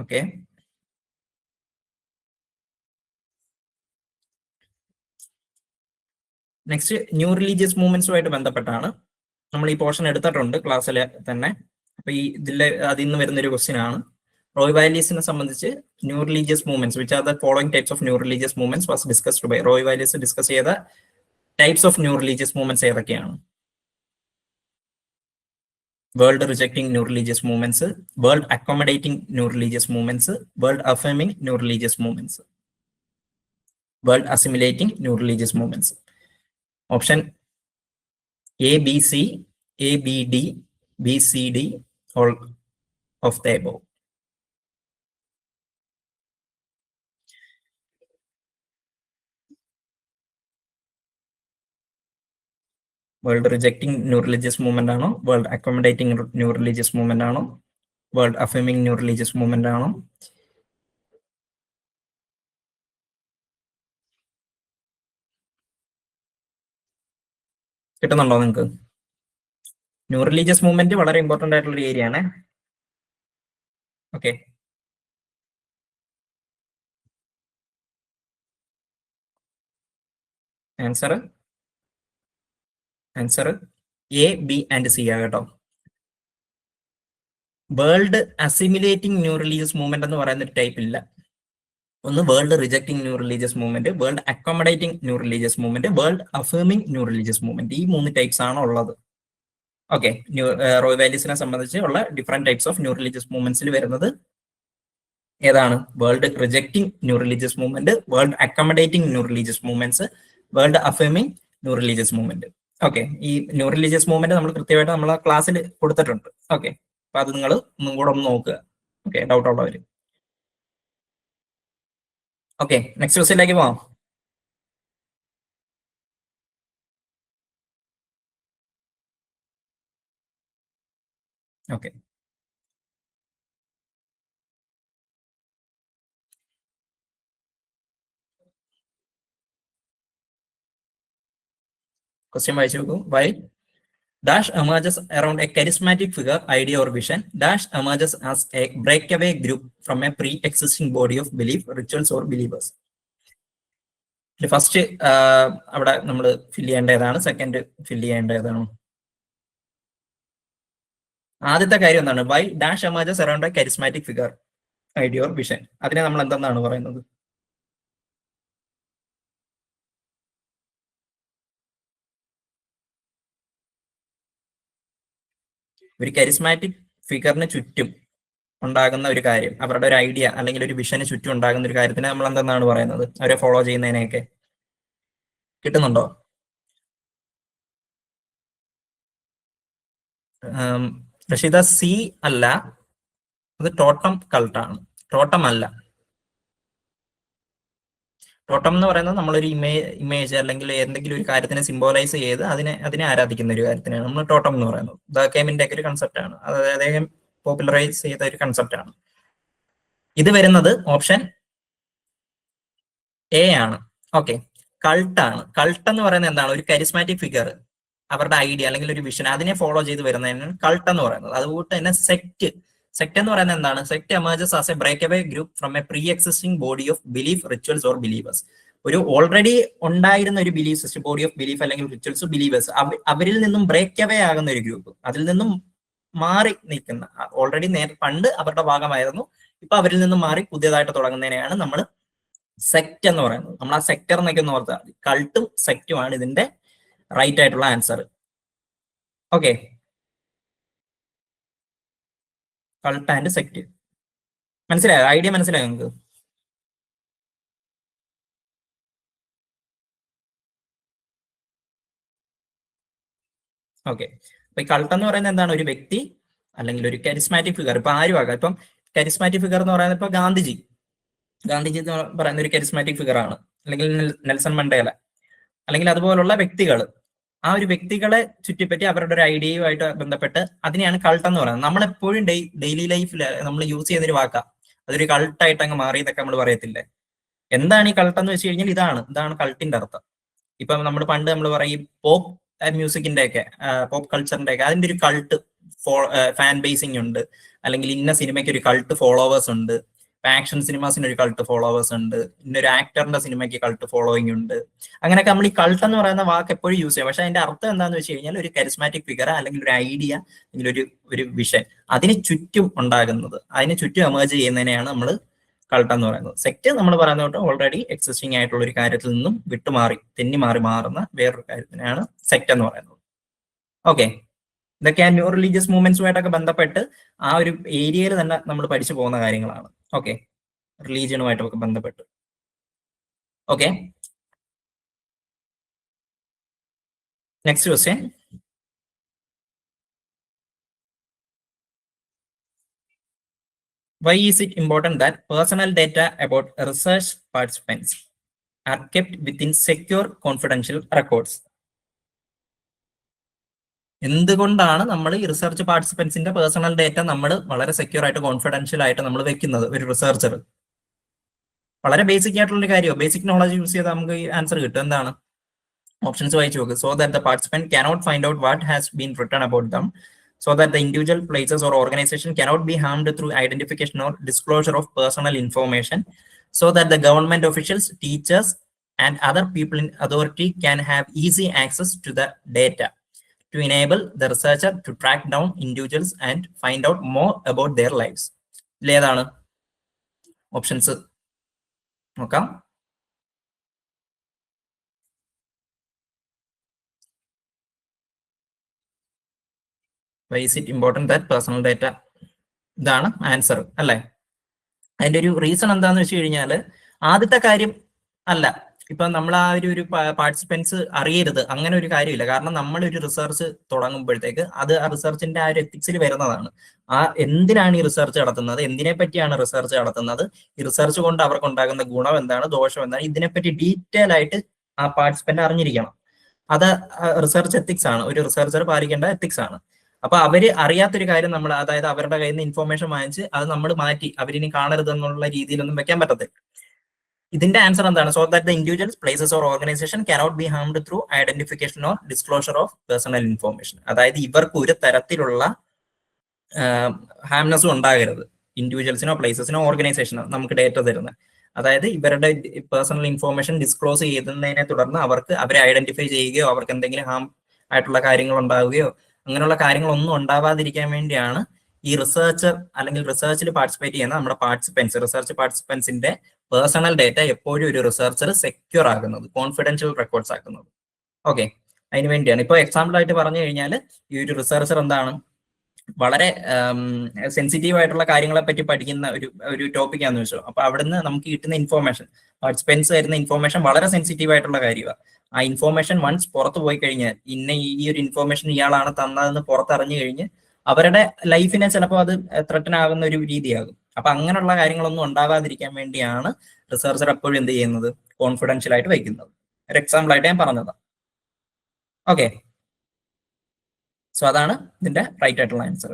ഓക്കെ, നെക്സ്റ്റ് ന്യൂ റിലീജിയസ് മൂവ്മെന്റ്സുമായിട്ട് ബന്ധപ്പെട്ടാണ്. നമ്മൾ ഈ പോർഷൻ എടുത്തിട്ടുണ്ട് ക്ലാസ്സിൽ തന്നെ. അപ്പൊ ഈ അതിൽ നിന്ന് വരുന്ന ഒരു ക്വസ്റ്റ്യൻ ആണ്. റോയ് വാലീസിനെ സംബന്ധിച്ച് new religious movements which are the following types of new religious movements was discussed by. Roy Wallis discuss ചെയ്ത types of new religious movements ഏതൊക്കെയാണ്? World rejecting new religious movements, world accommodating new religious movements, world affirming new religious movements, world assimilating new religious movements. Option A, B, C, A, B, D, B, C, D, all of the above. World rejecting new religious movement ആണോ? World accommodating new religious movement ആണോ? World affirming new religious movement ആണോ? കിട്ടുന്നുണ്ടോ നിങ്ങൾക്ക്? New religious movement വളരെ important ആയിട്ടുള്ള ഒരു area ആണ്. Okay, answer A, B and C ആ കേട്ടോ. World assimilating new religious movement എന്ന് പറയുന്ന ഒരു ടൈപ്പ് ഇല്ല. ഒന്ന് world rejecting new religious movement, world accommodating new religious movement, world affirming new religious movement. ഈ 3 ടൈപ്സ് ആണ് ഉള്ളത്. ഓക്കെ, റോയ് വാലീസിനെ സംബന്ധിച്ച് ഉള്ള different types of new religious മൂവ്മെന്റ്സിൽ വരുന്നത് ഏതാണ്? World rejecting new religious movement, world accommodating new religious movements, world affirming new religious movement. Okay, ഈ ന്യൂ റിലീജിയസ് മൂവ്മെന്റ് നമ്മൾ കൃത്യമായിട്ട് നമ്മളെ ക്ലാസ്സിൽ കൊടുത്തിട്ടുണ്ട്. ഓക്കെ, അപ്പൊ അത് നിങ്ങൾ ഒന്നും കൂടെ ഒന്ന് നോക്കുക. ഓക്കെ, ഡൗട്ട് ഉള്ളവര്. ഓക്കെ, നെക്സ്റ്റ് ക്വസ്റ്റ്യനിലേക്ക് പോവാം. ഓക്കെ, ക്വസ്റ്റ്യൻ വായിച്ചു നോക്കൂ. Y dash emerges around a charismatic figure, idea or vision. Dash emerges as a breakaway group from a pre-existing body of belief, rituals or believers. First അവിടെ നമ്മൾ fill ചെയ്യേണ്ടതാണ്, second fill ചെയ്യേണ്ടതാണ്. ആദ്യത്തെ കാര്യം എന്താണ്? Y dash emerges around a charismatic figure, idea or vision. അതിനെ നമ്മൾ എന്തെന്നാണ് പറയുന്നത്? ഒരു കരിസ്മാറ്റിക് ഫിഗറിന് ചുറ്റും ഉണ്ടാകുന്ന ഒരു കാര്യം, അവരുടെ ഒരു ഐഡിയ അല്ലെങ്കിൽ ഒരു വിഷന് ചുറ്റും ഉണ്ടാകുന്ന ഒരു കാര്യത്തിനെ നമ്മൾ എന്തെന്നാണ് പറയുന്നത്? അവരെ ഫോളോ ചെയ്യുന്നതിനെയൊക്കെ. കിട്ടുന്നുണ്ടോ? റഷീദ, സി അല്ല, അത് ടോട്ടം കൾട്ടാണ്. ടോട്ടം അല്ല. ടോട്ടം എന്ന് പറയുന്നത് നമ്മളൊരു ഇമേജ് അല്ലെങ്കിൽ എന്തെങ്കിലും ഒരു കാര്യത്തിനെ സിംബോലൈസ് ചെയ്ത് അതിനെ ആരാധിക്കുന്ന ഒരു കാര്യത്തിനാണ് നമ്മൾ ടോട്ടം എന്ന് പറയുന്നത്. ദാക്കേമിന്റെ ഒക്കെ ഒരു കൺസെപ്റ്റ് ആണ്, അതായത് അദ്ദേഹം പോപ്പുലറൈസ് ചെയ്ത ഒരു കൺസെപ്റ്റ് ആണ്. ഇത് വരുന്നത് ഓപ്ഷൻ എ ആണ്. ഓക്കെ, കൾട്ടാണ്. കൾട്ട് എന്ന് പറയുന്നത് എന്താണ്? ഒരു കരിസ്മാറ്റിക് ഫിഗർ, അവരുടെ ഐഡിയ അല്ലെങ്കിൽ ഒരു വിഷൻ, അതിനെ ഫോളോ ചെയ്ത് വരുന്നതിനാണ് കൾട്ട് എന്ന് പറയുന്നത്. അതുകൊണ്ട് തന്നെ സെക്ട് എന്ന് പറയുന്നത് എന്താണ്? Sect emerges as a break group from a pre existing body of belief, rituals or believers. ഒരു ഓൾറെഡി ഉണ്ടായിരുന്ന ഒരു belief system, body of belief അല്ലെങ്കിൽ റിച്വൽസ്, ബിലീവേഴ്സ്, അവരിൽ നിന്നും ബ്രേക്ക് അവേ ആകുന്ന ഒരു ഗ്രൂപ്പ്, അതിൽ നിന്നും മാറി നിൽക്കുന്ന, ഓൾറെഡി പണ്ട് അവരുടെ ഭാഗമായിരുന്നു, ഇപ്പൊ അവരിൽ നിന്ന് മാറി പുതിയതായിട്ട് തുടങ്ങുന്നതിനെയാണ് നമ്മൾ സെക്ട് എന്ന് പറയുന്നത്. നമ്മൾ ആ സെക്ടർ എന്നൊക്കെ ഒന്ന് ഓർത്താൽ മതി. കൾട്ടും സെക്റ്റുമാണ് ഇതിന്റെ റൈറ്റ് ആയിട്ടുള്ള ആൻസർ. ഓക്കെ, കൾട്ട് ആൻഡ് സെക്ട് മനസ്സിലായോ? ഐഡിയ മനസ്സിലായോ നിങ്ങൾക്ക്? ഓക്കെ, അപ്പൊ ഈ കൾട്ട് എന്ന് പറയുന്നത് എന്താണ്? ഒരു വ്യക്തി അല്ലെങ്കിൽ ഒരു കരിസ്മാറ്റിക് ഫിഗർ. ഇപ്പൊ ആരും ആകാം. ഇപ്പം കരിസ്മാറ്റിക് ഫിഗർ എന്ന് പറയുന്നത് ഇപ്പൊ ഗാന്ധിജി എന്ന് പറയുന്ന ഒരു കരിസ്മാറ്റിക് ഫിഗർ ആണ്, അല്ലെങ്കിൽ നെൽസൺ മണ്ടേല, അല്ലെങ്കിൽ അതുപോലുള്ള വ്യക്തികൾ. ആ ഒരു വ്യക്തികളെ ചുറ്റിപ്പറ്റി അവരുടെ ഒരു ഐഡിയയുമായിട്ട് ബന്ധപ്പെട്ട് അതിനെയാണ് കൾട്ട് എന്ന് പറയുന്നത്. നമ്മളെപ്പോഴും ഡെയിലി ലൈഫിൽ നമ്മൾ യൂസ് ചെയ്യുന്നൊരു വാക്കാ, അതൊരു കൾട്ടായിട്ട് അങ്ങ് മാറി എന്നൊക്കെ നമ്മൾ പറയത്തില്ലേ. എന്താണ് ഈ കൾട്ട് എന്ന് വെച്ച് കഴിഞ്ഞാൽ ഇതാണ് കൾട്ടിന്റെ അർത്ഥം. ഇപ്പൊ പണ്ട് നമ്മൾ പറയും പോപ്പ് മ്യൂസിക്കിന്റെ ഒക്കെ, പോപ്പ് കൾച്ചറിന്റെ ഒക്കെ, അതിന്റെ ഒരു കൾട്ട് ഫാൻ ബേസിംഗ് ഉണ്ട്, അല്ലെങ്കിൽ ഇന്ന സിനിമയ്ക്ക് ഒരു കൾട്ട് ഫോളോവേഴ്സ് ഉണ്ട്, ആക്ഷൻ സിനിമാസിന് ഒരു കൾട്ട് ഫോളോവേഴ്സ് ഉണ്ട്, ഇന്നൊരു ആക്ടറിന്റെ സിനിമയ്ക്ക് കൾട്ട് ഫോളോയിങ് ഉണ്ട്. അങ്ങനെയൊക്കെ നമ്മൾ ഈ കൾട്ട് എന്ന് പറയുന്ന വാക്ക് എപ്പോഴും യൂസ് ചെയ്യും. പക്ഷെ അതിന്റെ അർത്ഥം എന്താണെന്ന് വെച്ച് കഴിഞ്ഞാൽ ഒരു കരിസ്മാറ്റിക് ഫിഗർ, അല്ലെങ്കിൽ ഒരു ഐഡിയ, അല്ലെങ്കിൽ ഒരു വിഷൻ, അതിന് ചുറ്റും ഉണ്ടാകുന്നത്, അതിന് ചുറ്റും എമേർജ് ചെയ്യുന്നതിനെയാണ് നമ്മൾ കൾട്ട് എന്ന് പറയുന്നത്. സെക്ട് നമ്മൾ പറയുന്നത് ഓൾറെഡി എക്സിസ്റ്റിംഗ് ആയിട്ടുള്ള ഒരു കാര്യത്തിൽ നിന്നും വിട്ടുമാറി തെന്നി മാറുന്ന വേറൊരു കാര്യത്തിനാണ് സെക്ട് എന്ന് പറയുന്നത്. ഓക്കെ, ഇതൊക്കെ ന്യൂ റിലീജിയസ് മൂവ്മെന്റ്സുമായിട്ടൊക്കെ ബന്ധപ്പെട്ട് ആ ഒരു ഏരിയയിൽ തന്നെ നമ്മൾ പഠിച്ചു പോകുന്ന കാര്യങ്ങളാണ്. ഓക്കെ, റിലീജിയനുമായിട്ടൊക്കെ ബന്ധപ്പെട്ട്. Okay, next question. Why is it important that personal data about research participants are kept within secure confidential records? എന്തുകൊണ്ടാണ് നമ്മൾ ഈ റിസർച്ച് പാർട്ടിസിപ്പൻസിന്റെ പേഴ്സണൽ ഡേറ്റ നമ്മൾ വളരെ സെക്യൂർ ആയിട്ട് കോൺഫിഡൻഷ്യൽ ആയിട്ട് നമ്മൾ വെക്കുന്നത്? ഒരു റിസർച്ചർ വളരെ ബേസിക് ആയിട്ടുള്ള ഒരു കാര്യമോ, ബേസിക് നോളജ് യൂസ് ചെയ്താൽ നമുക്ക് ഈ ആൻസർ കിട്ടും. എന്താണ് ഓപ്ഷൻസ് വായിച്ചു നോക്ക്. So that the participant cannot find out what has been written about them, so that the individual, places or organization cannot be harmed through identification or disclosure of personal information, so that the government officials, teachers and other people in authority can have easy access to the data, to enable the researcher to track down individuals and find out more about their lives. ഏതാണ് options നോക്കാം. Why is it important that personal data? ഇതാണ് answer അല്ലേ? അതിന്റെ ഒരു reason എന്താന്ന് വെച്ച് കഴിഞ്ഞാൽ, ആദ്യത്തെ കാര്യം അല്ല, ഇപ്പൊ നമ്മൾ ആ ഒരു പാർട്ടിസിപ്പൻസ് അറിയരുത് അങ്ങനെ ഒരു കാര്യമില്ല. കാരണം നമ്മൾ ഒരു റിസർച്ച് തുടങ്ങുമ്പോഴത്തേക്ക് അത് ആ റിസർച്ചിന്റെ ആ ഒരു എത്തിക്സിൽ വരുന്നതാണ്. എന്തിനാണ് ഈ റിസർച്ച് നടത്തുന്നത്, എന്തിനെ പറ്റിയാണ് റിസർച്ച് നടത്തുന്നത്, ഈ റിസർച്ച് കൊണ്ട് അവർക്ക് ഉണ്ടാകുന്ന ഗുണം എന്താണ്, ദോഷം എന്താണ്, ഇതിനെപ്പറ്റി ഡീറ്റെയിൽ ആയിട്ട് ആ പാർട്ടിസിപ്പന്റ് അറിഞ്ഞിരിക്കണം. അത് റിസർച്ച് എത്തിക്സ് ആണ്, ഒരു റിസർച്ചർ പാലിക്കേണ്ട എത്തിക്സ് ആണ്. അപ്പൊ അവര് അറിയാത്തൊരു കാര്യം നമ്മൾ, അതായത് അവരുടെ കയ്യിൽ നിന്ന് ഇൻഫോർമേഷൻ വാങ്ങിച്ച് അത് നമ്മൾ മാറ്റി അവരിനി കാണരുതെന്നുള്ള രീതിയിലൊന്നും വെക്കാൻ പറ്റത്തില്ല. ഇതിന്റെ ആൻസർ എന്താണ്? So that the individuals, places or organisation cannot be harmed through identification or disclosure of personal information. അതായത് ഇവർക്ക് ഒരു തരത്തിലുള്ള ഹാംനെസ്സും ഉണ്ടാകരുത്, ഇൻഡിവിജ്വൽസിനോ പ്ലേസസിനോ ഓർഗനൈസേഷനോ നമുക്ക് ഡേറ്റ തരുന്നത്. അതായത് ഇവരുടെ പേഴ്സണൽ ഇൻഫോർമേഷൻ ഡിസ്ക്ലോസ് ചെയ്യുന്നതിനെ തുടർന്ന് അവരെ ഐഡന്റിഫൈ ചെയ്യുകയോ അവർക്ക് എന്തെങ്കിലും ഹാം ആയിട്ടുള്ള കാര്യങ്ങൾ ഉണ്ടാവുകയോ അങ്ങനെയുള്ള കാര്യങ്ങളൊന്നും ഉണ്ടാവാതിരിക്കാൻ വേണ്ടിയാണ് ഈ റിസർച്ചർ അല്ലെങ്കിൽ റിസർച്ചിൽ പാർട്ടിസിപ്പേറ്റ് ചെയ്യുന്ന നമ്മുടെ റിസർച്ച് പാർട്ടിസിപ്പൻസിന്റെ പേഴ്സണൽ ഡേറ്റ എപ്പോഴും ഒരു റിസർച്ചർ സെക്യൂർ ആകുന്നത്, കോൺഫിഡൻഷ്യൽ റെക്കോർഡ്സ് ആക്കുന്നത്. ഓക്കെ, അതിന് വേണ്ടിയാണ്. ഇപ്പോൾ എക്സാമ്പിൾ ആയിട്ട് പറഞ്ഞു കഴിഞ്ഞാൽ, ഈ ഒരു റിസർച്ചർ എന്താണ്, വളരെ സെൻസിറ്റീവ് ആയിട്ടുള്ള കാര്യങ്ങളെ പറ്റി പഠിക്കുന്ന ഒരു ടോപ്പിക്കാന്ന് വെച്ചോ. അപ്പൊ അവിടുന്ന് നമുക്ക് കിട്ടുന്ന ഇൻഫോർമേഷൻ, പാർട്ടിസിപ്പൻസ് തരുന്ന ഇൻഫോർമേഷൻ വളരെ സെൻസിറ്റീവ് ആയിട്ടുള്ള കാര്യമാണ്. ആ ഇൻഫോർമേഷൻ വൺസ് പുറത്തു പോയി കഴിഞ്ഞാൽ, ഈ ഒരു ഇൻഫോർമേഷൻ ഇയാളാണ് തന്നതെന്ന് പുറത്തറിഞ്ഞു കഴിഞ്ഞ് അവരുടെ ലൈഫിനെ ചിലപ്പോൾ അത് ത്രെട്ടൻ ആകുന്ന ഒരു രീതിയാകും. അപ്പൊ അങ്ങനെയുള്ള കാര്യങ്ങളൊന്നും ഉണ്ടാവാതിരിക്കാൻ വേണ്ടിയാണ് റിസർച്ചർ എപ്പോഴും എന്ത് ചെയ്യുന്നത്, കോൺഫിഡൻഷ്യൽ ആയിട്ട് വയ്ക്കുന്നത്. ഒരു എക്സാമ്പിൾ ആയിട്ട് ഞാൻ പറഞ്ഞതാണ്. ഓക്കെ, സോ അതാണ് ഇതിന്റെ റൈറ്റ് ആയിട്ടുള്ള answer.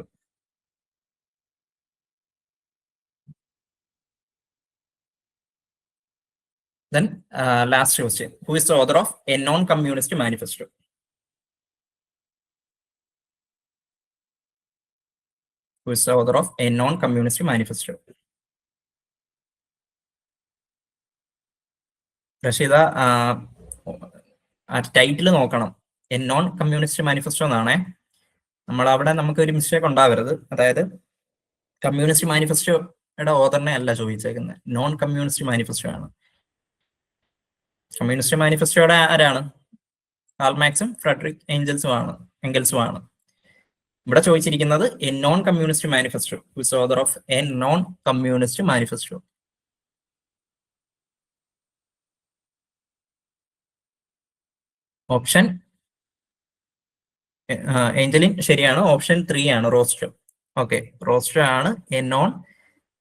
Then last question, who is the author of A Non-Communist Manifesto? Who is the author of A Non-Communist Manifesto? Rasheeda, ആ ടൈറ്റിൽ നോക്കണം, എ നോൺ കമ്മ്യൂണിസ്റ്റ് മാനിഫെസ്റ്റോ എന്നാണേ. അവിടെ നമുക്ക് ഒരു മിസ്റ്റേക്ക് ഉണ്ടാവരുത്. അതായത് കമ്മ്യൂണിസ്റ്റ് മാനിഫെസ്റ്റോയുടെ ഓതറിനെ അല്ല ചോദിച്ചേക്കുന്നത്, നോൺ കമ്മ്യൂണിസ്റ്റ് മാനിഫെസ്റ്റോ ആണ്. കമ്മ്യൂണിസ്റ്റ് മാനിഫെസ്റ്റോയുടെ ആരാണ്? കാൾ മാർക്സും ഫ്രെഡറിക് എംഗൽസും ആണ്. ഇവിടെ ചോദിച്ചിരിക്കുന്നത് a non communist manifesto, whose author of a non communist manifesto. Option ഏഞ്ചലിൻ ശരിയാണ്. ഓപ്ഷൻ 3 ആണ് റോസ്റ്റോ. ഓക്കെ, റോസ്റ്റോ ആണ് എ നോൺ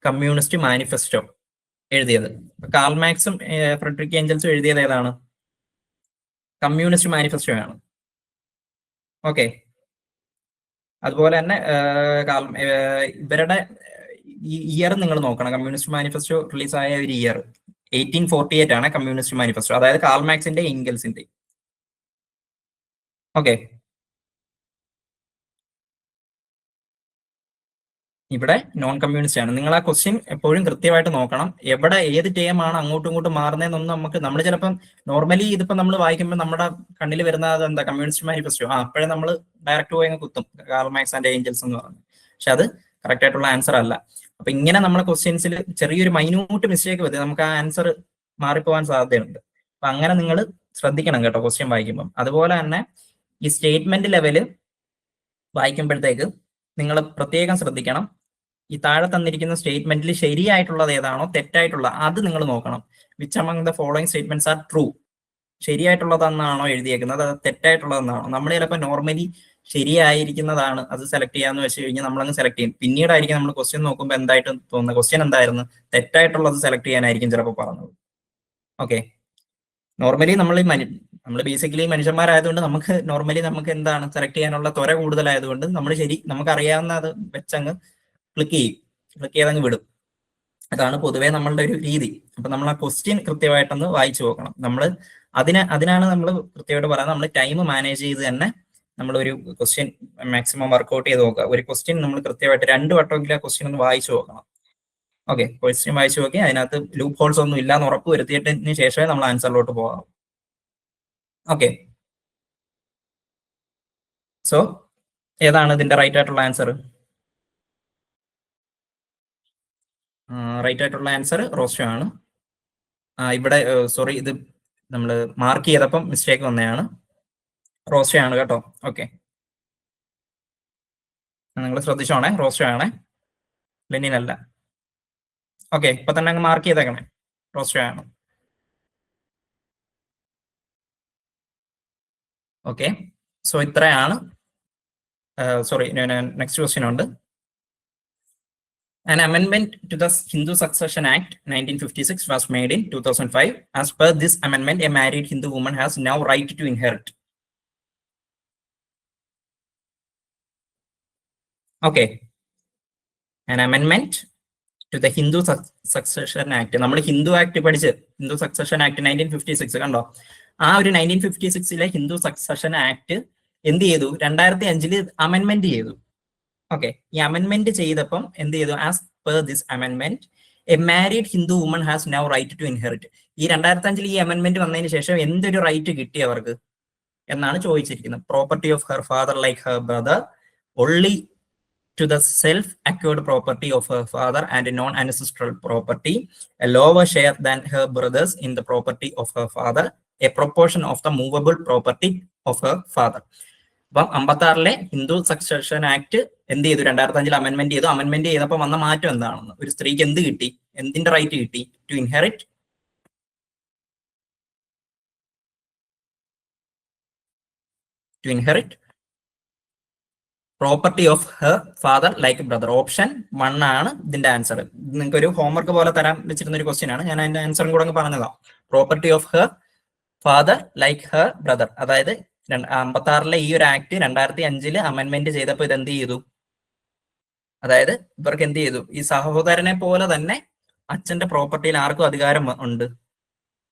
കമ്മ്യൂണിസ്റ്റ് മാനിഫെസ്റ്റോ എഴുതിയത്. കാൾ മാർക്സും ഫ്രെഡറിക് ഏഞ്ചൽസും എഴുതിയത് ഏതാണ്? കമ്മ്യൂണിസ്റ്റ് മാനിഫെസ്റ്റോ ആണ്. ഓക്കെ, അതുപോലെ തന്നെ ഇവരുടെ ഇയർ നിങ്ങൾ നോക്കണം. കമ്മ്യൂണിസ്റ്റ് മാനിഫെസ്റ്റോ റിലീസായ ഒരു ഇയർ 1848 ആണ് കമ്മ്യൂണിസ്റ്റ് മാനിഫെസ്റ്റോ, അതായത് കാൾ മാർക്സിന്റെ എംഗൽസിന്റെ. ഓക്കെ, ഇവിടെ നോൺ കമ്മ്യൂണിസ്റ്റ് ആണ്. നിങ്ങൾ ആ ക്വസ്റ്റ്യൻ എപ്പോഴും കൃത്യമായിട്ട് നോക്കണം. എവിടെ ഏത് ടേമാണ് അങ്ങോട്ടും ഇങ്ങോട്ടും മാറുന്നതെന്നൊന്നും നമ്മൾ ചിലപ്പം നോർമലി ഇതിപ്പോ നമ്മൾ വായിക്കുമ്പോൾ നമ്മുടെ കണ്ണിൽ വരുന്നത് എന്താ, കമ്മ്യൂണിസ്റ്റ് മാനിഫെസ്റ്റോ, അപ്പോഴേ നമ്മൾ ഡയറക്റ്റ് പോയി അങ്ങ് കുത്തും കാൾ മാർക്സ് ആൻഡ് ഏഞ്ചൽസ് എന്ന് പറഞ്ഞു. പക്ഷെ അത് കറക്റ്റ് ആയിട്ടുള്ള ആൻസർ അല്ല. അപ്പൊ ഇങ്ങനെ നമ്മുടെ ക്വസ്റ്റ്യൻസിൽ ചെറിയൊരു മൈന്യൂട്ട് മിസ്റ്റേക്ക് വരും, നമുക്ക് ആ ആൻസർ മാറിപ്പോവാൻ സാധ്യതയുണ്ട്. അപ്പൊ അങ്ങനെ നിങ്ങൾ ശ്രദ്ധിക്കണം കേട്ടോ ക്വസ്റ്റ്യൻ വായിക്കുമ്പോൾ. അതുപോലെ തന്നെ ഈ സ്റ്റേറ്റ്മെന്റ് ലെവല് വായിക്കുമ്പോഴത്തേക്ക് നിങ്ങൾ പ്രത്യേകം ശ്രദ്ധിക്കണം. ഈ താഴെ തന്നിരിക്കുന്ന സ്റ്റേറ്റ്മെന്റിൽ ശരിയായിട്ടുള്ളത് ഏതാണോ തെറ്റായിട്ടുള്ള അത് നിങ്ങൾ നോക്കണം. Which among the following statements are true, ശരിയായിട്ടുള്ളതെന്നാണോ എഴുതിയേക്കുന്നത്, അത് തെറ്റായിട്ടുള്ളതെന്നാണോ? നമ്മൾ ചിലപ്പോൾ നോർമലി ശരിയായിരിക്കുന്നതാണ് അത് സെലക്ട് ചെയ്യാന്ന് വെച്ച് കഴിഞ്ഞാൽ നമ്മളങ്ങ് സെലക്ട് ചെയ്യും. പിന്നീടായിരിക്കും നമ്മൾ ക്വസ്റ്റ്യൻ നോക്കുമ്പോൾ എന്തായിട്ട് തോന്നുന്നത്, ക്വസ്റ്റ്യൻ എന്തായിരുന്നു, തെറ്റായിട്ടുള്ളത് സെലക്ട് ചെയ്യാനായിരിക്കും ചിലപ്പോൾ പറഞ്ഞത്. ഓക്കെ, നോർമലി നമ്മൾ ബേസിക്കലി മനുഷ്യന്മാരായതുകൊണ്ട് നമുക്ക് എന്താണ് സെലക്ട് ചെയ്യാനുള്ള ത്വര കൂടുതലായതുകൊണ്ട് നമുക്ക് അറിയാവുന്ന അത് വെച്ചങ്ങ് ക്ലിക്ക് ചെയ്തങ്ങ് വിടും. അതാണ് പൊതുവേ നമ്മളുടെ ഒരു രീതി. അപ്പൊ നമ്മൾ ആ ക്വസ്റ്റ്യൻ കൃത്യമായിട്ടൊന്ന് വായിച്ചു നോക്കണം. അതിനാണ് നമ്മൾ കൃത്യമായിട്ട് പറയുന്നത്, നമ്മൾ ടൈം മാനേജ് ചെയ്ത് തന്നെ നമ്മൾ ഒരു ക്വസ്റ്റ്യൻ മാക്സിമം വർക്ക്ഔട്ട് ചെയ്ത് നോക്കുക. ഒരു ക്വസ്റ്റ്യൻ നമ്മൾ കൃത്യമായിട്ട് 2 വട്ടമെങ്കിലും ആ ക്വസ്റ്റ്യൻ ഒന്ന് വായിച്ചു നോക്കണം. ഓക്കെ, ക്വസ്റ്റ്യൻ വായിച്ചു നോക്കി അതിനകത്ത് ലൂപ്പ് ഹോൾസ് ഒന്നും ഇല്ലാന്ന് ഉറപ്പ് വരുത്തിയതിന് ശേഷമേ നമ്മൾ ആൻസറിലോട്ട് പോകാം. ഓക്കെ, സോ ഏതാണ് ഇതിന്റെ റൈറ്റ് ആയിട്ടുള്ള ആൻസർ? റൈറ്റ് ആയിട്ടുള്ള ആൻസർ റോസ്റ്റോ ആണ്. ഇവിടെ സോറി, ഇത് നമ്മൾ മാർക്ക് ചെയ്തപ്പം മിസ്റ്റേക്ക് വന്നതാണ്. റോസ്റ്റോ ആണ് കേട്ടോ. ഓക്കെ, നിങ്ങൾ ശ്രദ്ധിച്ചോണേ, റോസ്റ്റോ ആണേ, ലെനിൻ അല്ല. ഓക്കെ, ഇപ്പൊ തന്നെ അങ്ങ് മാർക്ക് ചെയ്തേക്കണേ, റോസ്റ്റോ ആണ്. ഓക്കെ, സോ ഇത്രയാണ്. സോറി, നെക്സ്റ്റ് ക്വസ്റ്റ്യൻ ഉണ്ട്. An amendment to the Hindu Succession Act 1956 was made in 2005. As per this amendment, a married Hindu woman has now right to inherit. Okay, an amendment to the Hindu Succession Act. നമ്മൾ Hindu act പഠിച്ച് Hindu succession act 1956 കണ്ടോ? ആ ഒരു 1956 Hindu succession act എന്ത് ചെയ്തു? 2005 അമെൻമെന്റ് ചെയ്തു. Okay, ഈ അമെൻമെന്റ് ചെയ്തപ്പം എന്ത് ചെയ്തു? ആസ് പെർ ദിസ് അമെൻമെന്റ് a married Hindu woman has now right to inherit. ഈ 2005 ഈ അമെൻമെന്റ് വന്നതിന് ശേഷം എന്തൊരു റൈറ്റ് കിട്ടി അവർക്ക് എന്നാണ് ചോദിച്ചിരിക്കുന്നത്. Property of her father like her brother, only to the self acquired property of her father and non ancestral property, a lower share than her brothers in the property of her father, a proportion of the movable property of her father. അപ്പം 56 Hindu succession act എന്ത് ചെയ്തു? 2005 അമെൻമെന്റ് ചെയ്തു. അമെൻമെന്റ് ചെയ്തപ്പോൾ വന്ന മാറ്റം എന്താണെന്ന്, ഒരു സ്ത്രീക്ക് എന്ത് കിട്ടി, എന്തിന്റെ റൈറ്റ് കിട്ടി? To inherit property of her father like brother. Option 1 ആണ് ഇതിന്റെ ആൻസർ. നിങ്ങൾക്ക് ഒരു ഹോംവർക്ക് പോലെ തരാൻ വെച്ചിരുന്ന ഒരു ക്വസ്റ്റ്യൻ ആണ്, ഞാൻ അതിന്റെ ആൻസറും കൂടെ പറഞ്ഞതാ. Property of her father like her brother. അതായത് 56 ഈ ഒരു ആക്ട് 2005 അമെൻമെന്റ് ചെയ്തപ്പോൾ ഇത് എന്ത് ചെയ്തു? അതായത് ഇവർക്ക് എന്ത് ചെയ്തു? ഈ സഹോദരനെ പോലെ തന്നെ അച്ഛന്റെ പ്രോപ്പർട്ടിയിൽ ആർക്കും അധികാരം ഉണ്ട്,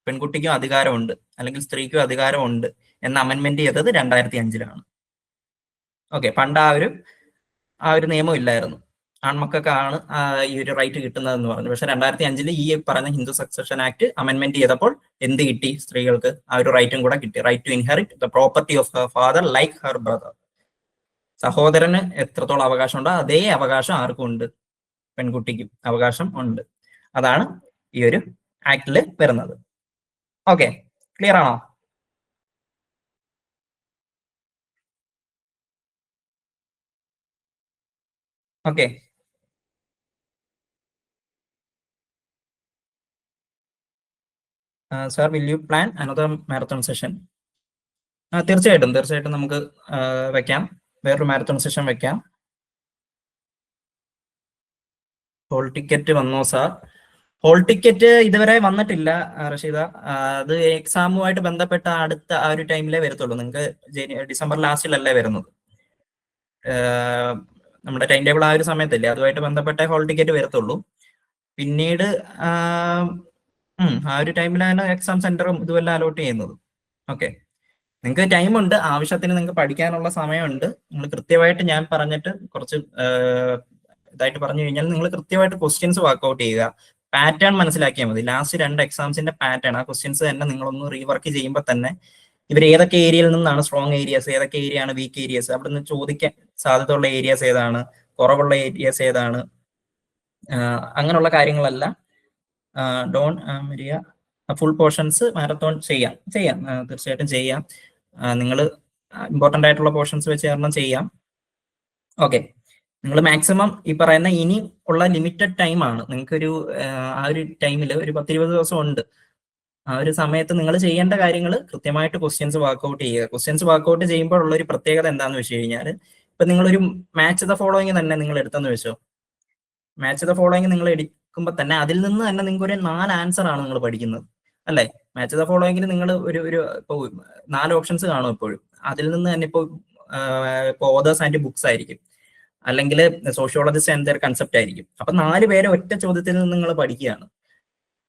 പെൺകുട്ടിക്കും അധികാരമുണ്ട്, അല്ലെങ്കിൽ സ്ത്രീക്കും അധികാരമുണ്ട് എന്ന് അമെൻമെന്റ് ചെയ്തത് 2005 ഓക്കെ, പണ്ട് ആ ഒരു നിയമം ഇല്ലായിരുന്നു. ആൺമക്കൾക്കാണ് ഈ ഒരു റൈറ്റ് കിട്ടുന്നതെന്ന് പറഞ്ഞു. പക്ഷെ 2005 ഈ പറഞ്ഞ ഹിന്ദു സക്സഷൻ ആക്ട് അമെൻമെന്റ് ചെയ്തപ്പോൾ എന്ത് കിട്ടി? സ്ത്രീകൾക്ക് ആ ഒരു റൈറ്റും കൂടെ കിട്ടി. Right to inherit the property of her father like her brother. സഹോദരന് എത്രത്തോളം അവകാശം ഉണ്ടോ അതേ അവകാശം ആർക്കും ഉണ്ട്, പെൺകുട്ടിക്കും അവകാശം ഉണ്ട്. അതാണ് ഈ ഒരു ആക്ടിൽ വരുന്നത്. ഓക്കെ, ക്ലിയർ ആണോ? Okay. Sir, will you plan another marathon session? തീർച്ചയായിട്ടും നമുക്ക് വെക്കാം, വേറൊരു മാരത്തോൺ സെഷൻ വെക്കാം. ഹോൾ ടിക്കറ്റ് വന്നോ സാർ? ഹോൾ ടിക്കറ്റ് ഇതുവരെ വന്നിട്ടില്ല റഷീദ. അത് എക്സാമുമായിട്ട് ബന്ധപ്പെട്ട അടുത്ത ആ ഒരു ടൈമിലേ വരത്തുള്ളൂ. നിങ്ങൾക്ക് ഡിസംബർ ലാസ്റ്റിലല്ലേ വരുന്നത്? നമ്മുടെ ടൈം ടേബിൾ ആ ഒരു സമയത്തല്ലേ, അതുമായിട്ട് ബന്ധപ്പെട്ട ഹോൾ ടിക്കറ്റ് വരത്തുള്ളൂ. പിന്നീട് ആ ഒരു ടൈമിലാണ് എക്സാം സെന്ററും ഇതുമെല്ലാം അലോട്ട് ചെയ്യുന്നത്. ഓക്കെ, നിങ്ങൾക്ക് ടൈമുണ്ട്, ആവശ്യത്തിന് നിങ്ങൾക്ക് പഠിക്കാനുള്ള സമയമുണ്ട്. നിങ്ങൾ കൃത്യമായിട്ട് ഞാൻ പറഞ്ഞിട്ട് കുറച്ച് ഇതായിട്ട് പറഞ്ഞു കഴിഞ്ഞാൽ നിങ്ങൾ കൃത്യമായിട്ട് ക്വസ്റ്റ്യൻസ് വർക്ക്ഔട്ട് ചെയ്യുക, പാറ്റേൺ മനസ്സിലാക്കിയാൽ മതി. ലാസ്റ്റ് 2 എക്സാംസിന്റെ പാറ്റേൺ, ആ ക്വസ്റ്റ്യൻസ് തന്നെ നിങ്ങളൊന്ന് റീവർക്ക് ചെയ്യുമ്പോൾ തന്നെ ഇവർ ഏതൊക്കെ ഏരിയയിൽ നിന്നാണ് സ്ട്രോങ് ഏരിയാസ്, ഏതൊക്കെ ഏരിയയാണ് വീക്ക് ഏരിയാസ്, അവിടെ നിന്ന് ചോദിക്കാൻ സാധ്യതയുള്ള ഏരിയാസ് ഏതാണ്, കുറവുള്ള ഏരിയാസ് ഏതാണ്, അങ്ങനെയുള്ള കാര്യങ്ങളെല്ലാം ഡോൺ മരിയ ഫുൾ പോർഷൻസ് മാരത്തോൺ ചെയ്യാം. തീർച്ചയായിട്ടും ചെയ്യാം. നിങ്ങൾ ഇമ്പോർട്ടൻ്റ് ആയിട്ടുള്ള പോർഷൻസ് വെച്ച് കാരണം ചെയ്യാം. ഓക്കെ, നിങ്ങൾ മാക്സിമം ഈ പറയുന്ന ഇനി ഉള്ള ലിമിറ്റഡ് ടൈമാണ് നിങ്ങൾക്കൊരു ആ ഒരു ടൈമിൽ ഒരു 10-20 ദിവസം ഉണ്ട്. ആ ഒരു സമയത്ത് നിങ്ങൾ ചെയ്യേണ്ട കാര്യങ്ങൾ കൃത്യമായിട്ട് ക്വസ്റ്റ്യൻസ് വർക്ക്ഔട്ട് ചെയ്യുക. ക്വസ്റ്റ്യൻസ് വർക്ക്ഔട്ട് ചെയ്യുമ്പോൾ ഉള്ള ഒരു പ്രത്യേകത എന്താണെന്ന് വെച്ച് കഴിഞ്ഞാൽ, ഇപ്പൊ നിങ്ങളൊരു മാച്ച് ദ ഫോളോയിങ് തന്നെ നിങ്ങൾ എടുത്തെന്ന് വെച്ചോ, മാച്ച് ദ ഫോളോയിങ് നിങ്ങൾ എടുക്കുമ്പോൾ തന്നെ അതിൽ നിന്ന് തന്നെ നിങ്ങൾക്ക് ഒരു 4 ആൻസർ ആണ് നിങ്ങൾ പഠിക്കുന്നത്, അല്ലേ? മാച്ച് ദ ഫോളോയിങ്ങിൽ നിങ്ങൾ ഒരു ഇപ്പോൾ 4 ഓപ്ഷൻസ് കാണും എപ്പോഴും. അതിൽ നിന്ന് തന്നെ ഇപ്പോൾ ഓതേഴ്സ് ആൻഡ് ബുക്സ് ആയിരിക്കും, അല്ലെങ്കിൽ സോഷ്യോളജിസ്റ്റ് ആൻഡ് ദർ കൺസെപ്റ്റ് ആയിരിക്കും. അപ്പൊ 4 പേരെ ഒറ്റ ചോദ്യത്തിൽ നിന്ന് നിങ്ങൾ പഠിക്കുകയാണ്.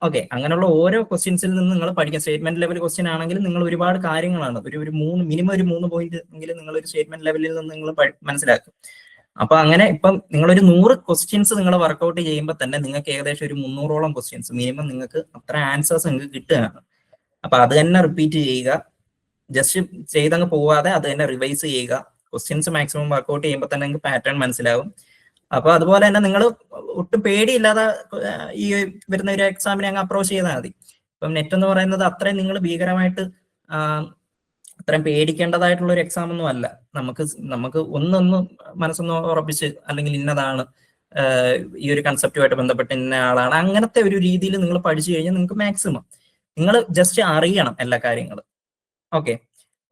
ഓക്കെ, അങ്ങനെയുള്ള ഓരോ ക്വസ്റ്റ്യൻസിൽ നിന്ന് നിങ്ങൾ പഠിക്കുക. സ്റ്റേറ്റ്മെന്റ് ലെവൽ ക്വസ്റ്റ്യൻ ആണെങ്കിൽ നിങ്ങൾ ഒരുപാട് കാര്യങ്ങളാണ്, ഒരു 3 പോയിന്റ് എങ്കിലും നിങ്ങൾ ഒരു സ്റ്റേറ്റ്മെന്റ് ലെവലിൽ നിന്ന് നിങ്ങൾ മനസ്സിലാക്കും. അപ്പൊ അങ്ങനെ ഇപ്പം നിങ്ങളൊരു 100 ക്വസ്റ്റ്യൻസ് നിങ്ങൾ വർക്ക്ഔട്ട് ചെയ്യുമ്പോൾ തന്നെ നിങ്ങൾക്ക് ഏകദേശം ഒരു 300ഓളം ക്വസ്റ്റ്യൻസ് മിനിമം നിങ്ങൾക്ക് അത്ര ആൻസേഴ്സ് നിങ്ങൾക്ക് കിട്ടുകയാണ്. അപ്പൊ അത് തന്നെ റിപ്പീറ്റ് ചെയ്യുക, ജസ്റ്റ് ചെയ്തങ്ങ് പോവാതെ അത് തന്നെ റിവൈസ് ചെയ്യുക. ക്വസ്റ്റ്യൻസ് മാക്സിമം വർക്ക്ഔട്ട് ചെയ്യുമ്പോൾ തന്നെ നിങ്ങൾക്ക് പാറ്റേൺ മനസ്സിലാവും. അപ്പൊ അതുപോലെ തന്നെ നിങ്ങൾ ഒട്ടും പേടിയില്ലാതെ ഈ വരുന്ന ഒരു എക്സാമിനെ അങ്ങ് അപ്രോച്ച് ചെയ്താൽ മതി. ഇപ്പം നെറ്റ് എന്ന് പറയുന്നത് അത്രയും നിങ്ങൾ ഭീകരമായിട്ട് അത്രയും പേടിക്കേണ്ടതായിട്ടുള്ള ഒരു എക്സാം ഒന്നും അല്ല. നമുക്ക് ഒന്നൊന്ന് മനസ്സൊന്ന് ഉറപ്പിച്ച്, അല്ലെങ്കിൽ ഇന്നതാണ് ഈ ഒരു കൺസെപ്റ്റുമായിട്ട് ബന്ധപ്പെട്ട് ഇന്ന ആളാണ്, അങ്ങനത്തെ ഒരു രീതിയിൽ നിങ്ങൾ പഠിച്ചു കഴിഞ്ഞാൽ നിങ്ങൾക്ക് മാക്സിമം നിങ്ങൾ ജസ്റ്റ് അറിയണം എല്ലാ കാര്യങ്ങളും. ഓക്കെ,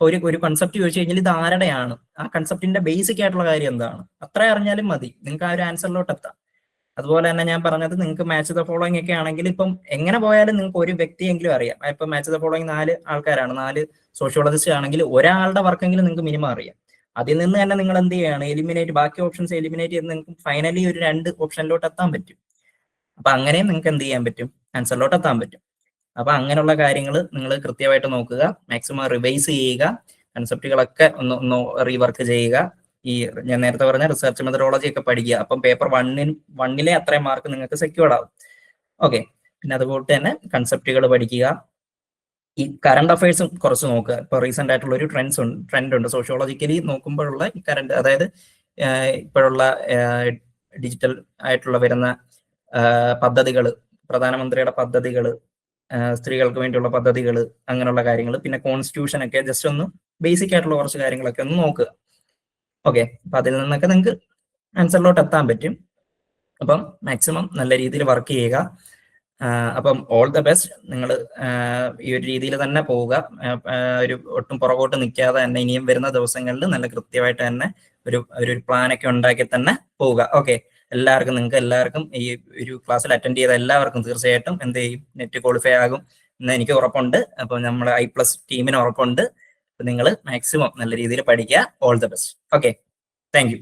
ഒരു കൺസെപ്റ്റ് ചോദിച്ചു കഴിഞ്ഞാൽ ഇത് ആരുടെയാണ്, ആ കൺസെപ്റ്റിന്റെ ബേസിക് ആയിട്ടുള്ള കാര്യം എന്താണ്, അത്ര അറിഞ്ഞാലും മതി, നിങ്ങൾക്ക് ആ ഒരു ആൻസറിലോട്ട് എത്താം. അതുപോലെ തന്നെ ഞാൻ പറഞ്ഞത് നിങ്ങൾക്ക് മാച്ച് ദ ഫോളോയിങ് ഒക്കെ ആണെങ്കിൽ ഇപ്പം എങ്ങനെ പോയാലും നിങ്ങൾക്ക് ഒരു വ്യക്തിയെങ്കിലും അറിയാം. ഇപ്പം മാച്ച് ദ ഫോളോയിങ് 4 ആൾക്കാരാണ്, 4 സോഷ്യോളജിസ്റ്റ് ആണെങ്കിൽ ഒരാളുടെ വർക്കെങ്കിലും നിങ്ങൾക്ക് മിനിമം അറിയാം. അതിൽ നിന്ന് തന്നെ നിങ്ങൾ എന്ത് ചെയ്യാണ്, ബാക്കി ഓപ്ഷൻസ് എലിമിനേറ്റ് ചെയ്ത് നിങ്ങൾക്ക് ഫൈനലി ഒരു 2 ഓപ്ഷനിലോട്ട് എത്താൻ പറ്റും. അപ്പൊ അങ്ങനെയും നിങ്ങൾക്ക് എന്ത് ചെയ്യാൻ പറ്റും, ആൻസറിലോട്ട് എത്താൻ പറ്റും. അപ്പൊ അങ്ങനെയുള്ള കാര്യങ്ങൾ നിങ്ങൾ കൃത്യമായിട്ട് നോക്കുക, മാക്സിമം റിവൈസ് ചെയ്യുക, കൺസെപ്റ്റുകളൊക്കെ ഒന്ന് റീവർക്ക് ചെയ്യുക. ഈ ഞാൻ നേരത്തെ പറഞ്ഞ റിസർച്ച് മെത്തഡോളജി ഒക്കെ പഠിക്കുക. അപ്പം പേപ്പർ 1-ലെ അത്രയും മാർക്ക് നിങ്ങൾക്ക് സെക്യൂർഡ് ആവും. ഓക്കെ, പിന്നെ അതുപോലെ തന്നെ കൺസെപ്റ്റുകൾ പഠിക്കുക. ഈ കറണ്ട് അഫയേഴ്സും കുറച്ച് നോക്കുക. ഇപ്പൊ റീസെന്റ് ആയിട്ടുള്ള ഒരു ട്രെൻഡ് ഉണ്ട് സോഷ്യോളജിക്കലി നോക്കുമ്പോഴുള്ള ഈ കറണ്ട്, അതായത് ഇപ്പോഴുള്ള ഡിജിറ്റൽ ആയിട്ടുള്ള വരുന്ന പദ്ധതികൾ, പ്രധാനമന്ത്രിയുടെ പദ്ധതികൾ, സ്ത്രീകൾക്ക് വേണ്ടിയുള്ള പദ്ധതികൾ, അങ്ങനെയുള്ള കാര്യങ്ങൾ, പിന്നെ കോൺസ്റ്റിറ്റ്യൂഷൻ ഒക്കെ ജസ്റ്റ് ഒന്ന് ബേസിക് ആയിട്ടുള്ള കുറച്ച് കാര്യങ്ങളൊക്കെ ഒന്ന് നോക്കുക. ഓക്കെ, അപ്പൊ അതിൽ നിന്നൊക്കെ നിങ്ങൾക്ക് ആൻസറിലോട്ട് എത്താൻ പറ്റും. അപ്പം മാക്സിമം നല്ല രീതിയിൽ വർക്ക് ചെയ്യുക. അപ്പം ഓൾ ദ ബെസ്റ്റ്. നിങ്ങൾ ഈ ഒരു രീതിയിൽ തന്നെ പോവുക, ഒരു ഒട്ടും പുറകോട്ട് നിൽക്കാതെ തന്നെ ഇനിയും വരുന്ന ദിവസങ്ങളിൽ നല്ല കൃത്യമായിട്ട് തന്നെ ഒരു പ്ലാനൊക്കെ ഉണ്ടാക്കി തന്നെ പോവുക. ഓക്കെ, നിങ്ങൾക്ക് എല്ലാവർക്കും ഈ ഒരു ക്ലാസ്സിൽ അറ്റൻഡ് ചെയ്ത എല്ലാവർക്കും തീർച്ചയായിട്ടും എന്ത് ചെയ്യും, നെറ്റ് ക്വാളിഫൈ ആകും എന്ന് എനിക്ക് ഉറപ്പുണ്ട്. അപ്പോൾ നമ്മുടെ I+ ടീമിന് ഉറപ്പുണ്ട്. നിങ്ങൾ മാക്സിമം നല്ല രീതിയിൽ പഠിക്കുക. All the best. Okay, thank you.